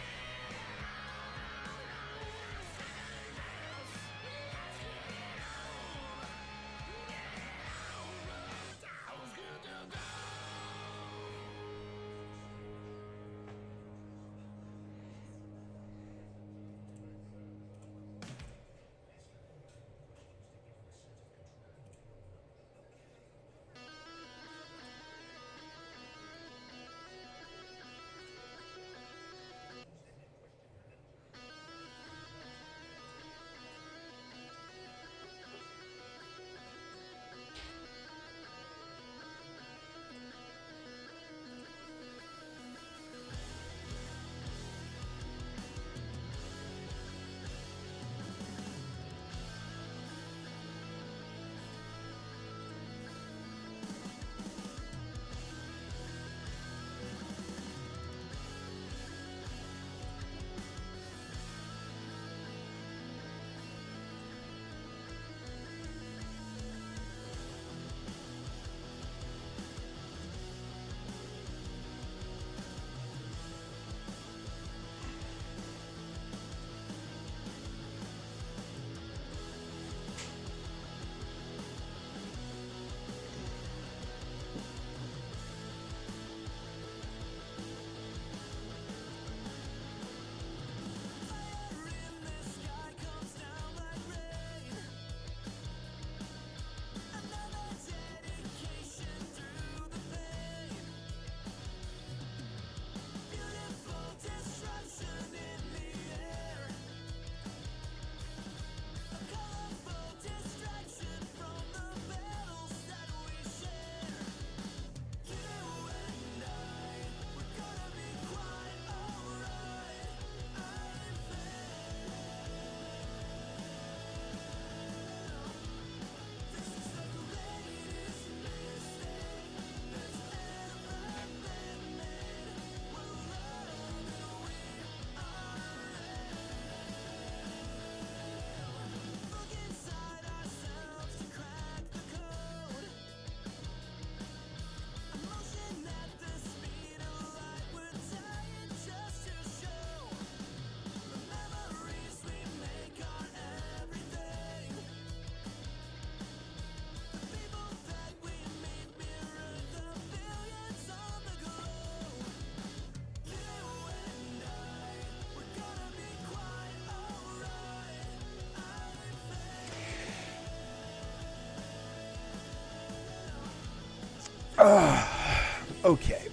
okay.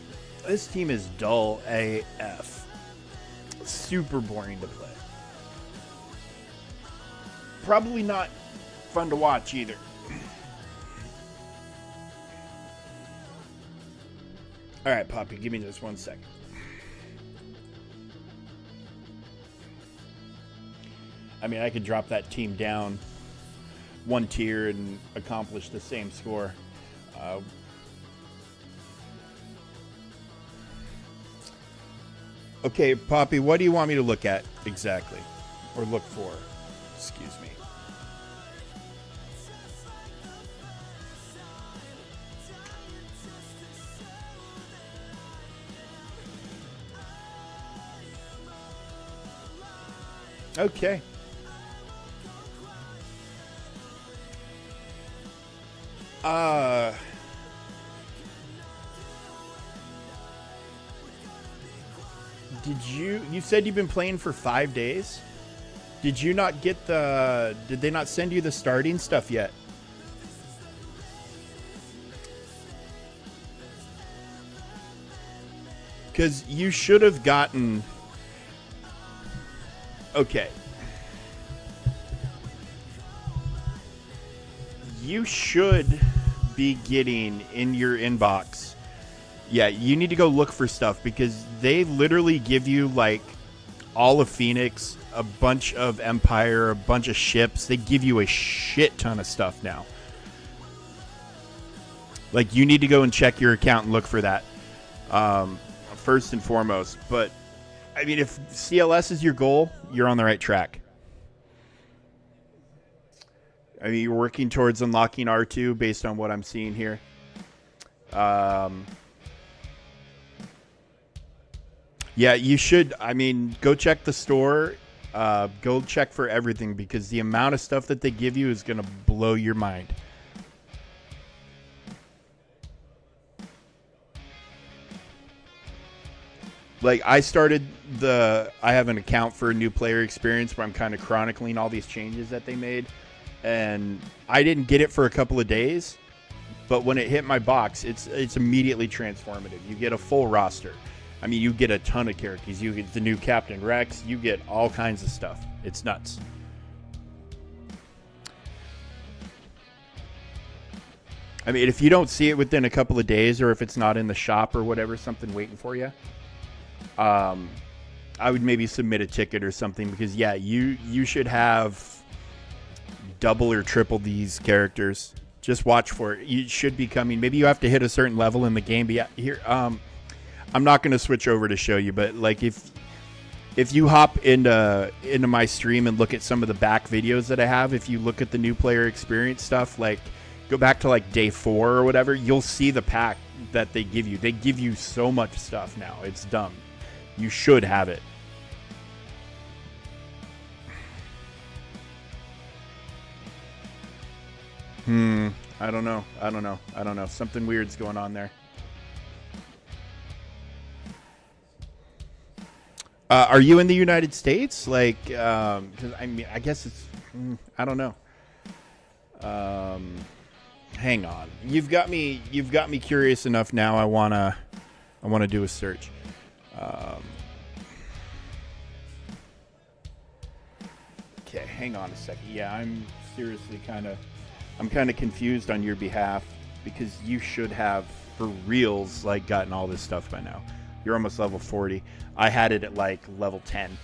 This team is dull AF. Super boring to play. Probably not fun to watch either. All right, Poppy, give me just 1 second. I mean, I could drop that team down one tier and accomplish the same score. Okay, Poppy, what do you want me to look at exactly? Or look for? Excuse me. Okay. Did you said you've been playing for 5 days? Did you not get did they not send you the starting stuff yet? Because you should have gotten... Okay. You should be getting in your inbox. Yeah, you need to go look for stuff because they literally give you like all of Phoenix, a bunch of Empire, a bunch of ships. They give you a shit ton of stuff now. Like, you need to go and check your account and look for that first and foremost. But, I mean, if CLS is your goal, you're on the right track. I mean, you're working towards unlocking R2 based on what I'm seeing here. Yeah, you should. I mean, go check the store. Go check for everything because the amount of stuff that they give you is going to blow your mind. Like, I have an account for a new player experience where I'm kind of chronicling all these changes that they made. And I didn't get it for a couple of days, but when it hit my box, it's immediately transformative. You get a full roster. I mean, you get a ton of characters. You get the new Captain Rex. You get all kinds of stuff. It's nuts. I mean, if you don't see it within a couple of days, or if it's not in the shop or whatever, something waiting for you, I would maybe submit a ticket or something because, yeah, you should have double or triple these characters. Just watch for it. You should be coming. Maybe you have to hit a certain level in the game. But yeah, here, I'm not going to switch over to show you, but like if you hop into my stream and look at some of the back videos that I have, if you look at the new player experience stuff, like go back to like day 4 or whatever, you'll see the pack that they give you. They give you so much stuff now. It's dumb. You should have it. I don't know. Something weird's going on there. Are you in the United States? Like, 'cause I mean, I guess it's, I don't know. Hang on. You've got me curious enough now. I wanna do a search. Okay, hang on a second. Yeah, I'm seriously kind of confused on your behalf because you should have, for reals, like gotten all this stuff by now. You're almost level 40. I had it at like level 10.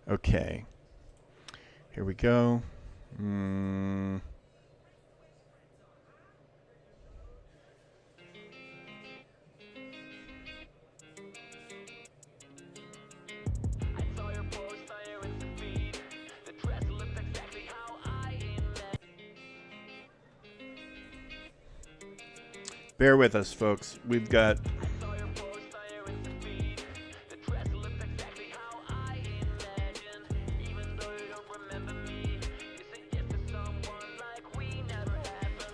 Okay. Here we go. Bear with us, folks. We've got...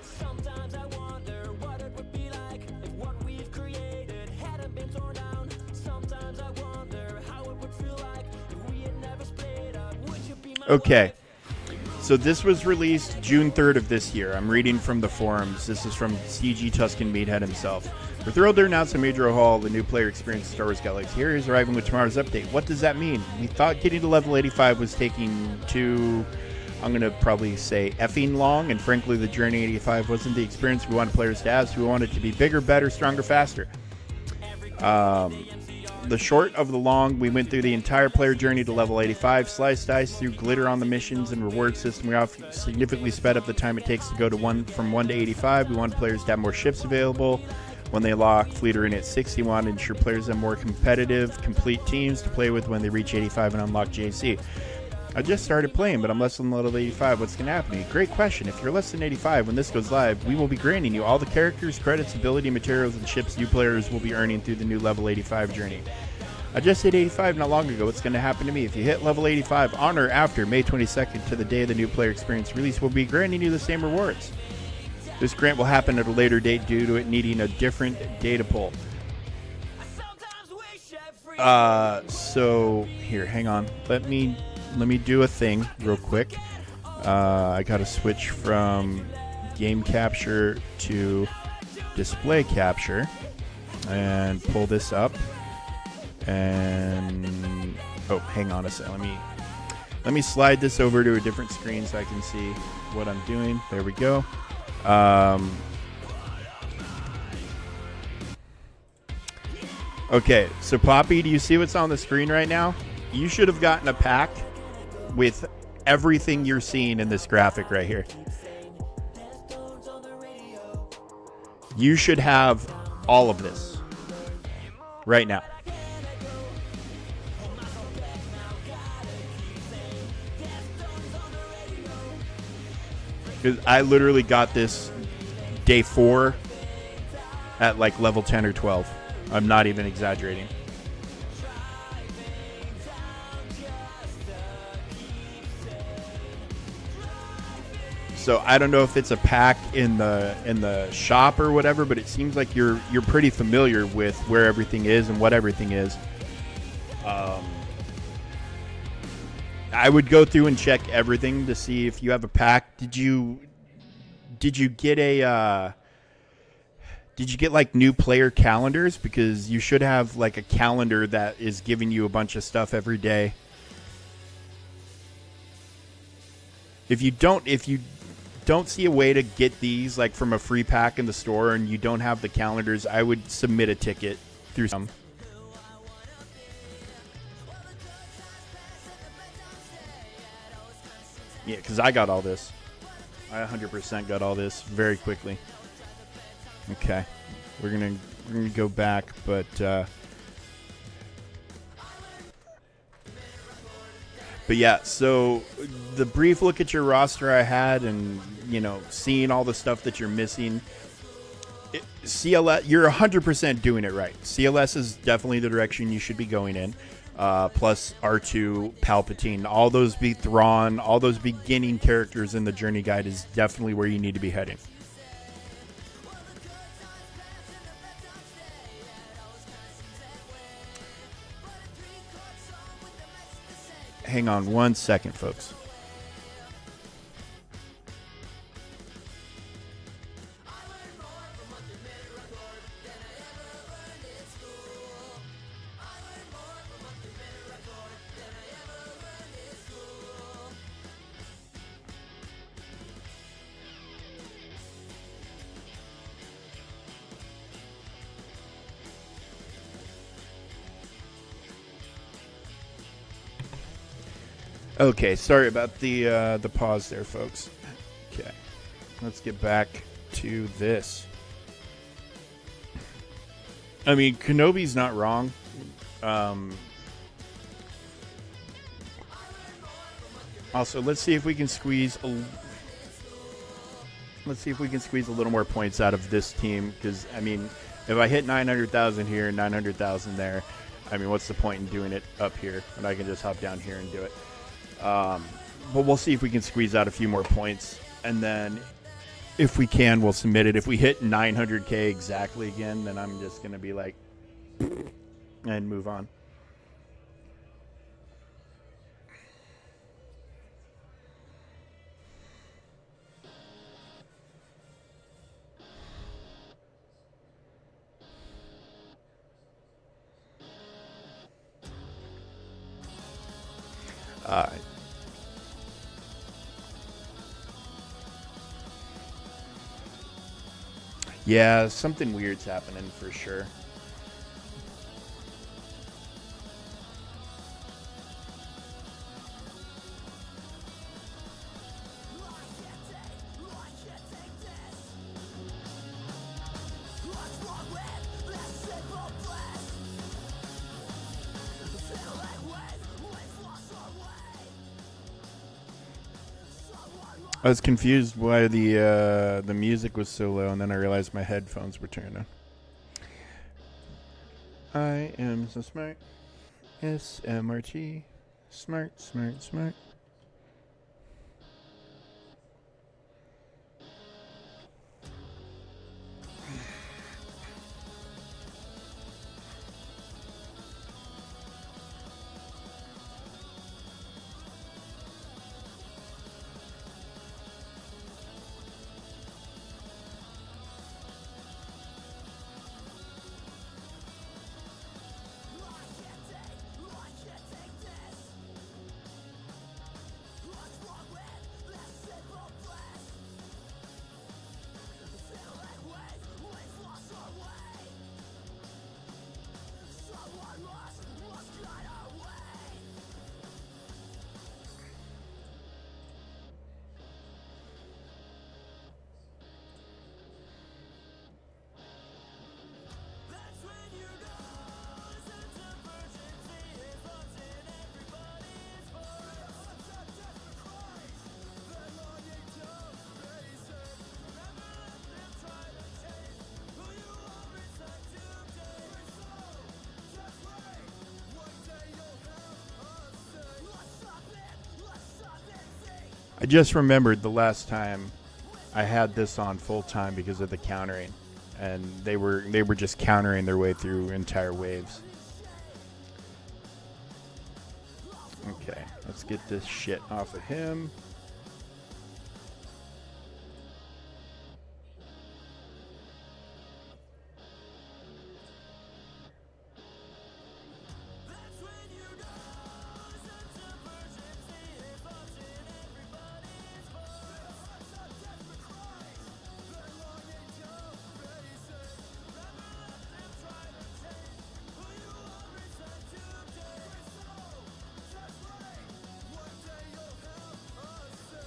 Sometimes I wonder what it would be like if what we've created hadn't been torn down. Sometimes I wonder how it would feel like if we had never split up. Would you be my Okay. So this was released June 3rd of this year. I'm reading from the forums. This is from CG Tuscan Meathead himself. We're thrilled to announce a major overhaul of the new player experience in Star Wars Galaxy. Here is arriving with tomorrow's update. What does that mean? We thought getting to level 85 was taking too, I'm going to probably say effing long, and frankly the journey 85 wasn't the experience we wanted players to have, so we wanted it to be bigger, better, stronger, faster. The short of the long, we went through the entire player journey to level 85, sliced dice through glitter on the missions and reward system. We also significantly sped up the time it takes to go from 1 to 85. We wanted players to have more ships available. When they lock Fleet Arena at 60, we wanted to ensure players have more competitive, complete teams to play with when they reach 85 and unlock JC. I just started playing, but I'm less than level 85. What's going to happen to me? Great question. If you're less than 85 when this goes live, we will be granting you all the characters, credits, ability, materials, and ships you players will be earning through the new level 85 journey. I just hit 85 not long ago. What's going to happen to me? If you hit level 85 on or after May 22nd to the day of the new player experience release, we'll be granting you the same rewards. This grant will happen at a later date due to it needing a different data pool. So here, hang on. Let me do a thing real quick. I got to switch from game capture to display capture and pull this up. And oh, hang on a second. Let me slide this over to a different screen so I can see what I'm doing. There we go. Okay, so Poppy, do you see what's on the screen right now? You should have gotten a pack with everything you're seeing in this graphic right here. You should have all of this right now. 'Cause I literally got this day 4 at like level 10 or 12. I'm not even exaggerating. So I don't know if it's a pack in the shop or whatever, but it seems like you're pretty familiar with where everything is and what everything is. I would go through and check everything to see if you have a pack. Did you get a did you get like new player calendars? Because you should have like a calendar that is giving you a bunch of stuff every day. If you don't see a way to get these like from a free pack in the store and you don't have the calendars, I would submit a ticket through some. Yeah, because I got all this. I 100% got all this very quickly. Okay, we're gonna go back, but yeah. So the brief look at your roster I had, and seeing all the stuff that you're missing. CLS, you're 100% doing it right. CLS is definitely the direction you should be going in. Plus R2, Palpatine, all those Thrawn, all those beginning characters in the journey guide is definitely where you need to be heading. Hang on one second, folks. Okay, sorry about the pause there, folks. Okay, let's get back to this. I mean, Kenobi's not wrong. Also, let's see if we can squeeze a little more points out of this team. Because I mean, if I hit 900,000 here and 900,000 there, I mean, what's the point in doing it up here when I can just hop down here and do it? But we'll see if we can squeeze out a few more points, and then if we can, we'll submit it. If we hit 900K exactly again, then I'm just gonna be like, and move on. Yeah, something weird's happening for sure. I was confused why the music was so low, and then I realized my headphones were turned on. I am so smart. SMRT. Smart, smart, smart. I just remembered the last time I had this on full time because of the countering, and they were just countering their way through entire waves. Okay, let's get this shit off of him.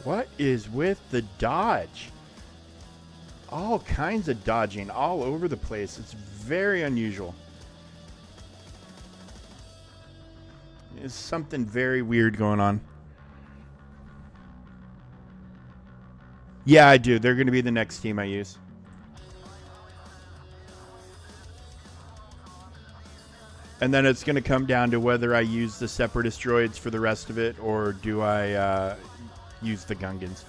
What is with the dodge? All kinds of dodging all over the place. It's very unusual. There's something very weird going on. Yeah, I do. They're going to be the next team I use. And then it's going to come down to whether I use the Separatist droids for the rest of it, or do I use the Gungans.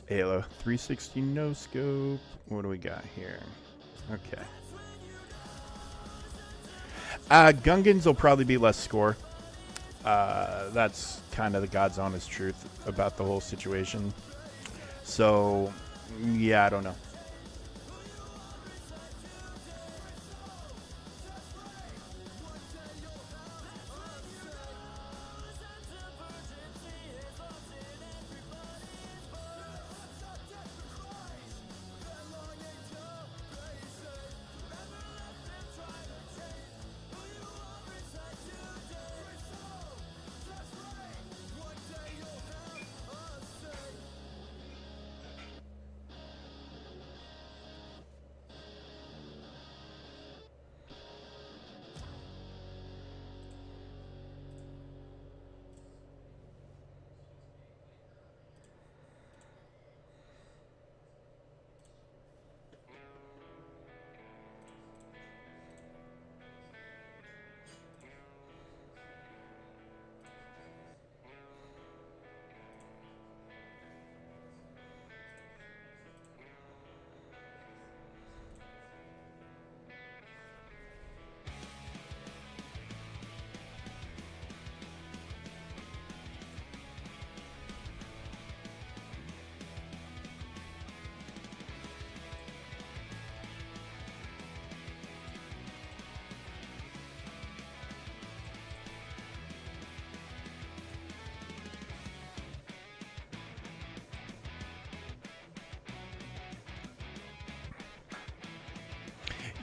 Halo 360 no scope. What do we got here? Okay. Gungans will probably be less score. That's kind of the God's honest truth about the whole situation. So, yeah, I don't know.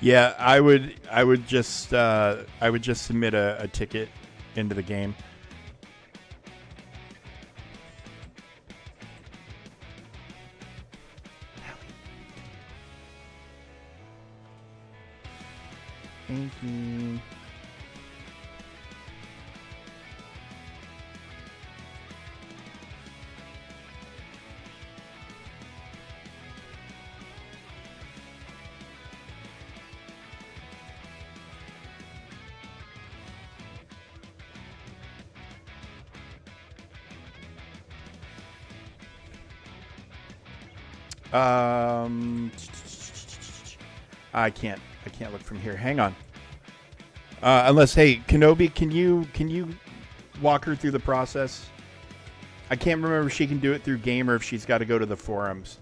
Yeah, I would just submit a ticket into the game. Thank you. I can't look from here. Hang on. Unless, hey, Kenobi, can you walk her through the process? I can't remember if she can do it through game or if she's got to go to the forums.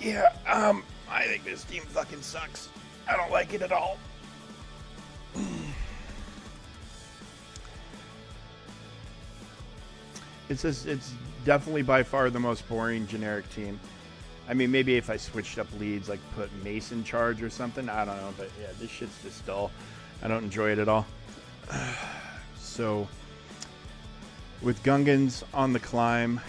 Yeah, I think this team fucking sucks. I don't like it at all. It's definitely by far the most boring generic team. I mean, maybe if I switched up leads, like put Mace in charge or something, I don't know. But yeah, this shit's just dull. I don't enjoy it at all. So, with Gungans on the climb,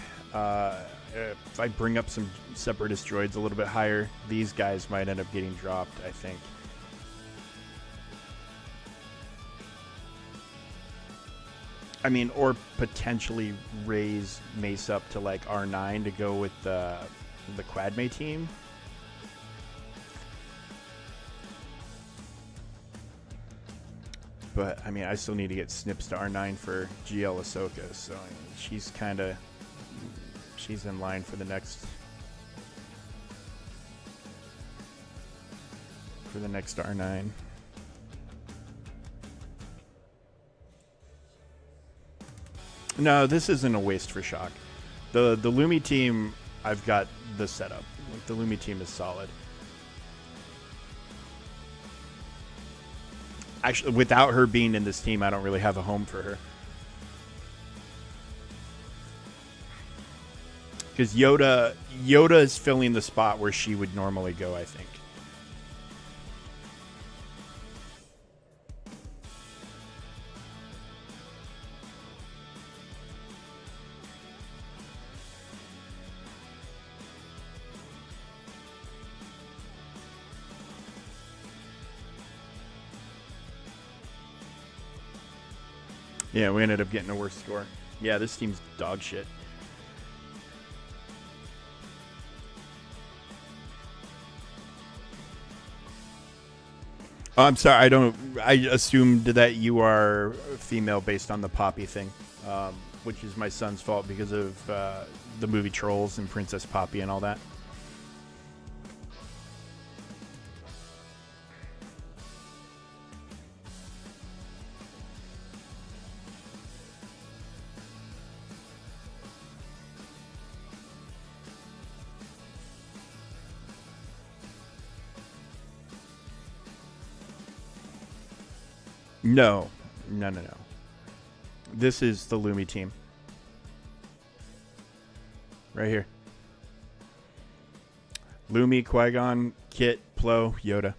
if I bring up some Separatist droids a little bit higher, these guys might end up getting dropped, I think. I mean, or potentially raise Mace up to like R9 to go with the Quadme team. But I mean, I still need to get Snips to R9 for GL Ahsoka, so I mean, she's in line for the next R9. No, this isn't a waste for Shock. The Lumi team, I've got the setup. Like, the Lumi team is solid. Actually, without her being in this team, I don't really have a home for her. Because Yoda is filling the spot where she would normally go, I think. Yeah, we ended up getting a worse score. Yeah, this team's dog shit. Oh, I'm sorry. I assumed that you are female based on the Poppy thing, which is my son's fault because of the movie Trolls and Princess Poppy and all that. No. This is the Lumi team. Right here. Lumi, Qui-Gon, Kit, Plo, Yoda.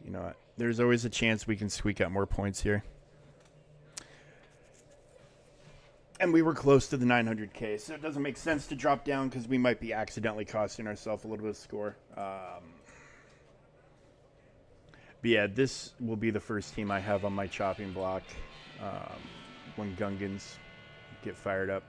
You know what? There's always a chance we can squeak out more points here. And we were close to the 900K, so it doesn't make sense to drop down because we might be accidentally costing ourselves a little bit of score. But yeah, this will be the first team I have on my chopping block when Gungans get fired up.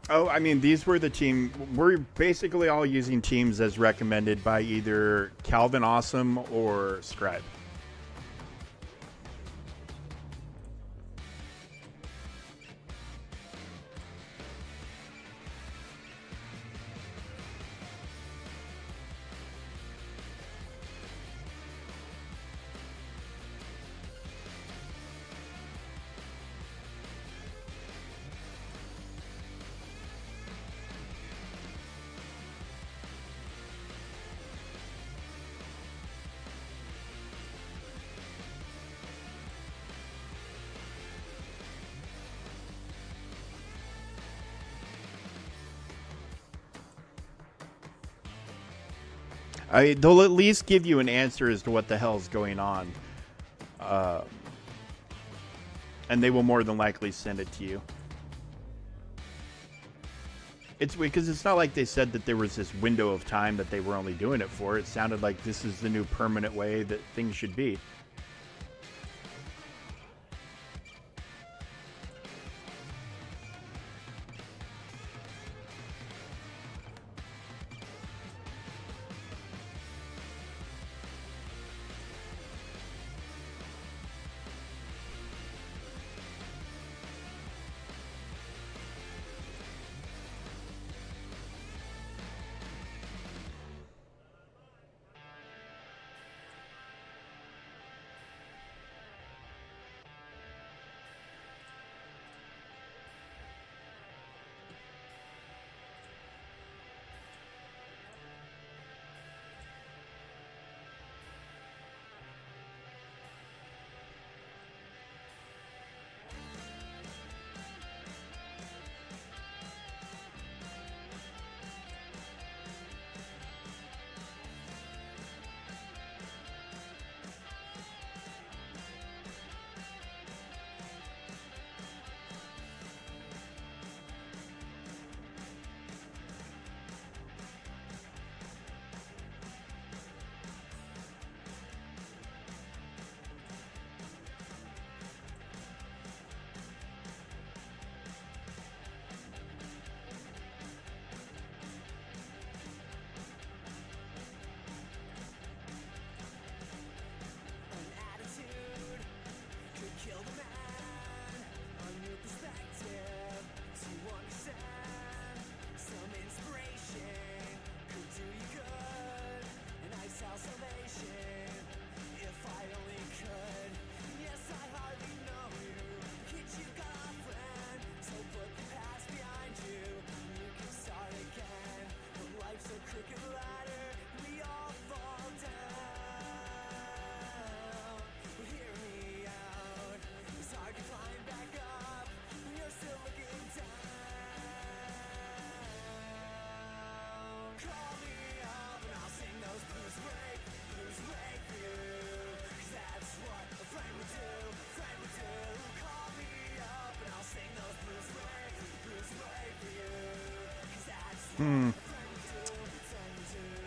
Oh, I mean, these were the team. We're basically all using teams as recommended by either Calvin Awesome or Scribe. They'll at least give you an answer as to what the hell's going on. and they will more than likely send it to you. It's because it's not like they said that there was this window of time that they were only doing it for. It sounded like this is the new permanent way that things should be.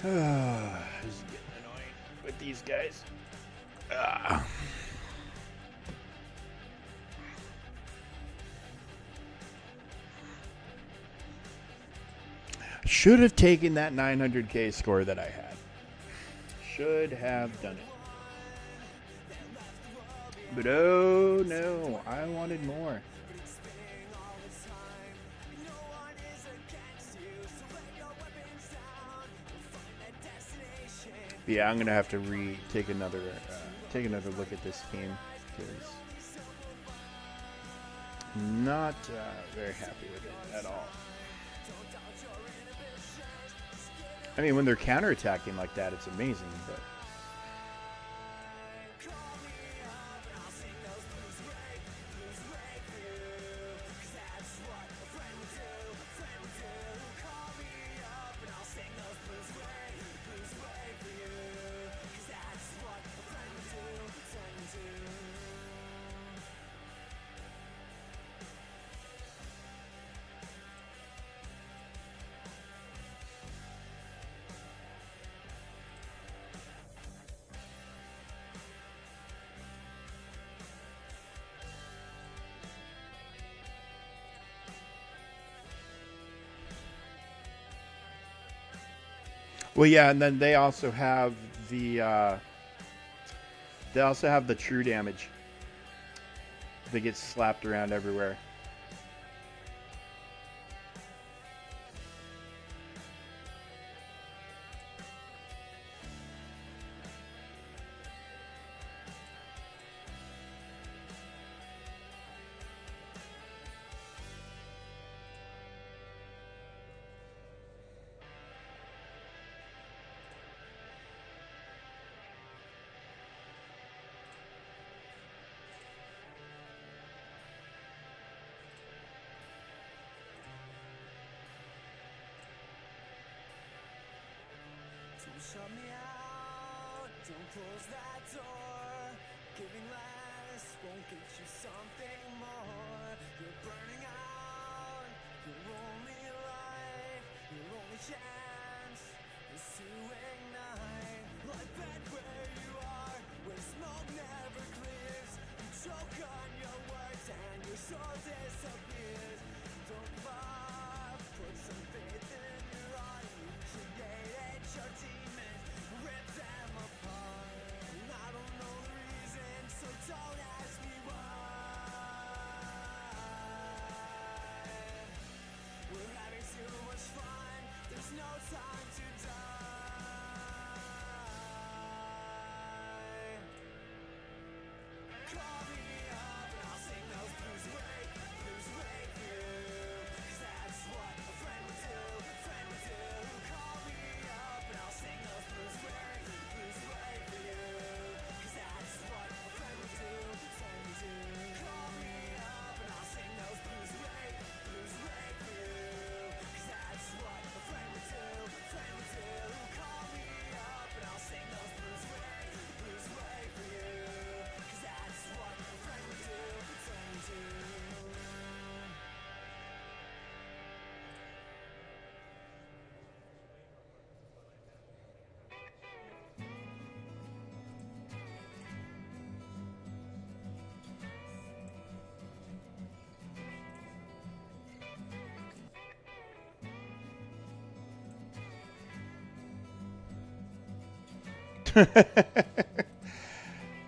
This is getting annoying with these guys. Should have taken that 900k score that I had. Should have done it. But oh no, I wanted more. Yeah, I'm gonna have to take another look at this game because I'm not very happy with it at all. I mean, when they're counterattacking like that, it's amazing, but. Well, yeah, and then they also have the true damage that gets slapped around everywhere. Shut me out, don't close that door. Giving less won't get you something more. You're burning out. Your only light, your only chance is to ignite. Like that where you are, where smoke never clears. You choke on your words and your soul disappears. Don't give up, put some faith in your heart. You created your demons, rip them apart. And I don't know the reason, so don't ask me why. We're having too much fun, there's no time to die. Call me up and I'll sing those blues away for you. 'Cause that's what a friend would do, Call me up and I'll sing those blues away for you. 'Cause that's what a friend would do, Call me up and I'll sing those blues away for you. 'Cause that's what a friend would do, Call me up and I'll sing those blues away for you. 'Cause that's what a friend would do,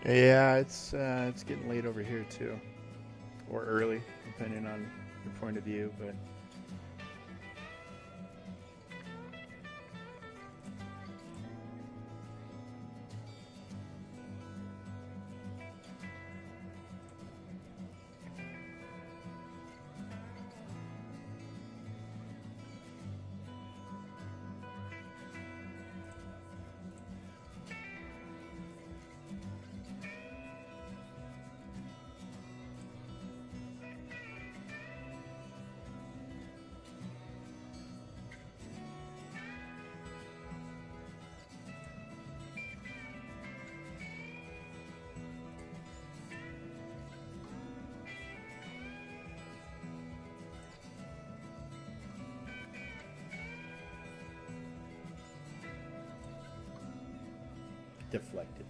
Yeah, it's getting late over here too, or early, depending on your point of view. But deflected.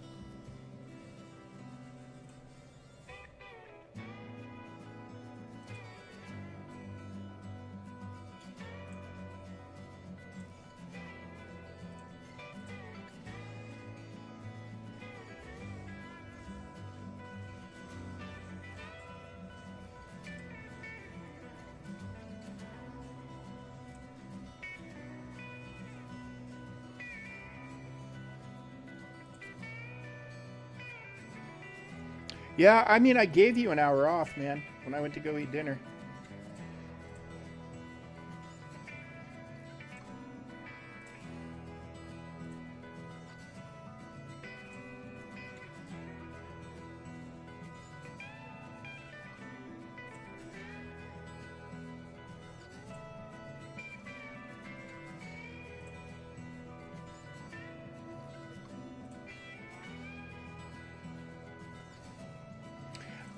Yeah, I mean, I gave you an hour off, man, when I went to go eat dinner.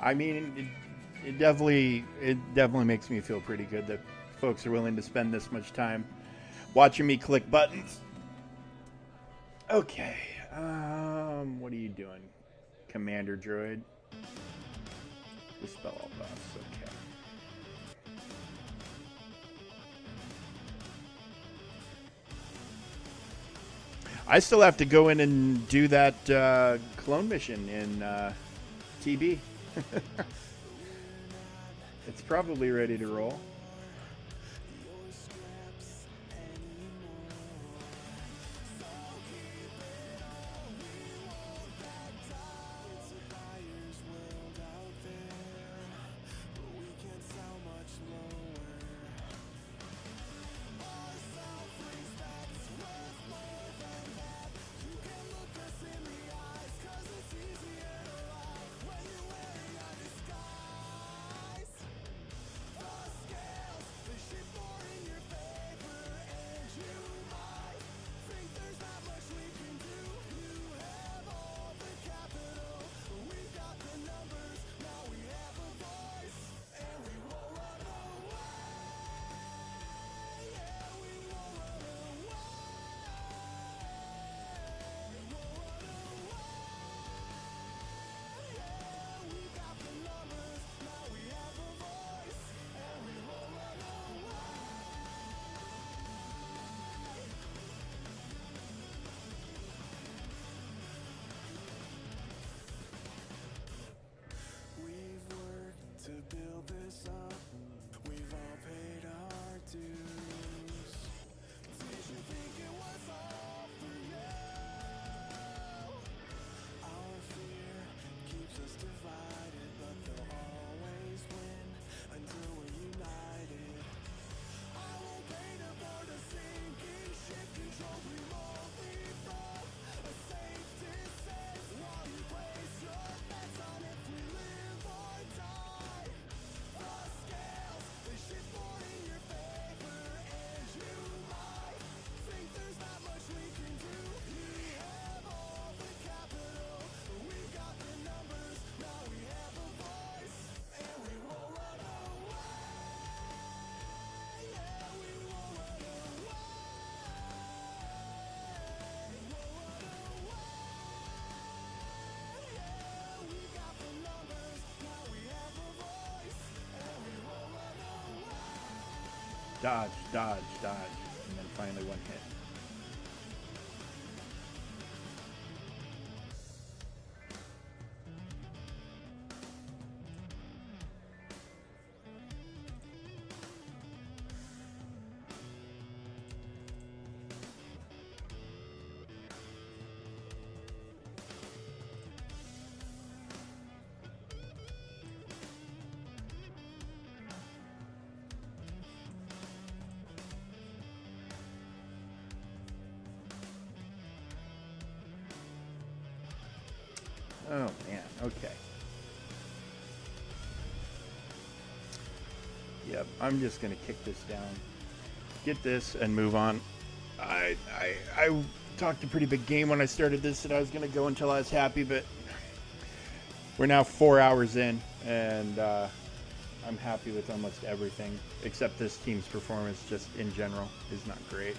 I mean, it definitely makes me feel pretty good that folks are willing to spend this much time watching me click buttons. Okay, what are you doing, Commander Droid? Dispel all buffs. Okay. I still have to go in and do that clone mission in TB. It's probably ready to roll. this up. We've all paid our dues. Did you think it was all for you? Our fear keeps us divided, but they'll always win until we're united. I won't paint aboard a sinking ship, control remotely from a safe distance. While you place your bets on if we live or die, the scales they shift more in your favor, and you might think there's not much we can do. We have all the capital, we've got the numbers, now we have a voice, and we won't run away. Yeah, we won't run away. We won't run away. Yeah, we got the numbers, now we have a voice, and we won't run away. Dodge, dodge, dodge. And then finally one hit. Oh man, okay. Yep, I'm just gonna kick this down, get this, and move on. I talked a pretty big game when I started this, and I was gonna go until I was happy, but we're now 4 hours in, and I'm happy with almost everything, except this team's performance just in general is not great.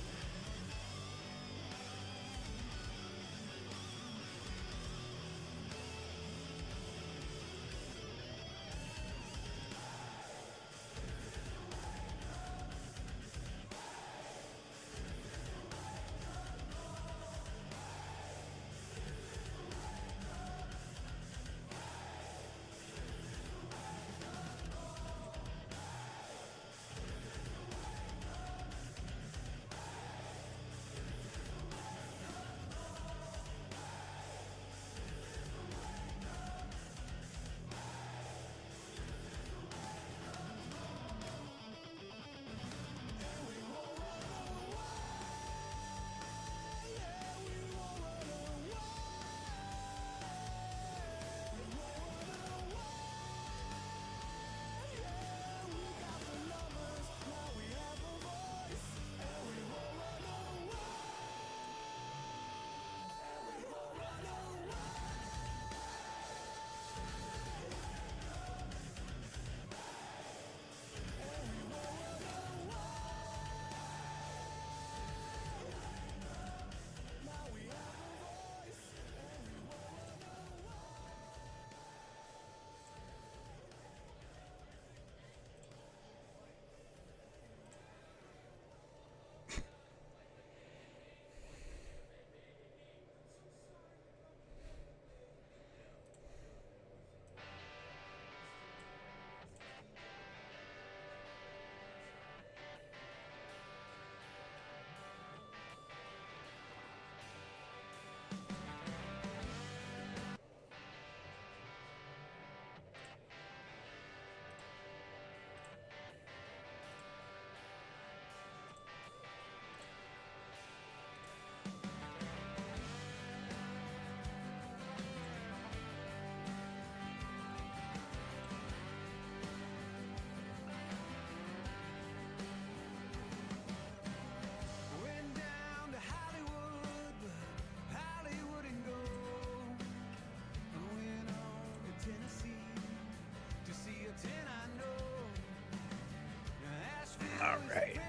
All right,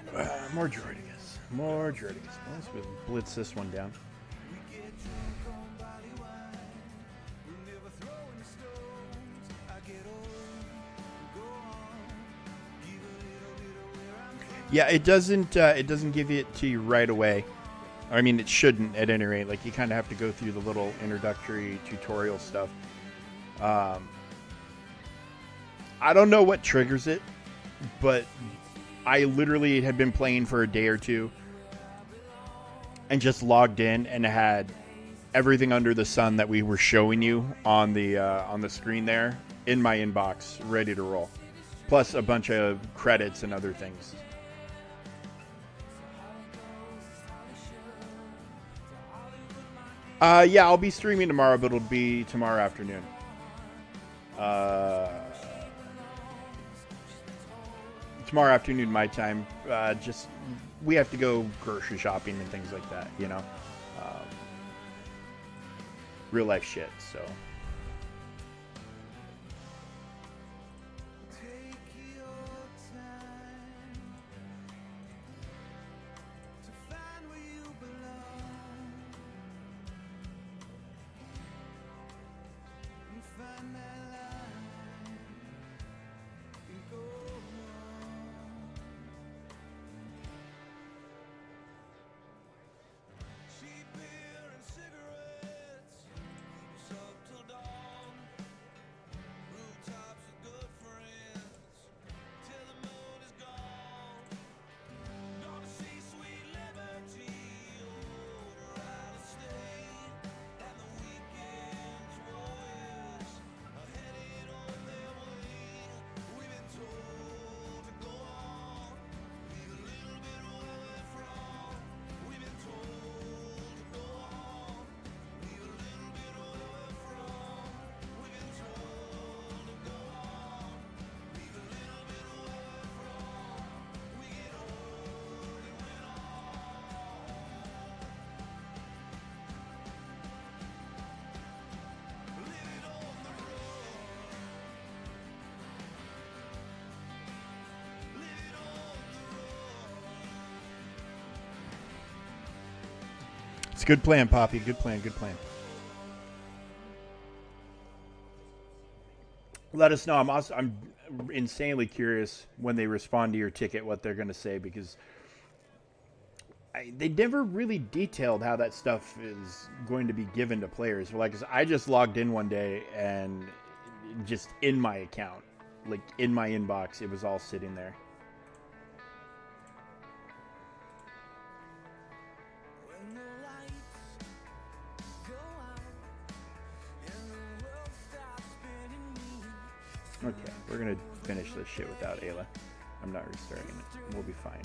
more Jordigas. More Jordigas. Let's blitz this one down. Yeah, it doesn't give it to you right away. I mean, it shouldn't at any rate. Like, you kind of have to go through the little introductory tutorial stuff. I don't know what triggers it, but I literally had been playing for a day or two and just logged in and had everything under the sun that we were showing you on the screen there in my inbox, ready to roll. Plus a bunch of credits and other things. Yeah, I'll be streaming tomorrow, but it'll be tomorrow afternoon. Tomorrow afternoon, my time. Just we have to go grocery shopping and things like that, you know. Real life shit. So. It's a good plan, Poppy. Good plan. Good plan. Let us know. I'm insanely curious when they respond to your ticket what they're going to say, because they never really detailed how that stuff is going to be given to players. Like, I just logged in one day and just in my account, like in my inbox, it was all sitting there. Okay, we're gonna finish this shit without Ayla. I'm not restarting it. We'll be fine.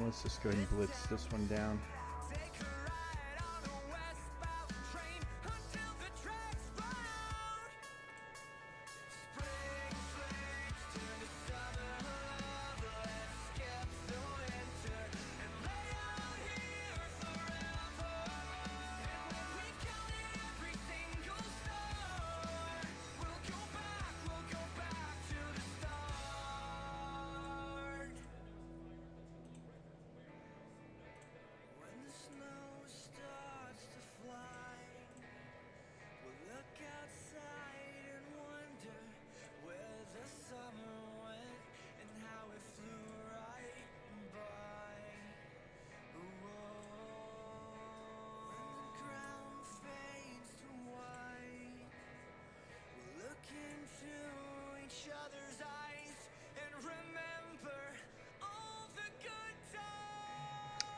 Let's just go ahead and blitz this one down.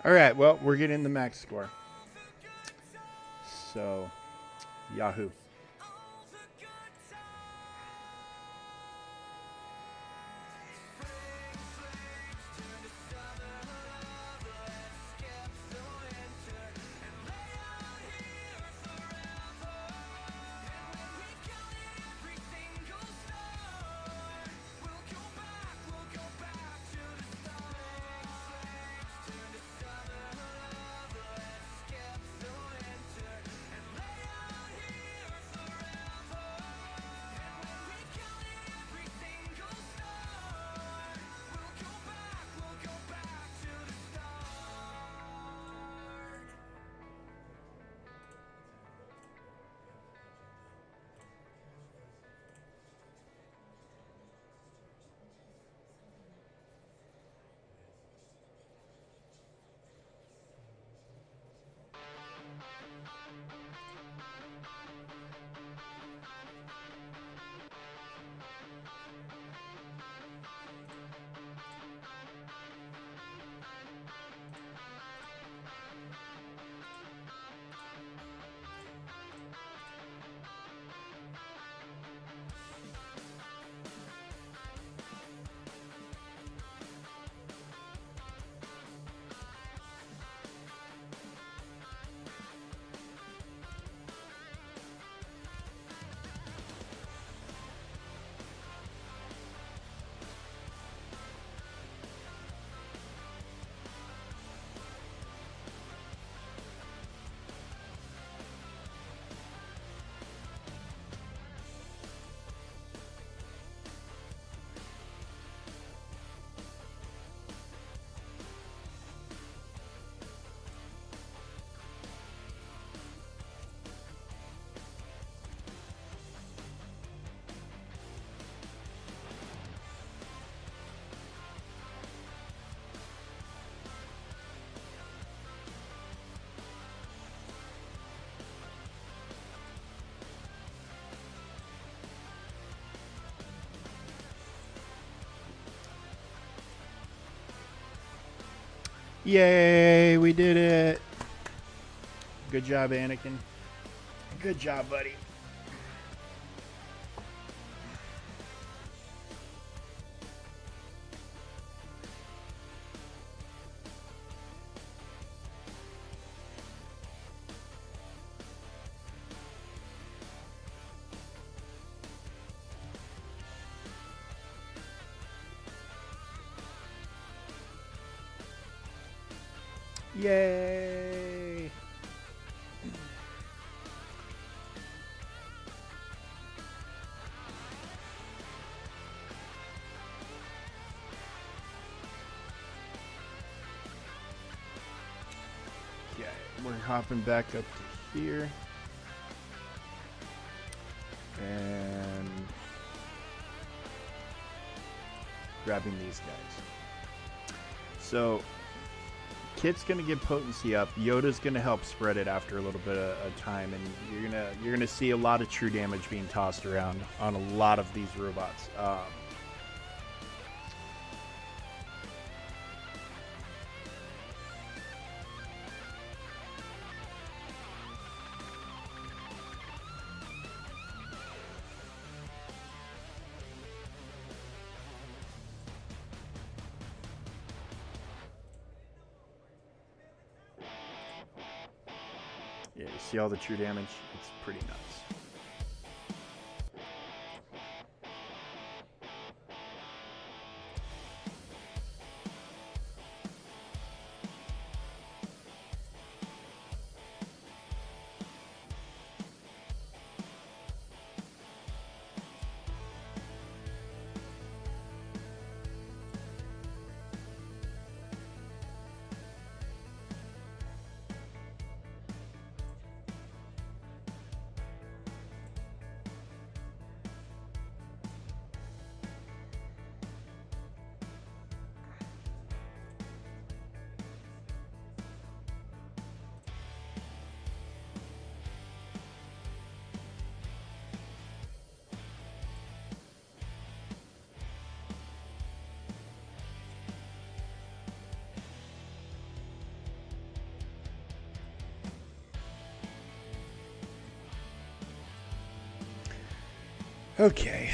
All right, well, we're getting the max score. So, Yahoo. Yay, we did it. Good job, Anakin. Good job, buddy. Yay! Okay, we're hopping back up to here. And grabbing these guys. So Kit's gonna get potency up. Yoda's gonna help spread it after a little bit of time, and you're gonna see a lot of true damage being tossed around on a lot of these robots. Yeah, you see all the true damage? It's pretty nuts. Okay.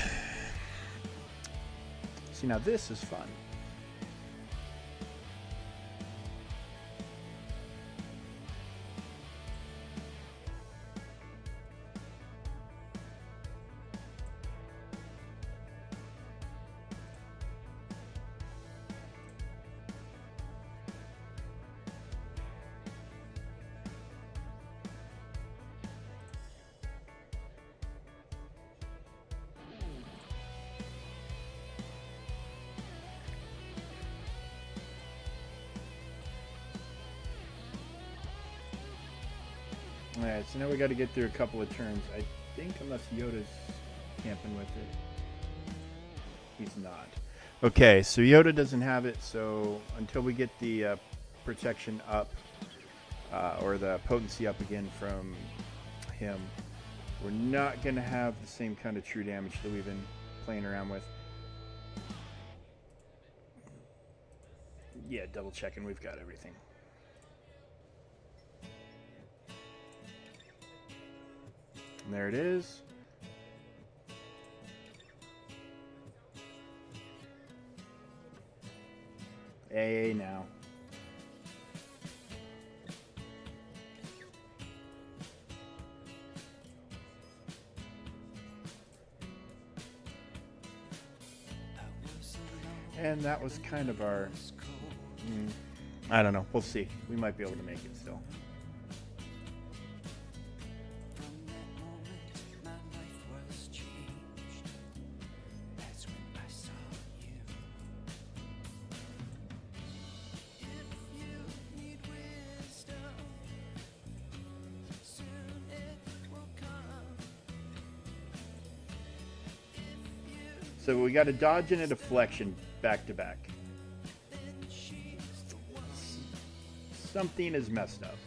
See, now this is fun. Alright, so now we got to get through a couple of turns. I think unless Yoda's camping with it. He's not. Okay, so Yoda doesn't have it, so until we get the protection up, or the potency up again from him, we're not going to have the same kind of true damage that we've been playing around with. Yeah, double checking, we've got everything. And there it is. AA now. And that was kind of our... I don't know. We'll see. We might be able to make it still. So we got a dodge and a deflection back to back. Something is messed up.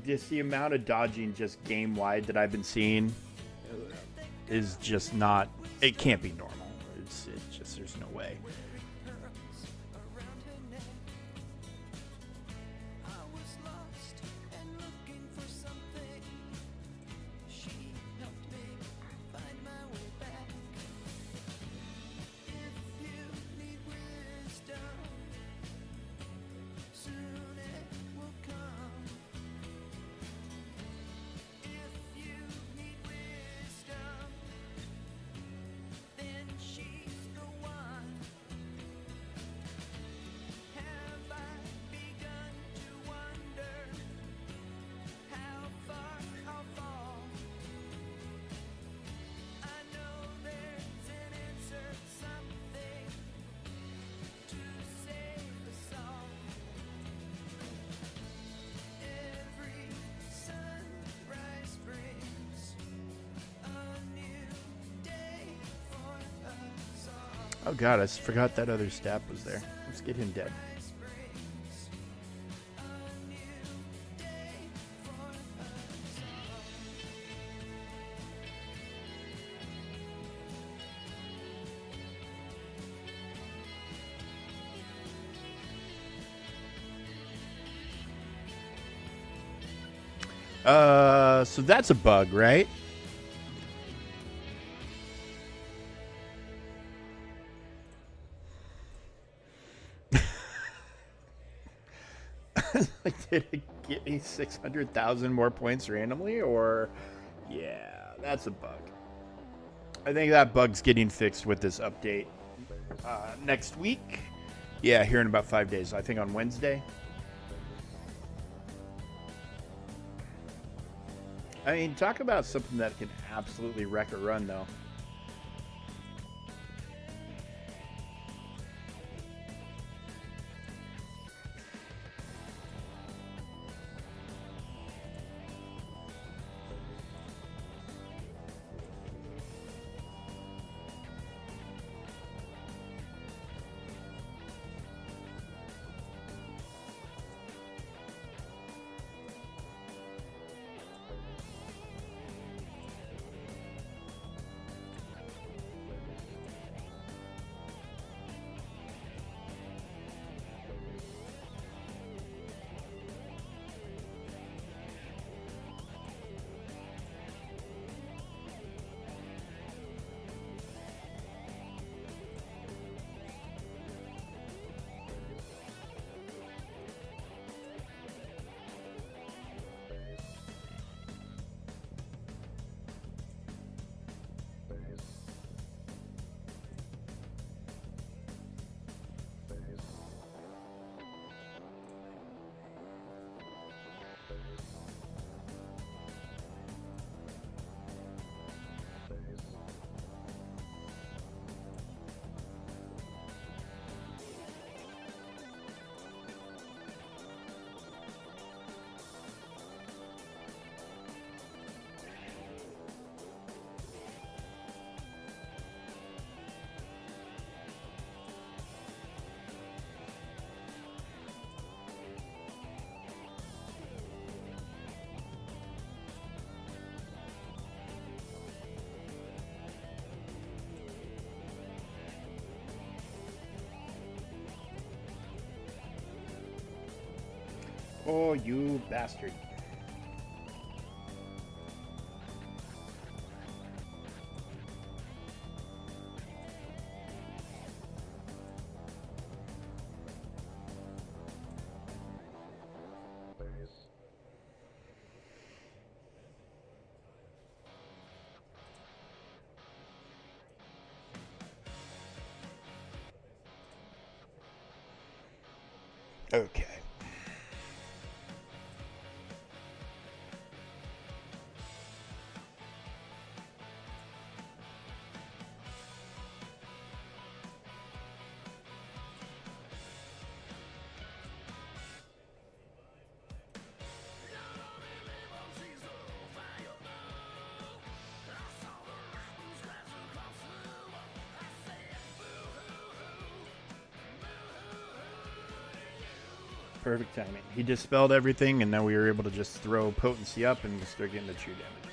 Just the amount of dodging just game wide that I've been seeing is just not, it can't be normal. It's just, there's no way. around her neck. I was lost and looking for something. She helped me find my way back. If you need wisdom, soon it will come. If you need wisdom, then she's the one. Have I begun to wonder how far I'll fall? I know there's an answer, something to save us all. Every sunrise brings a new day for us all. Oh god, I forgot that other stab was there. Let's get him dead. Brings a new day for us all. So that's a bug, right? Like, did it get me 600,000 more points randomly, or yeah, that's a bug. I think that bug's getting fixed with this update next week. Yeah, here in about 5 days. I think on Wednesday. I mean, talk about something that can absolutely wreck a run, though. Oh, you bastard. Okay. Perfect timing. He dispelled everything, and now we were able to just throw potency up and start getting the true damage again.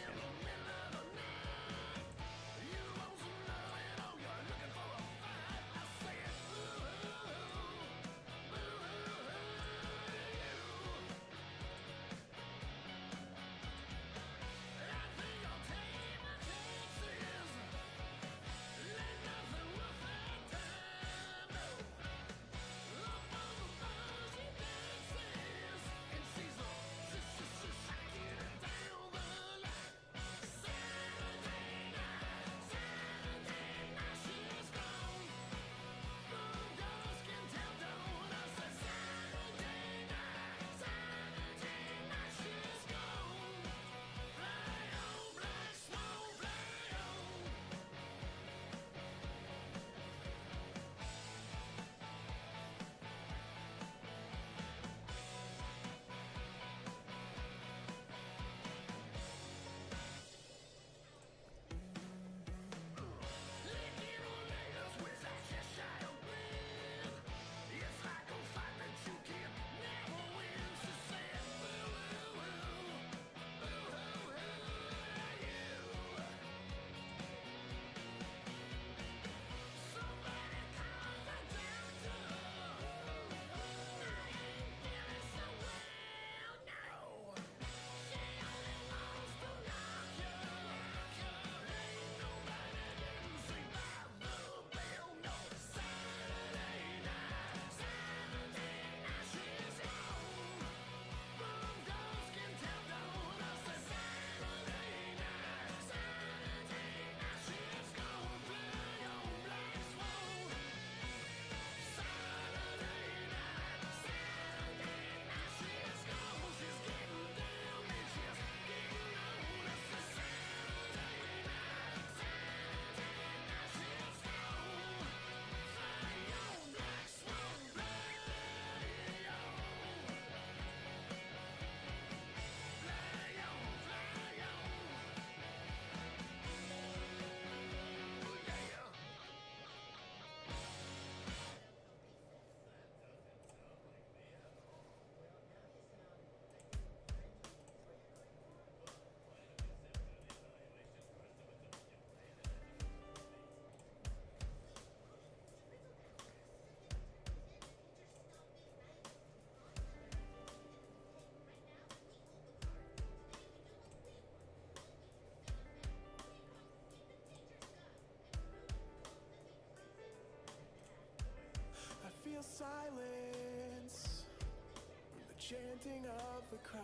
silence from the chanting of the crowd.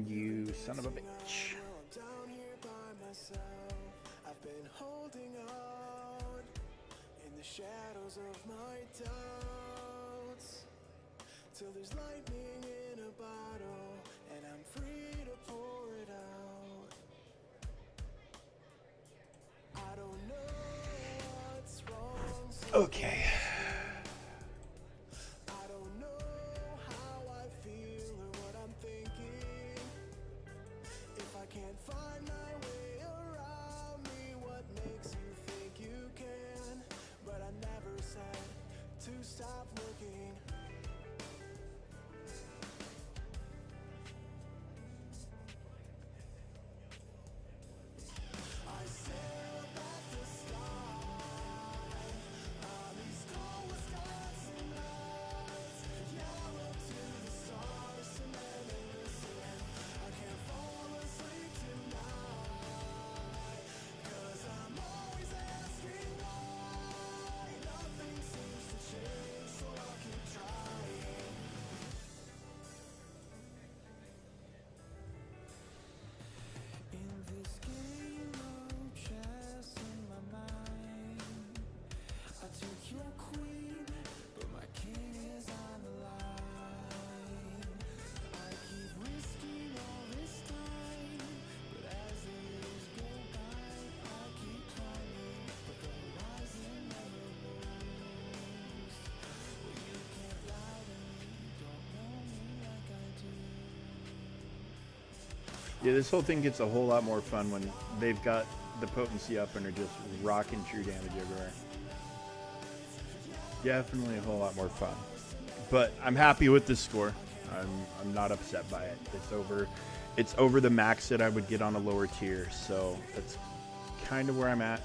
You son of a bitch. Well, I'm down here by myself. I've been holding out in the shadows of my doubts till there's lightning in a bottle and I'm free to pour it out. I don't know what's wrong. Okay. I don't know how I feel or what I'm thinking. If I can't find my way around me, what makes you think you can? But I never said to stop looking. I stare up at the sky on these cold Wisconsin nights. Yeah, up to the stars to never listen. I can't fall asleep tonight, 'cause I'm always asking why. Nothing seems to change, so I'll keep trying. In this game of chess in my mind, I took your queen, but my king is on the line. I keep risking all this time, but as the years go by, I keep climbing, but the horizon never moves. Well, you can't lie to me, don't know me like I do. Yeah, this whole thing gets a whole lot more fun when they've got the potency up and are just rocking true damage everywhere. Definitely a whole lot more fun. But I'm happy with this score. I'm not upset by it. It's over the max that I would get on a lower tier, so that's kind of where I'm at.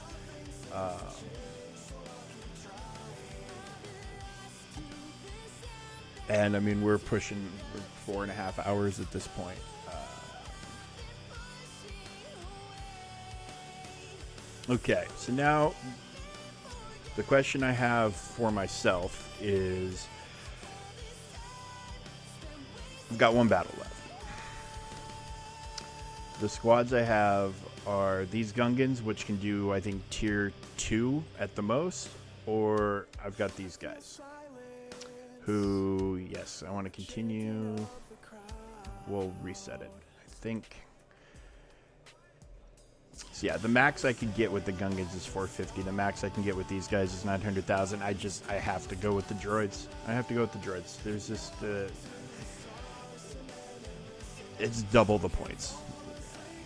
And I mean, we're 4.5 hours at this point. Okay, so now the question I have for myself is, I've got one battle left. The squads I have are these Gungans, which can do, I think, tier 2 at the most, or I've got these guys who, yes, I want to continue. We'll reset it, I think. So yeah, the max I could get with the Gungans is 450. The max I can get with these guys is 900,000. I have to go with the droids. There's just it's double the points.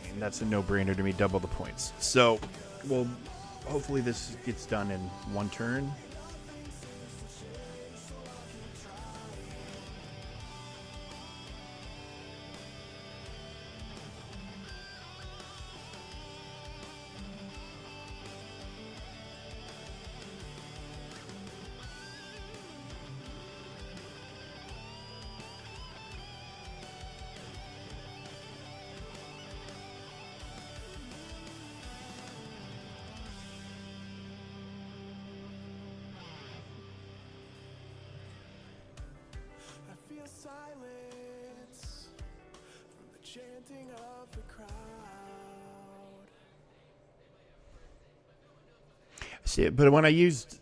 I mean, that's a no-brainer to me. Double the points. So, well, hopefully this gets done in one turn. I feel silence from the chanting of the crowd. See, but when I used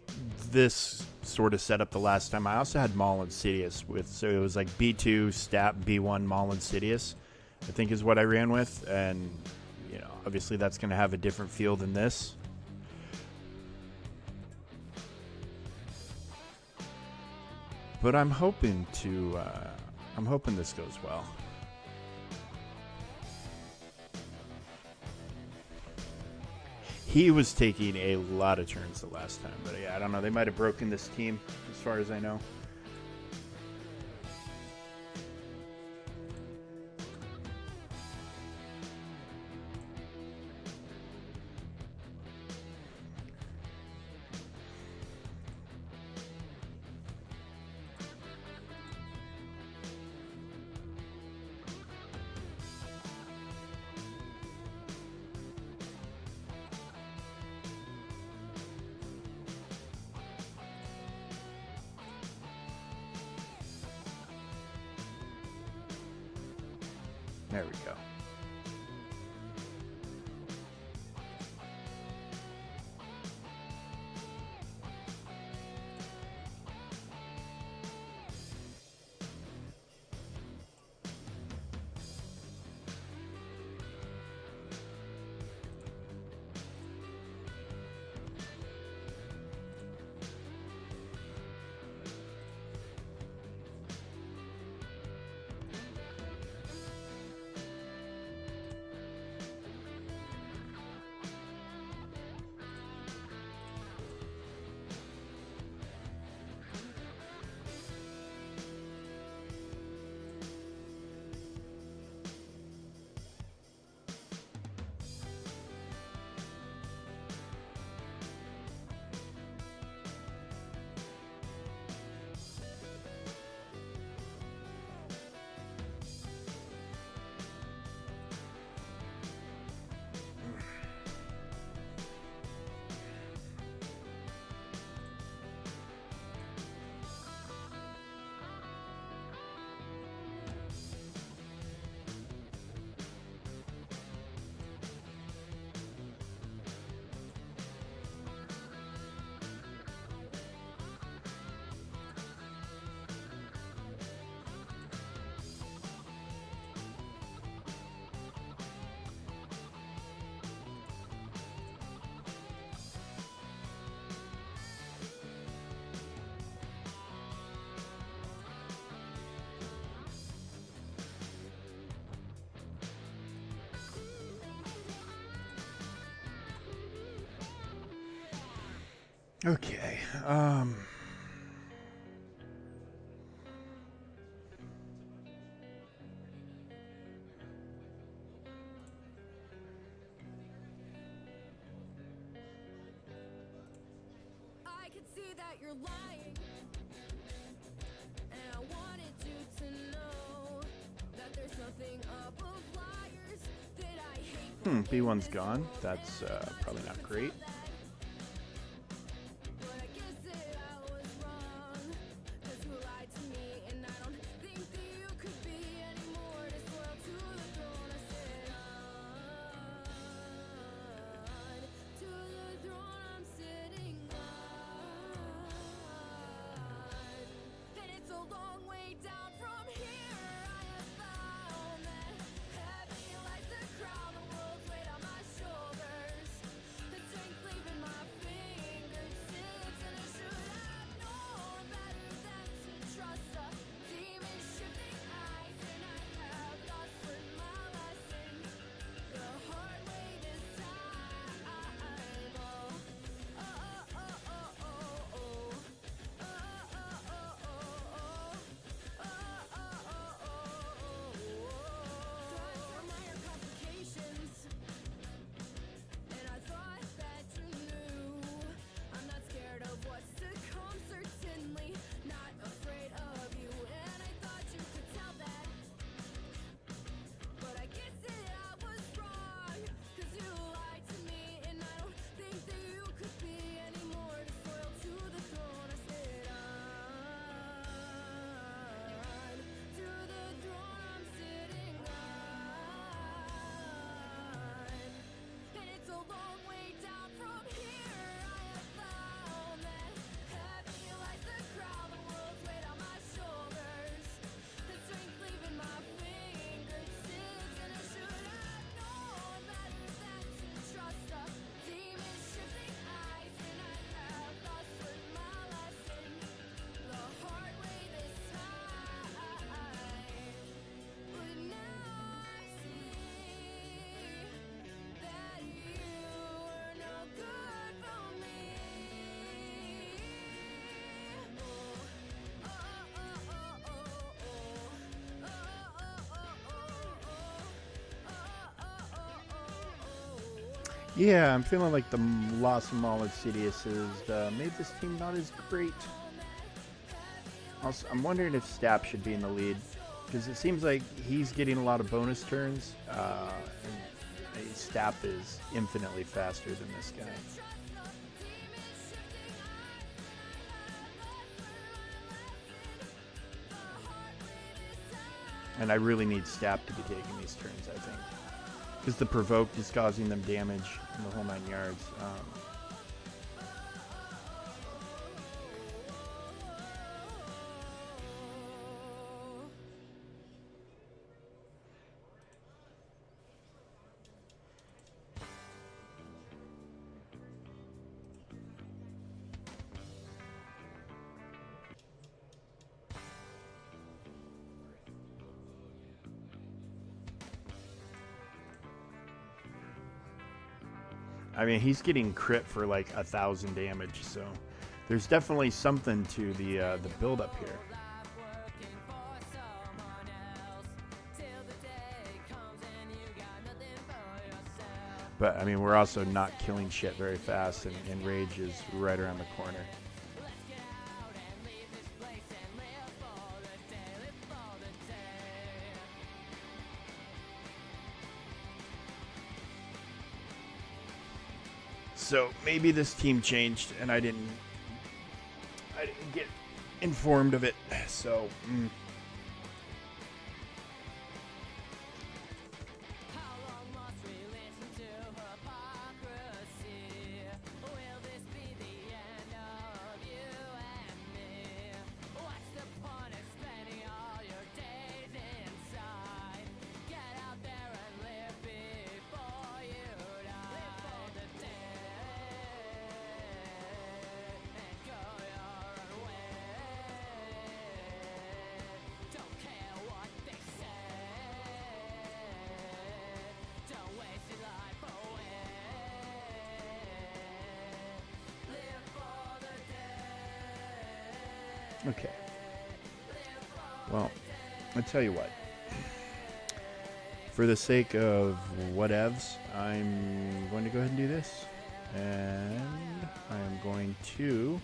this sort of setup the last time, I also had Maul and Sidious with, so it was like B2, Stat, B1, Maul and Sidious, I think is what I ran with, and you know, obviously that's going to have a different feel than this. But I'm hoping this goes well. He was taking a lot of turns the last time, but yeah, I don't know. They might have broken this team, as far as I know. There we go. Okay. I could see that you're lying, and I wanted you to know that there's nothing above liars that I hate. B1's gone. That's probably not great. But I guess that I was wrong, 'cause you lied to me, and I don't think that you could be any more disloyal to the throne. I said, on to the throne I'm sitting on. And it's a long way down from here. I have found that heavy like the crown, the world's weight on my shoulders, the strength leaving my fingertips, and I should have known better than to trust the demon shifting eyes, and I have lost learned my lesson the hard way this time. Minor complications, and I thought that you knew. I'm not scared of what's to come, certainly not afraid of you, and I thought you could tell that. But I guess that I was wrong, 'cause you lied to me, and I don't think that you could be any more disloyal to the throne. I said, on to the throne I'm sitting on. And it's a long way down from here. I have found that heavy like the crown, the world's weight on my shoulders, the strength leaving my fingertips, and I should have known better than to trust the demon shifting eyes, and I have lost learned my lesson the hard way this time. But now I see that you were no good for me. Yeah, I'm feeling like the loss of Maul and Sidious has made this team not as great. Also, I'm wondering if Stapp should be in the lead, because it seems like he's getting a lot of bonus turns, and Stapp is infinitely faster than this guy. And I really need Stap to be taking these turns, I think. Because the Provoke is causing them damage in the whole 9 yards. I mean, he's getting crit for like 1,000 damage, so there's definitely something to the build up here. But I mean, we're also not killing shit very fast, and Rage is right around the corner. So maybe this team changed, and I didn't get informed of it. So. Okay. Well, I tell you what. For the sake of whatevs, I'm going to go ahead and do this. And I'm going to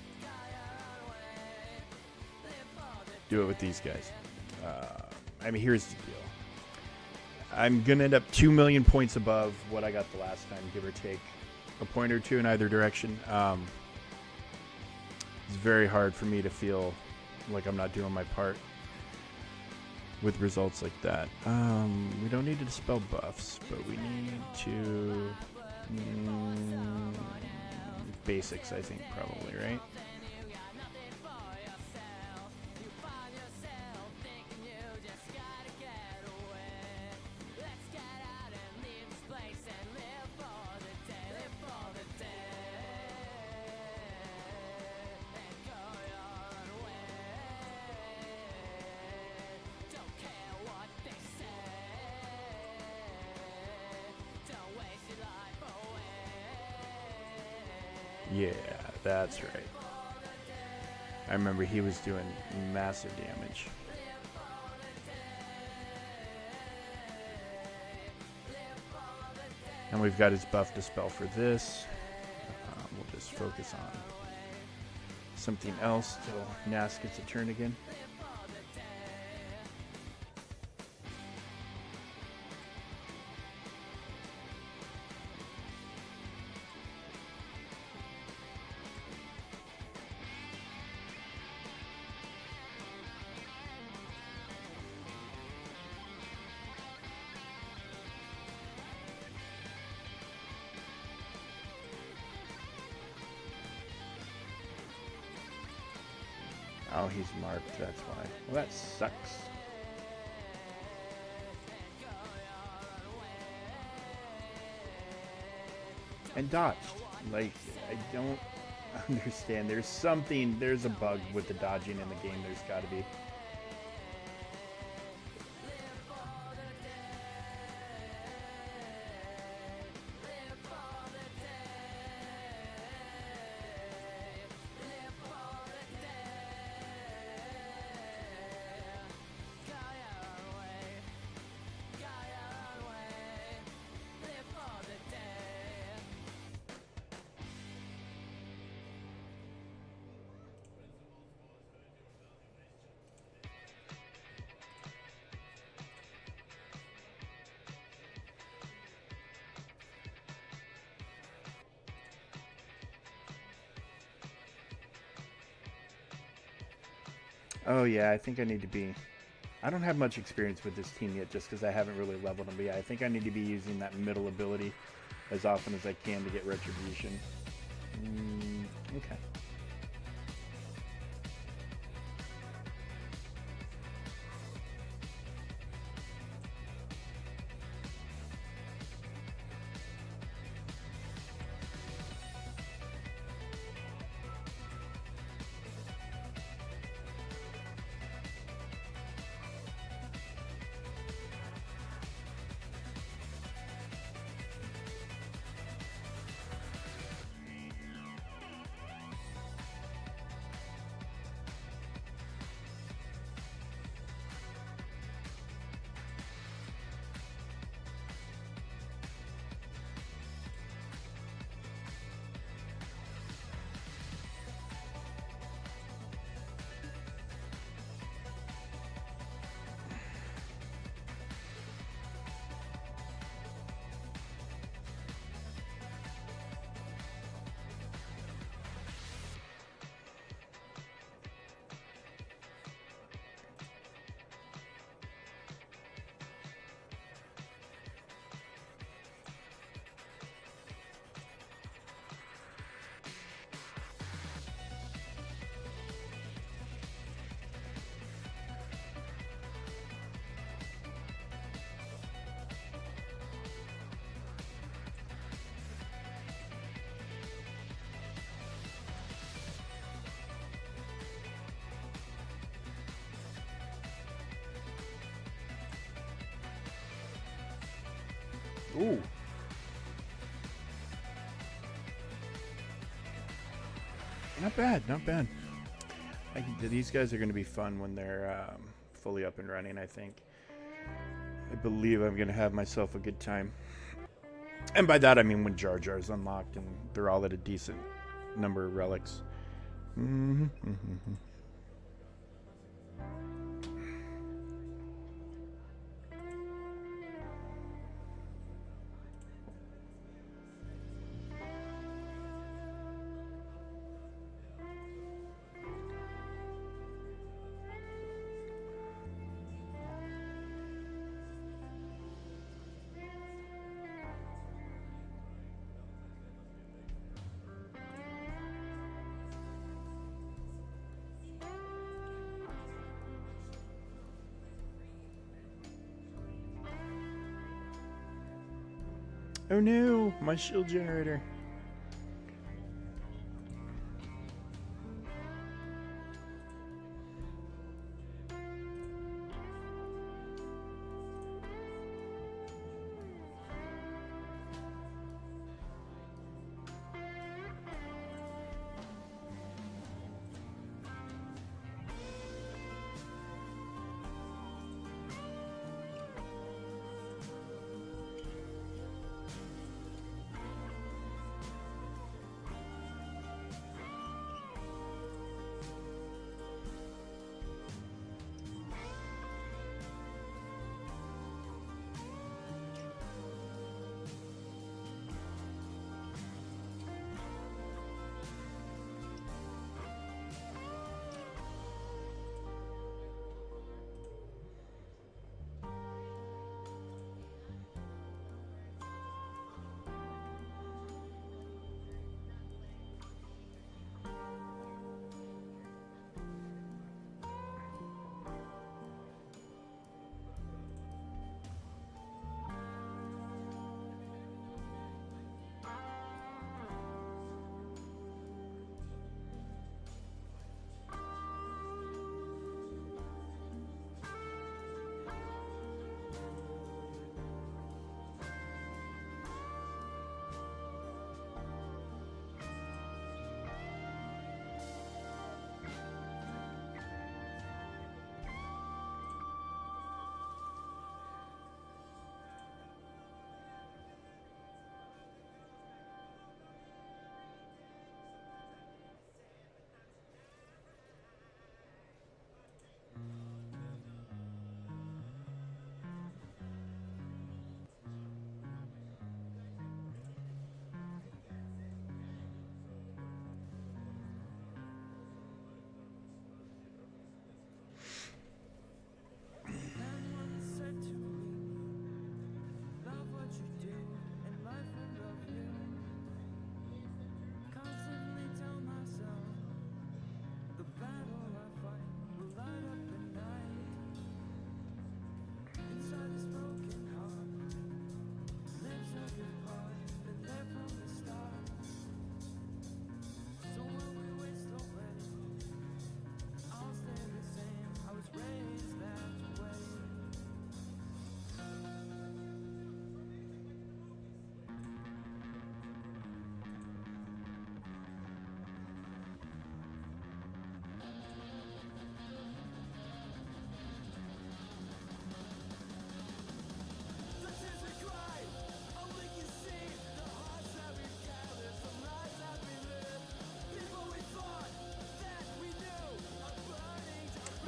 do it with these guys. I mean, here's the deal. I'm going to end up 2 million points above what I got the last time, give or take a point or two in either direction. It's very hard for me to feel like I'm not doing my part with results like that. We don't need to dispel buffs, but we need to... basics, I think, probably, right? Yeah, that's right. I remember he was doing massive damage. And we've got his buff dispel for this. We'll just focus on something else till Nas gets a turn again. Oh, he's marked, that's why. Well, that sucks. And dodged. Like, I don't understand. There's a bug with the dodging in the game. There's got to be. Oh yeah, I think I need to be I don't have much experience with this team yet just because I haven't really leveled them. But yeah, I think I need to be using that middle ability as often as I can to get retribution. Okay. Ooh. Not bad, not bad. These guys are going to be fun when they're fully up and running, I think. I believe I'm going to have myself a good time. And by that, I mean when Jar Jar's unlocked and they're all at a decent number of relics. Oh no, my shield generator.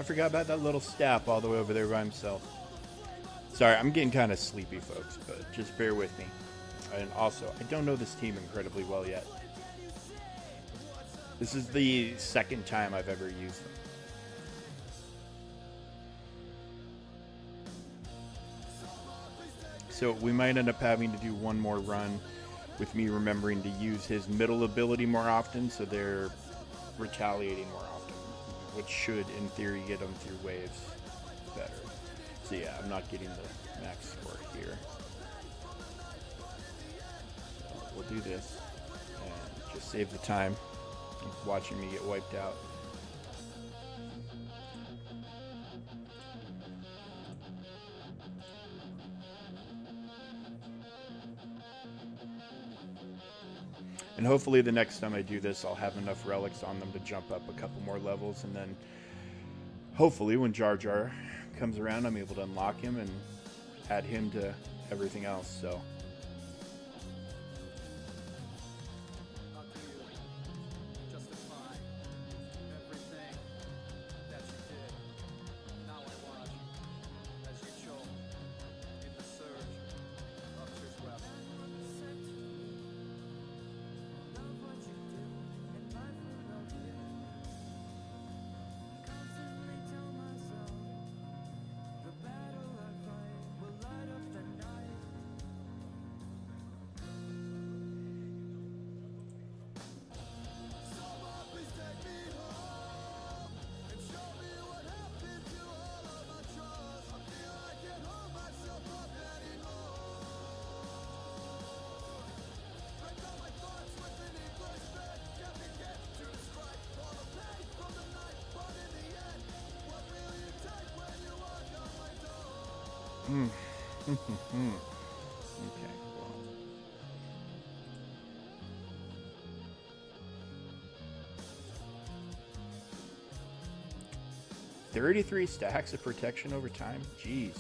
forgot about that little stap all the way over there by himself. Sorry, I'm getting kind of sleepy, folks, but just bear with me. And also, I don't know this team incredibly well yet. This is the second time I've ever used them. So we might end up having to do one more run with me remembering to use his middle ability more often, so they're retaliating more often, which should, in theory, get them through waves better. So yeah, I'm not getting the max score here. So we'll do this and just save the time of watching me get wiped out. And hopefully the next time I do this, I'll have enough relics on them to jump up a couple more levels, and then hopefully when Jar Jar comes around, I'm able to unlock him and add him to everything else. So How do you justify everything that you did? Now I watch as you choke in the surge of your breath. okay, well. $33 stacks of protection over time? Jeez.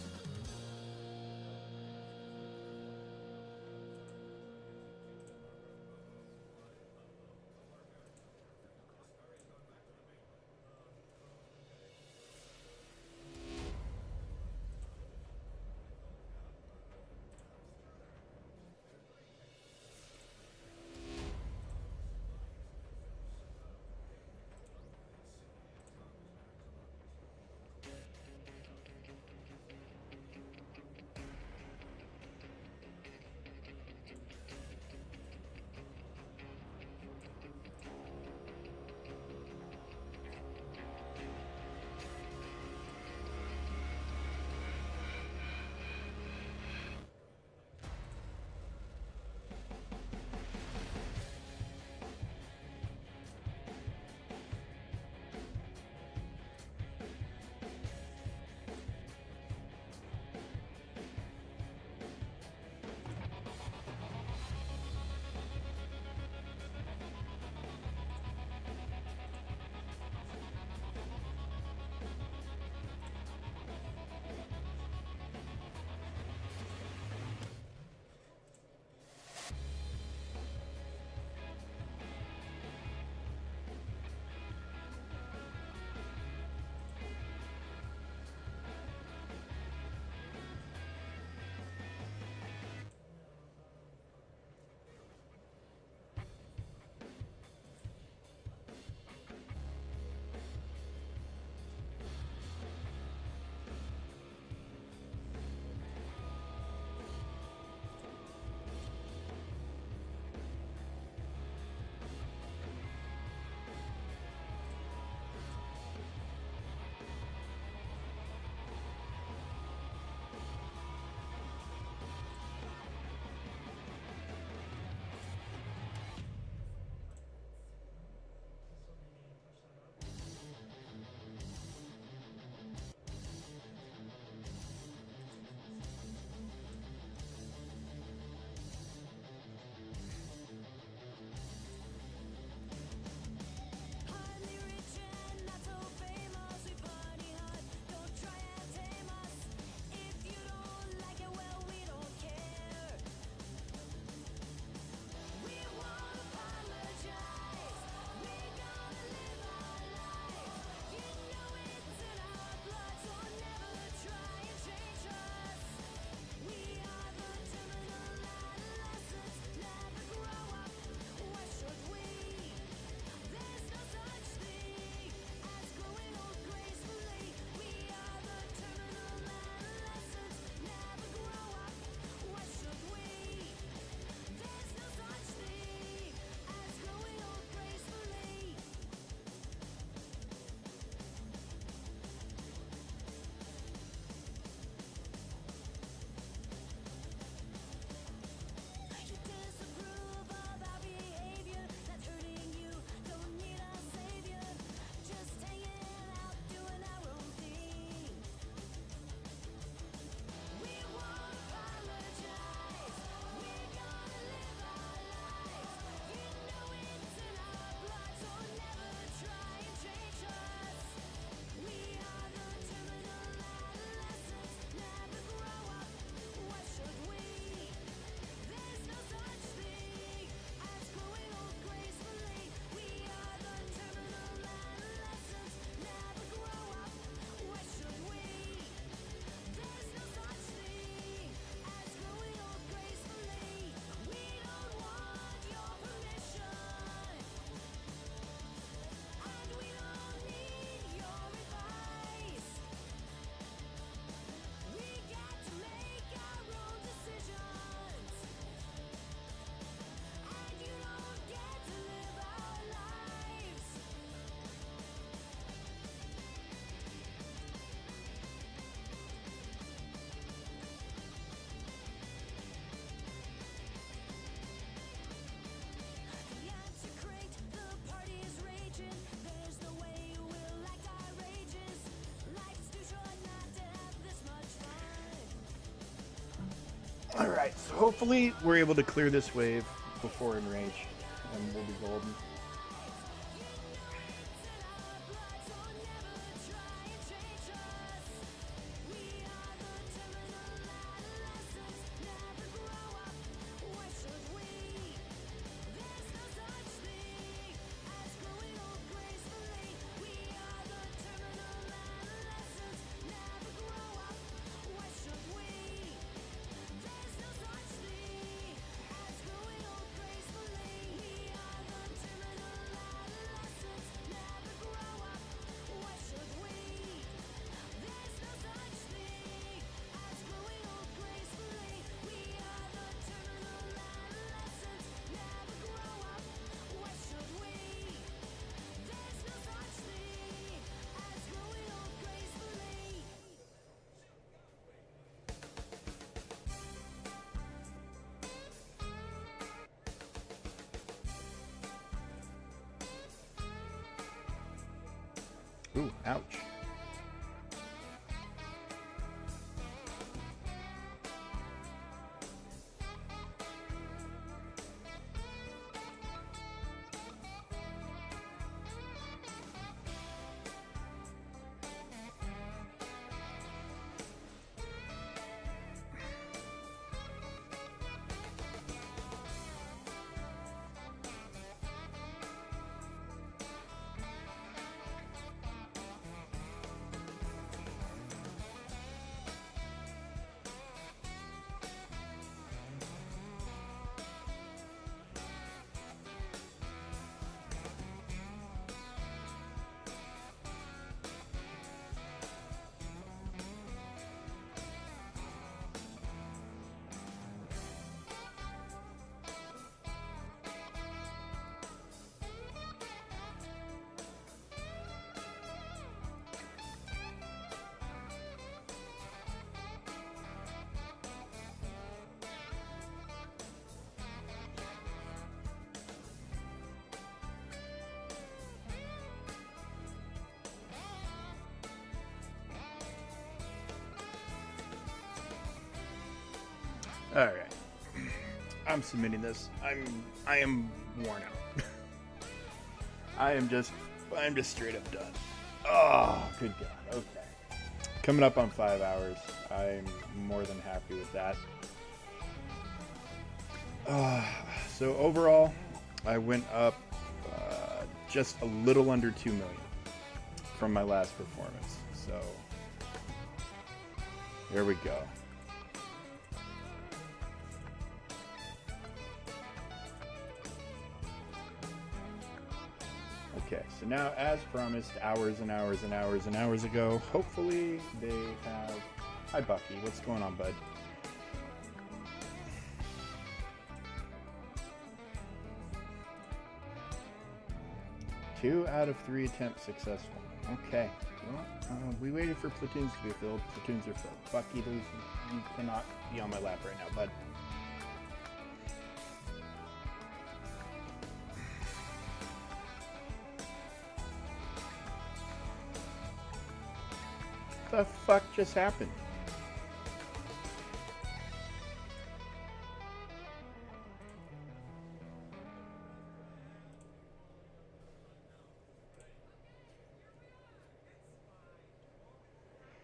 Alright, so hopefully we're able to clear this wave before Enrage, and we'll be golden. Ooh, ouch. All right, I'm submitting this. I am worn out. I'm just straight up done. Oh, good God. Okay, coming up on 5 hours. I'm more than happy with that. So overall, I went up just a little under 2 million from my last performance. So there we go. Okay, so now, as promised, hours and hours and hours and hours ago, hopefully they have... Hi, Bucky. What's going on, bud? Two out of 3 attempts successful. Okay. Well, we waited for platoons to be filled. Platoons are filled. Bucky, you cannot be on my lap right now, bud. What the fuck just happened?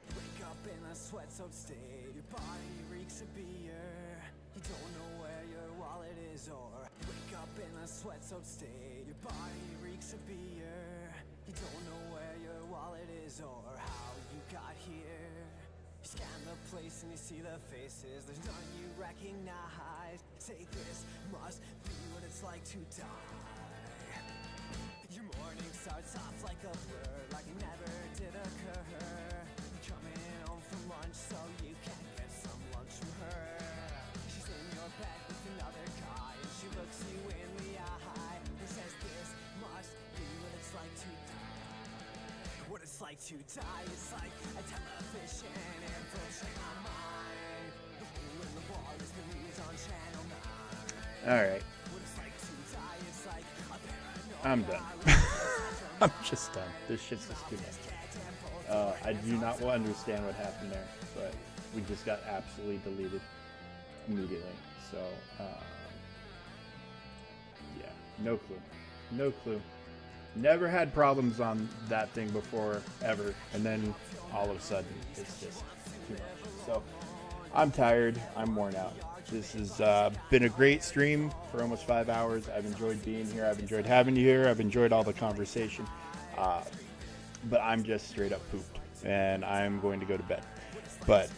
Wake up in a sweat-soaked state, your body reeks of beer. You don't know where your wallet is, or wake up in a sweat-soaked state, your body reeks of beer. You don't know where your wallet is, or how you got here. You scan the place and you see the faces, there's none you recognize. Say this must be what it's like to die. Your morning starts off like a blur, like it never did occur. Coming home from lunch so you can get some lunch from her. She's in your bed with another guy, and she looks you in the eye and says this must be what it's like to die. What it's like to die is like a television infiltrate my mind. The hole in the wall is the news on Channel 9. Alright. What it's like to die is like a paranoia. I'm done. I'm just done. This shit's just too much. I do not understand what happened there, but we just got absolutely deleted. immediately. So, yeah, no clue. Never had problems on that thing before, ever. And then all of a sudden, it's just too much. So, I'm tired. I'm worn out. This has been a great stream for almost 5 hours. I've enjoyed being here. I've enjoyed having you here. I've enjoyed all the conversation. But I'm just straight up pooped. And I'm going to go to bed. But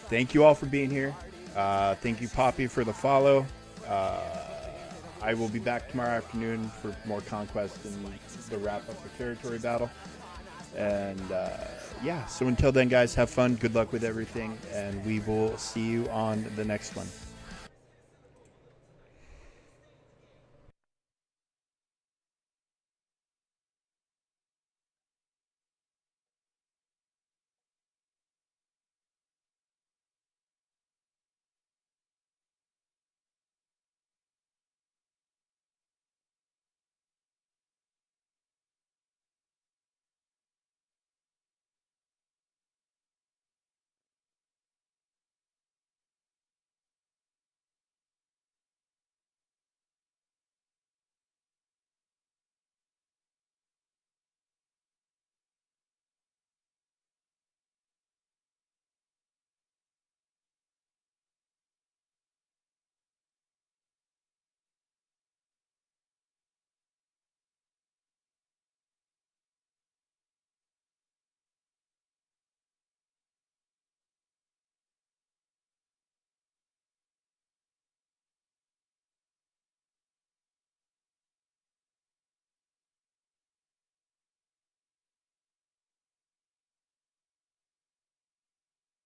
thank you all for being here. Thank you, Poppy, for the follow. I will be back tomorrow afternoon for more Conquest and the wrap up of Territory Battle. And yeah, so until then, guys, have fun. Good luck with everything. And we will see you on the next one.